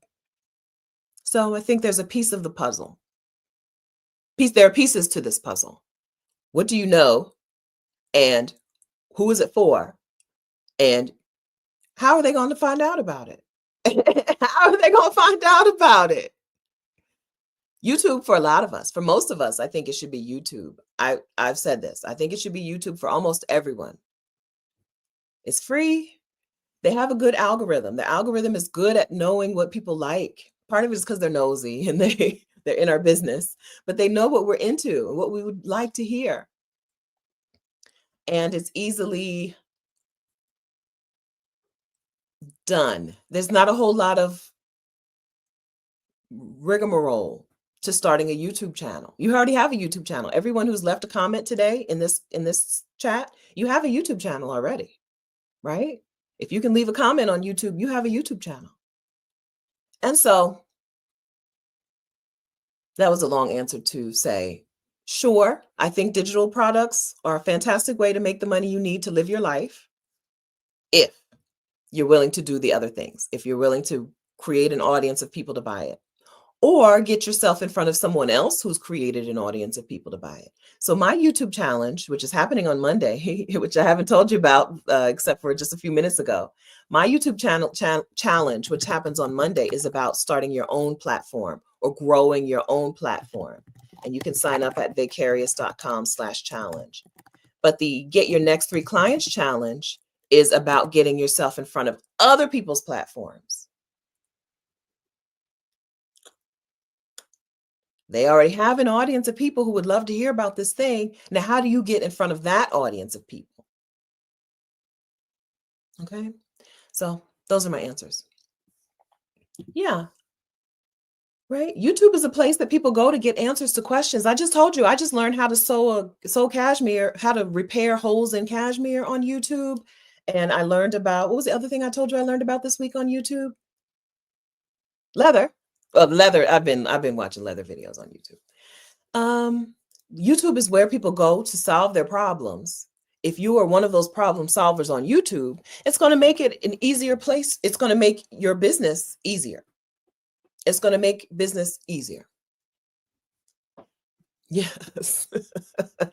So I think there's a piece of the puzzle. There are pieces to this puzzle. What do you know? And who is it for? And how are they going to find out about it? How are they going to find out about it? YouTube for a lot of us, for most of us, I think it should be YouTube. I've said this. I think it should be YouTube for almost everyone. It's free. They have a good algorithm. The algorithm is good at knowing what people like. Part of it is because they're nosy and they're in our business, but they know what we're into and what we would like to hear. And it's easily done. There's not a whole lot of rigmarole to starting a YouTube channel. You already have a YouTube channel. Everyone who's left a comment today in this chat, you have a YouTube channel already, right? If you can leave a comment on YouTube, you have a YouTube channel. And so that was a long answer to say, sure, I think digital products are a fantastic way to make the money you need to live your life if you're willing to do the other things, if you're willing to create an audience of people to buy it. or get yourself in front of someone else who's created an audience of people to buy it. So my YouTube challenge, which is happening on Monday, which I haven't told you about except for just a few minutes ago, my YouTube challenge, which happens on Monday, is about starting your own platform or growing your own platform. And you can sign up at vicarious.com/challenge. But the Get Your Next 3 Clients challenge is about getting yourself in front of other people's platforms. They already have an audience of people who would love to hear about this thing. Now, how do you get in front of that audience of people? Okay. So those are my answers. Yeah. Right. YouTube is a place that people go to get answers to questions. I just told you, I just learned how to sew cashmere, how to repair holes in cashmere on YouTube. And I learned about, what was the other thing I told you I learned about this week on YouTube? Leather. Leather. I've been watching leather videos on YouTube. YouTube is where people go to solve their problems. If you are one of those problem solvers on YouTube, it's going to make it an easier place. It's going to make your business easier. It's going to make business easier. Yes.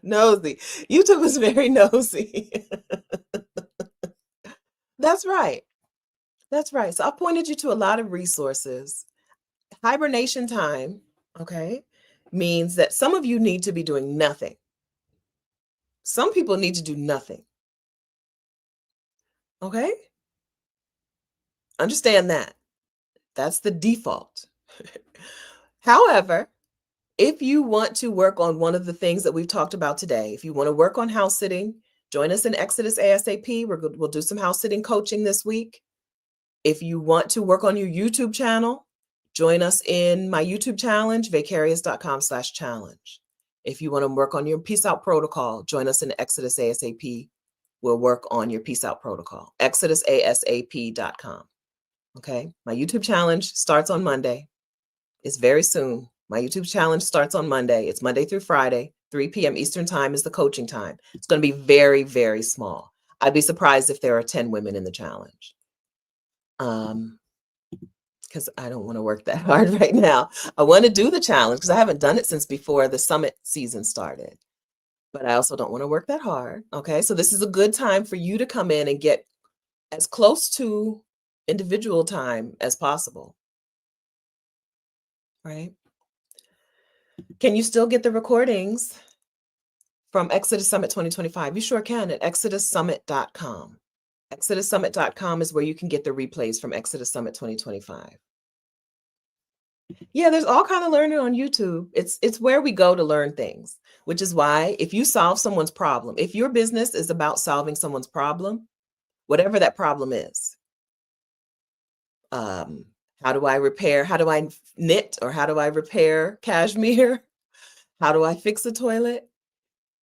Nosy. YouTube is very nosy. That's right. That's right. So I pointed you to a lot of resources. Hibernation time, okay, means that some of you need to be doing nothing. Some people need to do nothing. Okay? Understand that. That's the default. However, if you want to work on one of the things that we've talked about today, if you want to work on house sitting, join us in Exodus ASAP. We'll do some house sitting coaching this week. If you want to work on your YouTube channel, join us in my YouTube challenge, vicarious.com/challenge. If you want to work on your Peace Out protocol, join us in Exodus ASAP. We'll work on your Peace Out protocol, ExodusASAP.com. Okay, my YouTube challenge starts on Monday. It's very soon. My YouTube challenge starts on Monday. It's Monday through Friday, 3 p.m. Eastern time is the coaching time. It's going to be very, very small. I'd be surprised if there are 10 women in the challenge. Because I don't want to work that hard right now. I want to do the challenge because I haven't done it since before the summit season started. But I also don't want to work that hard. Okay, so this is a good time for you to come in and get as close to individual time as possible. Right? Can you still get the recordings from Exodus Summit 2025? You sure can at ExodusSummit.com. ExodusSummit.com is where you can get the replays from Exodus Summit 2025. Yeah, there's all kind of learning on YouTube. It's where we go to learn things, which is why if you solve someone's problem, if your business is about solving someone's problem, whatever that problem is, how do I knit, or how do I repair cashmere? How do I fix a toilet?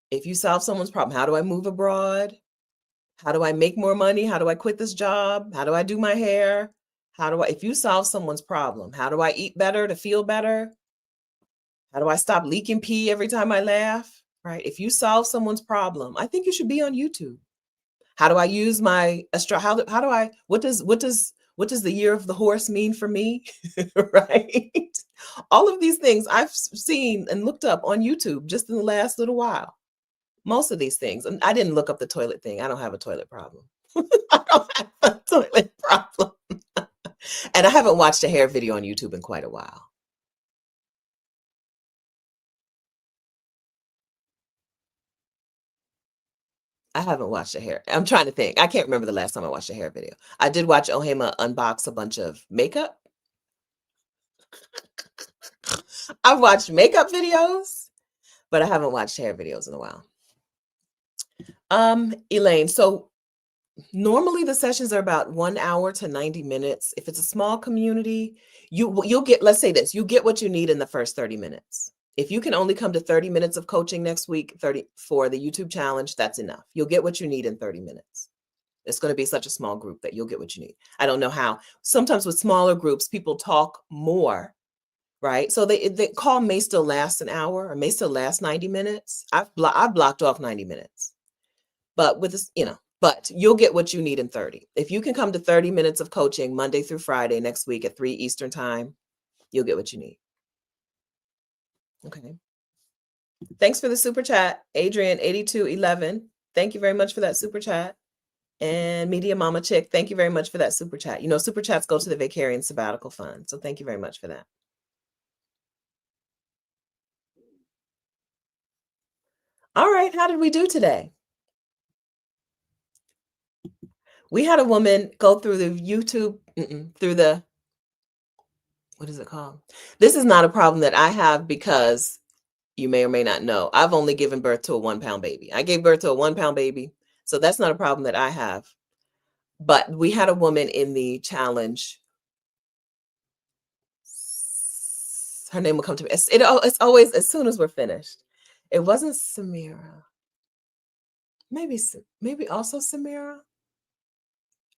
If you solve someone's problem, how do I move abroad? How do I make more money? How do I quit this job? How do I do my hair? If you solve someone's problem, how do I eat better to feel better? How do I stop leaking pee every time I laugh? Right? If you solve someone's problem, I think you should be on YouTube. How do I use my what does the year of the horse mean for me? Right? All of these things I've seen and looked up on YouTube just in the last little while. Most of these things. And I didn't look up the toilet thing. I don't have a toilet problem. I don't have a toilet problem. And I haven't watched a hair video on YouTube in quite a while. I haven't watched a hair. I'm trying to think. I can't remember the last time I watched a hair video. I did watch Ohema unbox a bunch of makeup. I've watched makeup videos, but I haven't watched hair videos in a while. Elaine, so normally the sessions are about 1 hour to 90 minutes. If it's a small community, you'll get, let's say this, you get what you need in the first 30 minutes. If you can only come to 30 minutes of coaching next week, 30 for the YouTube challenge, that's enough. You'll get what you need in 30 minutes. It's going to be such a small group that you'll get what you need. I don't know how. Sometimes with smaller groups, people talk more, right? So the call may still last an hour or may still last 90 minutes. I've blocked off 90 minutes. But with this, but you'll get what you need in 30. If you can come to 30 minutes of coaching Monday through Friday next week at 3 Eastern time, you'll get what you need. Okay. Thanks for the super chat, Adrian 8211. Thank you very much for that super chat. And Media Mama Chick, thank you very much for that super chat. You know, super chats go to the Vicarian Sabbatical Fund. So thank you very much for that. All right, how did we do today? We had a woman go through the YouTube, through the, what is it called? This is not a problem that I have because you may or may not know, I've only given birth to a 1-pound baby. I gave birth to a 1-pound baby. So that's not a problem that I have. But we had a woman in the challenge. Her name will come to me. It's always as soon as we're finished. It wasn't Samira. Maybe also Samira.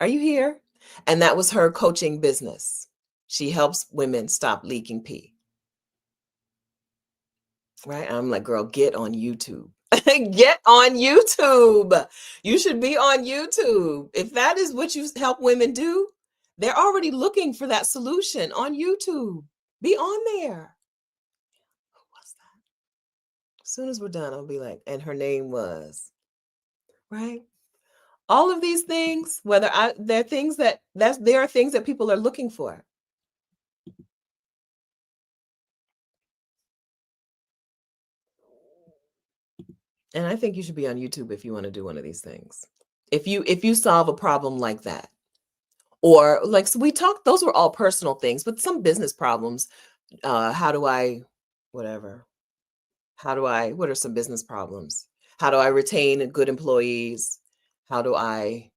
Are you here? And that was her coaching business. She helps women stop leaking pee. Right? I'm like, girl, get on YouTube. Get on YouTube. You should be on YouTube. If that is what you help women do, they're already looking for that solution on YouTube. Be on there. Who was that? As soon as we're done, I'll be like, and her name was, right? All of these things, there are things that people are looking for. And I think you should be on YouTube if you want to do one of these things. If you solve a problem like that. Or like, so we talked, those were all personal things, but some business problems. What are some business problems? How do I retain good employees? How do I,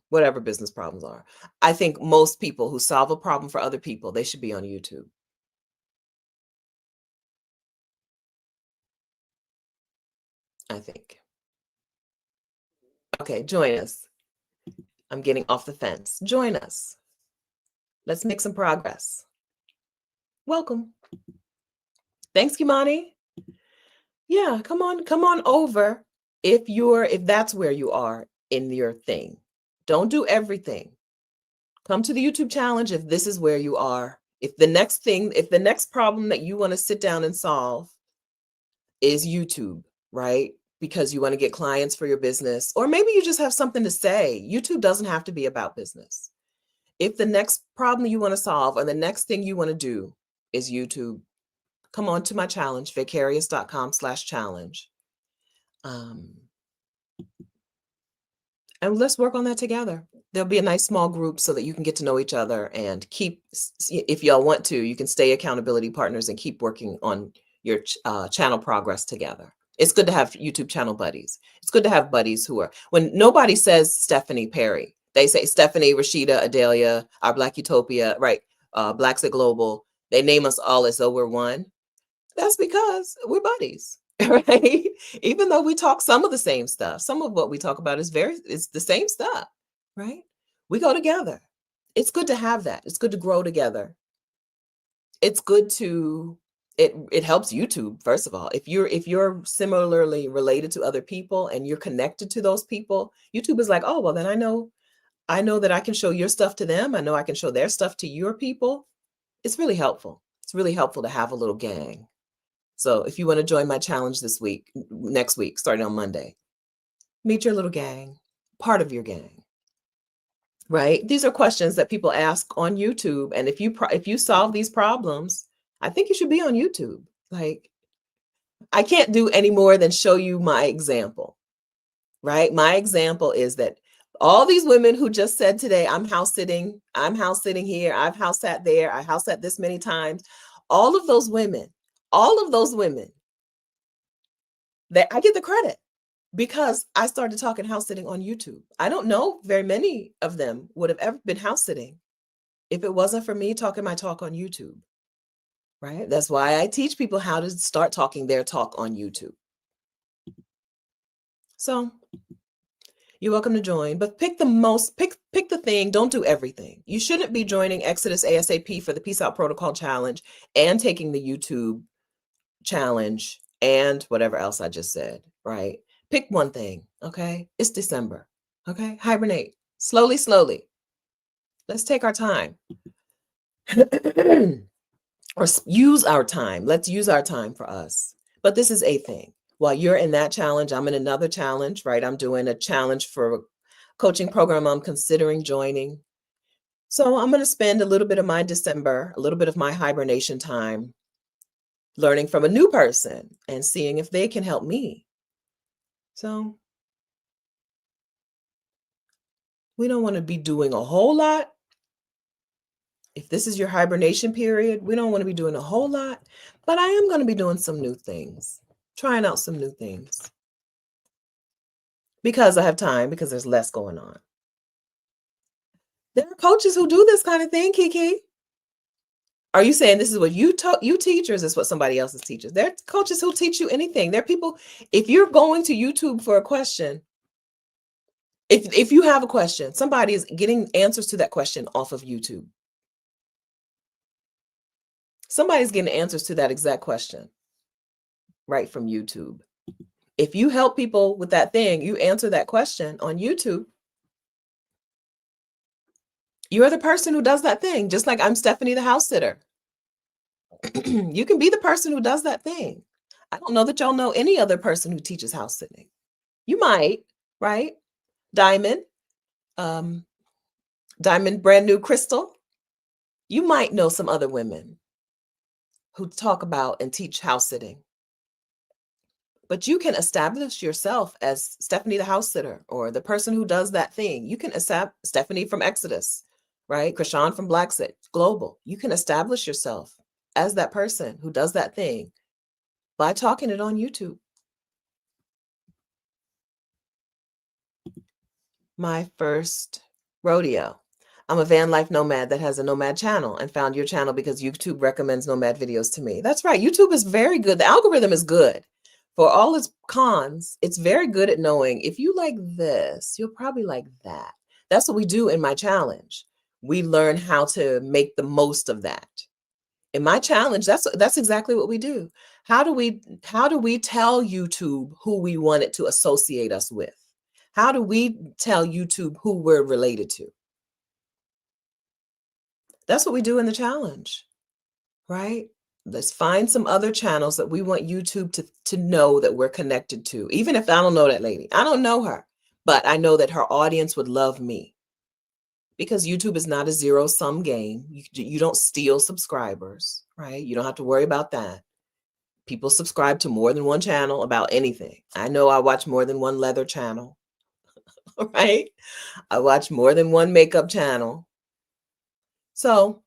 whatever business problems are. I think most people who solve a problem for other people, they should be on YouTube. I think. Okay, join us. I'm getting off the fence. Join us. Let's make some progress. Welcome. Thanks, Kimani. Yeah, come on over if that's where you are in your thing. Don't do everything. Come to the YouTube challenge if this is where you are. If the next problem that you want to sit down and solve is YouTube, right? Because you want to get clients for your business, or maybe you just have something to say. YouTube doesn't have to be about business. If the next problem you want to solve or the next thing you want to do is YouTube, come on to my challenge, vicarious.com/challenge. And let's work on that together. There'll be a nice small group so that you can get to know each other and if y'all want to, you can stay accountability partners and keep working on your channel progress together. It's good to have YouTube channel buddies. It's good to have buddies when nobody says Stephanie Perry, they say Stephanie, Rashida, Adelia, our Black Utopia, right? Blacks at Global. They name us all as though we're one. That's because we're buddies. Right? Even though we talk some of the same stuff, some of what we talk about is it's the same stuff, right? We go together. It's good to have that. It's good to grow together. It's good to it helps YouTube, first of all. If you're similarly related to other people and you're connected to those people, YouTube is like, oh, well, then I know that I can show your stuff to them. I know I can show their stuff to your people. It's really helpful. It's really helpful to have a little gang. So if you want to join my challenge next week, starting on Monday, meet your little gang, part of your gang, right? These are questions that people ask on YouTube. And if you solve these problems, I think you should be on YouTube. Like, I can't do any more than show you my example, right? My example is that all these women who just said today, I'm house sitting here, I've house sat there, I house sat this many times, all of those women, that I get the credit because I started talking house sitting on YouTube. I don't know very many of them would have ever been house sitting if it wasn't for me talking my talk on YouTube, right? That's why I teach people how to start talking their talk on YouTube. So you're welcome to join, but pick the thing. Don't do everything. You shouldn't be joining Exodus ASAP for the Peace Out Protocol Challenge and taking the YouTube challenge and whatever else I just said, right? Pick one thing, okay? It's December, okay? Hibernate. Slowly. Let's take our time. or use our time. Let's use our time for us. But this is a thing. While you're in that challenge, I'm in another challenge, right? I'm doing a challenge for a coaching program I'm considering joining. So I'm going to spend a little bit of my December, a little bit of my hibernation time learning from a new person and seeing if they can help me. So we don't want to be doing a whole lot. If this is your hibernation period, we don't want to be doing a whole lot, but I am going to be doing some new things, trying out some new things because I have time, because there's less going on. There are coaches who do this kind of thing, Kiki. Are you saying this is what you teach, or is this what somebody else's teaches? There are coaches who teach you anything. There are people, if you're going to YouTube for a question, if you have a question, somebody is getting answers to that question off of YouTube. Somebody's getting answers to that exact question right from YouTube. If you help people with that thing, you answer that question on YouTube. You're the person who does that thing, just like I'm Stephanie the house sitter. You can be the person who does that thing. I don't know that y'all know any other person who teaches house sitting. You might, right? Diamond, Diamond, brand new Crystal. You might know some other women who talk about and teach house sitting. But you can establish yourself as Stephanie the house sitter, or the person who does that thing. You can establish Stephanie from Exodus, right? Krishan from Black Sit Global. You can establish yourself as that person who does that thing by talking it on YouTube. My first rodeo. I'm a van life nomad that has a nomad channel, and found your channel because YouTube recommends nomad videos to me. That's right. YouTube is very good. The algorithm is good. For all its cons, it's very good at knowing if you like this, you'll probably like that. That's what we do in my challenge. We learn how to make the most of that. In my challenge, that's exactly what we do. How do we tell YouTube who we want it to associate us with? How do we tell YouTube who we're related to? That's what we do in the challenge, right? Let's find some other channels that we want YouTube to know that we're connected to. Even if I don't know that lady, I don't know her, but I know that her audience would love me, because YouTube is not a zero-sum game. You don't steal subscribers, right? You don't have to worry about that. People subscribe to more than one channel about anything. I know I watch more than one leather channel, right? I watch more than one makeup channel. So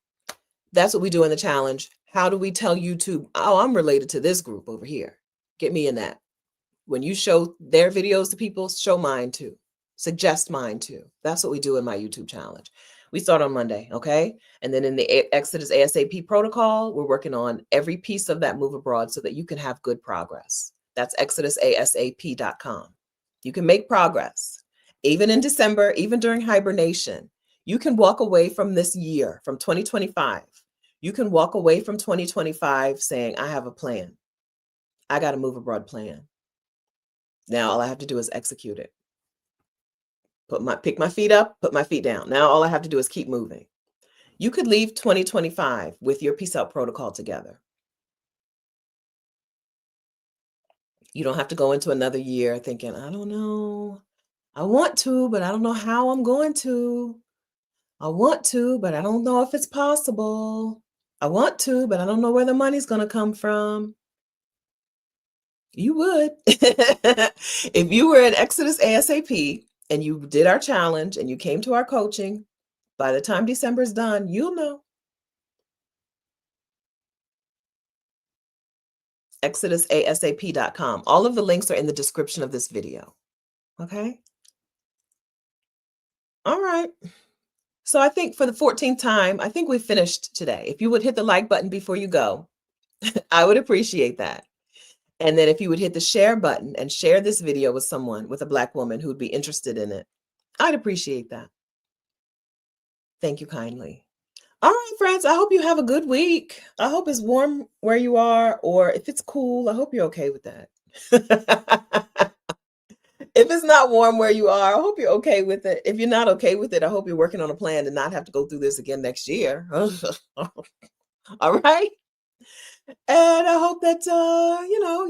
that's what we do in the challenge. How do we tell YouTube, oh, I'm related to this group over here? Get me in that. When you show their videos to people, show mine too. Suggest mine too. That's what we do in my YouTube challenge. We start on Monday, okay? And then in the Exodus ASAP protocol, we're working on every piece of that move abroad so that you can have good progress. That's ExodusASAP.com. You can make progress. Even in December, even during hibernation, you can walk away from this year, from 2025. You can walk away from 2025 saying, I have a plan. I got a move abroad plan. Now all I have to do is execute it. Pick my feet up, put my feet down. Now all I have to do is keep moving. You could leave 2025 with your peace out protocol together. You don't have to go into another year thinking, I don't know. I want to, but I don't know how I'm going to. I want to, but I don't know if it's possible. I want to, but I don't know where the money's going to come from. You would. If you were in Exodus ASAP and you did our challenge and you came to our coaching, by the time December's done, you'll know. ExodusASAP.com. All of the links are in the description of this video. Okay? All right. So I think for the 14th time, I think we finished today. If you would hit the like button before you go, I would appreciate that. And then if you would hit the share button and share this video with someone, with a Black woman who would be interested in it, I'd appreciate that. Thank you kindly. All right, friends, I hope you have a good week. I hope it's warm where you are, or if it's cool, I hope you're okay with that. If it's not warm where you are, I hope you're okay with it. If you're not okay with it, I hope you're working on a plan to not have to go through this again next year. All right. And I hope that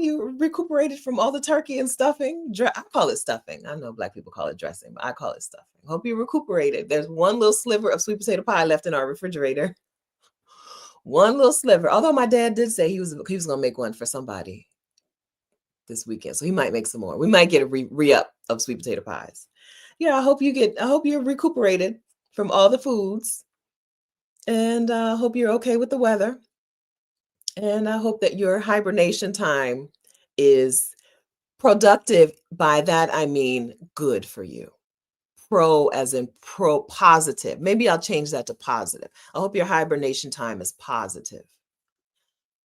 you recuperated from all the turkey and stuffing. I call it stuffing. I know Black people call it dressing, but I call it stuffing. Hope you recuperated. There's one little sliver of sweet potato pie left in our refrigerator. One little sliver. Although my dad did say he was gonna make one for somebody this weekend, so he might make some more. We might get a re-up of sweet potato pies. Yeah, I hope you're recuperated from all the foods, and I hope you're okay with the weather. And I hope that your hibernation time is productive. By that, I mean good for you. Pro as in positive. Maybe I'll change that to positive. I hope your hibernation time is positive.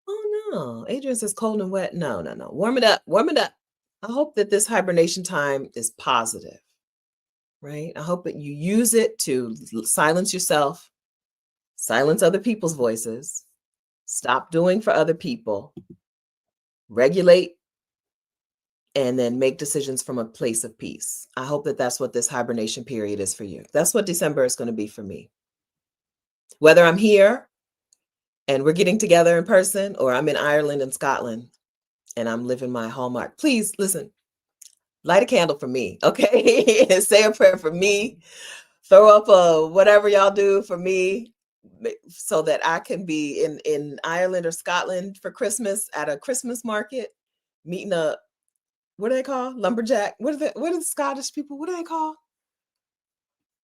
Oh no, Adrian says cold and wet. No, no, no. Warm it up. Warm it up. I hope that this hibernation time is positive, right? I hope that you use it to silence yourself, silence other people's voices, stop doing for other people, regulate, and then make decisions from a place of peace. I hope that that's what this hibernation period is for you. That's what December is going to be for me. Whether I'm here and we're getting together in person, or I'm in Ireland and Scotland and I'm living my Hallmark. Please listen, light a candle for me, okay? And say a prayer for me. Throw up a whatever y'all do for me, so that I can be in Ireland or Scotland for Christmas at a Christmas market, meeting a, what do they call? Lumberjack. What are the Scottish people? What do they call?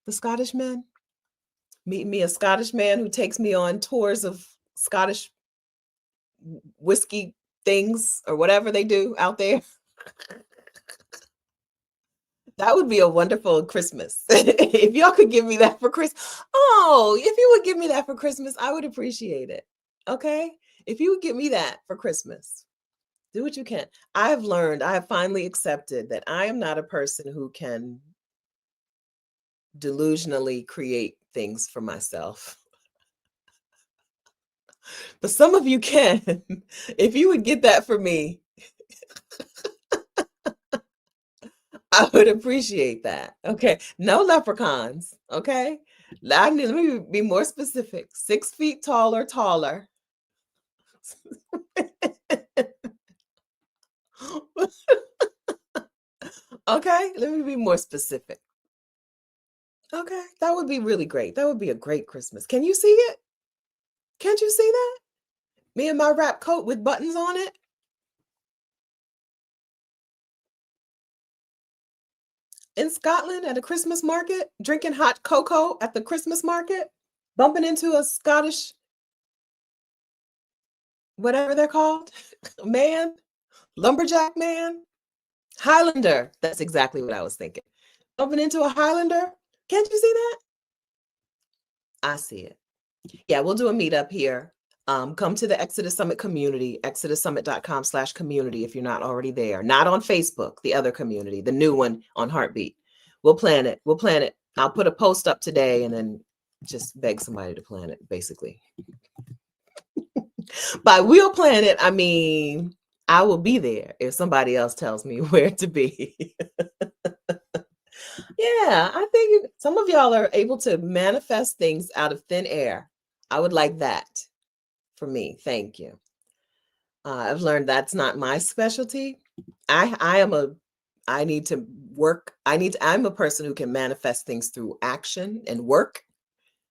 The Scottish men? Meeting me a Scottish man who takes me on tours of Scottish whiskey things or whatever they do out there. That would be a wonderful Christmas. If y'all could give me that for Christmas. Oh, if you would give me that for Christmas, I would appreciate it. Okay? If you would give me that for Christmas, do what you can. I have finally accepted that I am not a person who can delusionally create things for myself. But some of you can. If you would get that for me, I would appreciate that. Okay. No leprechauns. Okay. Let me be more specific. 6 feet tall or taller. Okay. Let me be more specific. Okay. That would be really great. That would be a great Christmas. Can you see it? Can't you see that? Me in my wrap coat with buttons on it? In Scotland at a Christmas market, drinking hot cocoa at the Christmas market, bumping into a Scottish, whatever they're called, man, lumberjack man, Highlander. That's exactly what I was thinking. Bumping into a Highlander. Can't you see that? I see it. Yeah, we'll do a meetup here. Come to the Exodus Summit community, exodussummit.com/community if you're not already there. Not on Facebook, the other community, the new one on Heartbeat. We'll plan it. We'll plan it. I'll put a post up today and then just beg somebody to plan it, basically. By we'll plan it, I mean, I will be there if somebody else tells me where to be. Yeah, I think some of y'all are able to manifest things out of thin air. I would like that for me. Thank you. I've learned that's not my specialty. I need to work. I'm a person who can manifest things through action and work.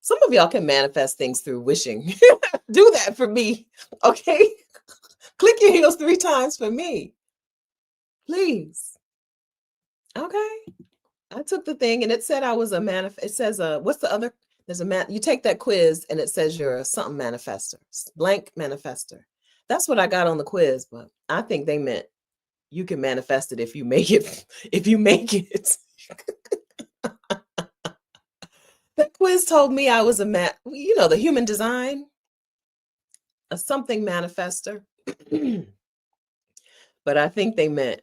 Some of y'all can manifest things through wishing. Do that for me. Okay. Click your heels 3 times for me. Please. Okay. I took the thing and it said I was a it says what's the other, there's you take that quiz and it says you're a something manifester, blank manifester. That's what I got on the quiz, but I think they meant you can manifest it if you make it. If you make it. The quiz told me I was the human design, a something manifester. But I think they meant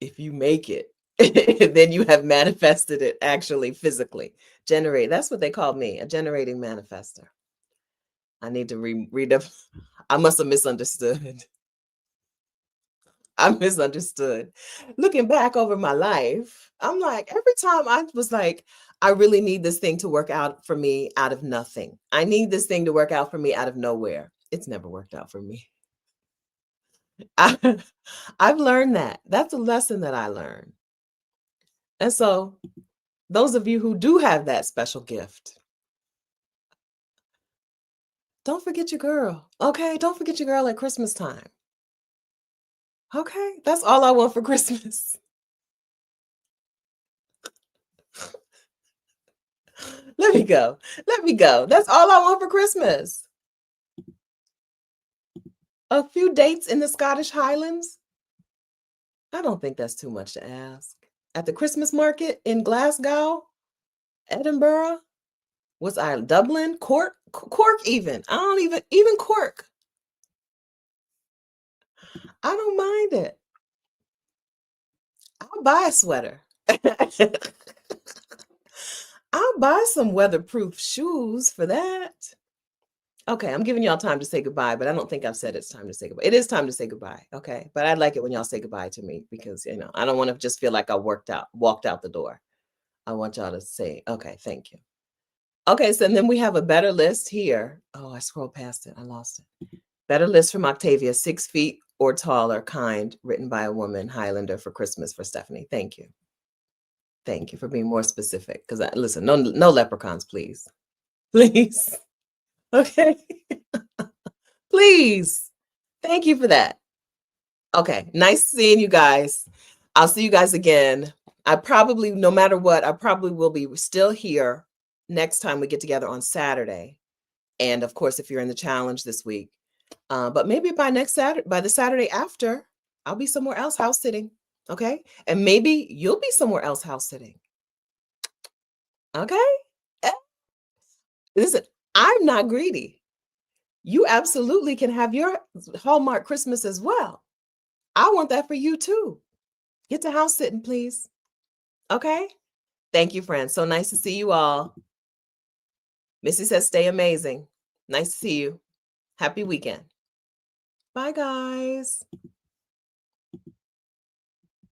if you make it, then you have manifested it actually physically. Generate. That's what they called me, a generating manifester. I need to read up. I must have misunderstood. I misunderstood. Looking back over my life, I'm like, every time I was like, I really need this thing to work out for me out of nothing. I need this thing to work out for me out of nowhere. It's never worked out for me. I, I've learned that. That's a lesson that I learned. And so, those of you who do have that special gift, don't forget your girl. Okay? Don't forget your girl at Christmas time. Okay? That's all I want for Christmas. Let me go. Let me go. That's all I want for Christmas. A few dates in the Scottish Highlands. I don't think that's too much to ask. At the Christmas market in Glasgow, Edinburgh, was I Dublin, Cork even. I don't even Cork. I don't mind it. I'll buy a sweater. I'll buy some weatherproof shoes for that. Okay, I'm giving y'all time to say goodbye, but I don't think I've said it's time to say goodbye. It is time to say goodbye, okay? But I like it when y'all say goodbye to me because, I don't want to just feel like I walked out the door. I want y'all to say, okay, thank you. Okay, so then we have a better list here. Oh, I scrolled past it. I lost it. Better list from Octavia, 6 feet or taller, kind, written by a woman, Highlander for Christmas for Stephanie. Thank you. Thank you for being more specific. Because listen, no leprechauns, please. Please. Okay. Please. Thank you for that. Okay. Nice seeing you guys. I'll see you guys again. No matter what, I probably will be still here next time we get together on Saturday. And of course, if you're in the challenge this week, but maybe by the Saturday after, I'll be somewhere else house sitting. Okay. And maybe you'll be somewhere else house sitting. Okay. Eh, Listen, I'm not greedy. You absolutely can have your Hallmark Christmas as well. I want that for you too. Get to house sitting, please. Okay. Thank you, friends. So nice to see you all. Missy says, stay amazing. Nice to see you. Happy weekend. Bye, guys.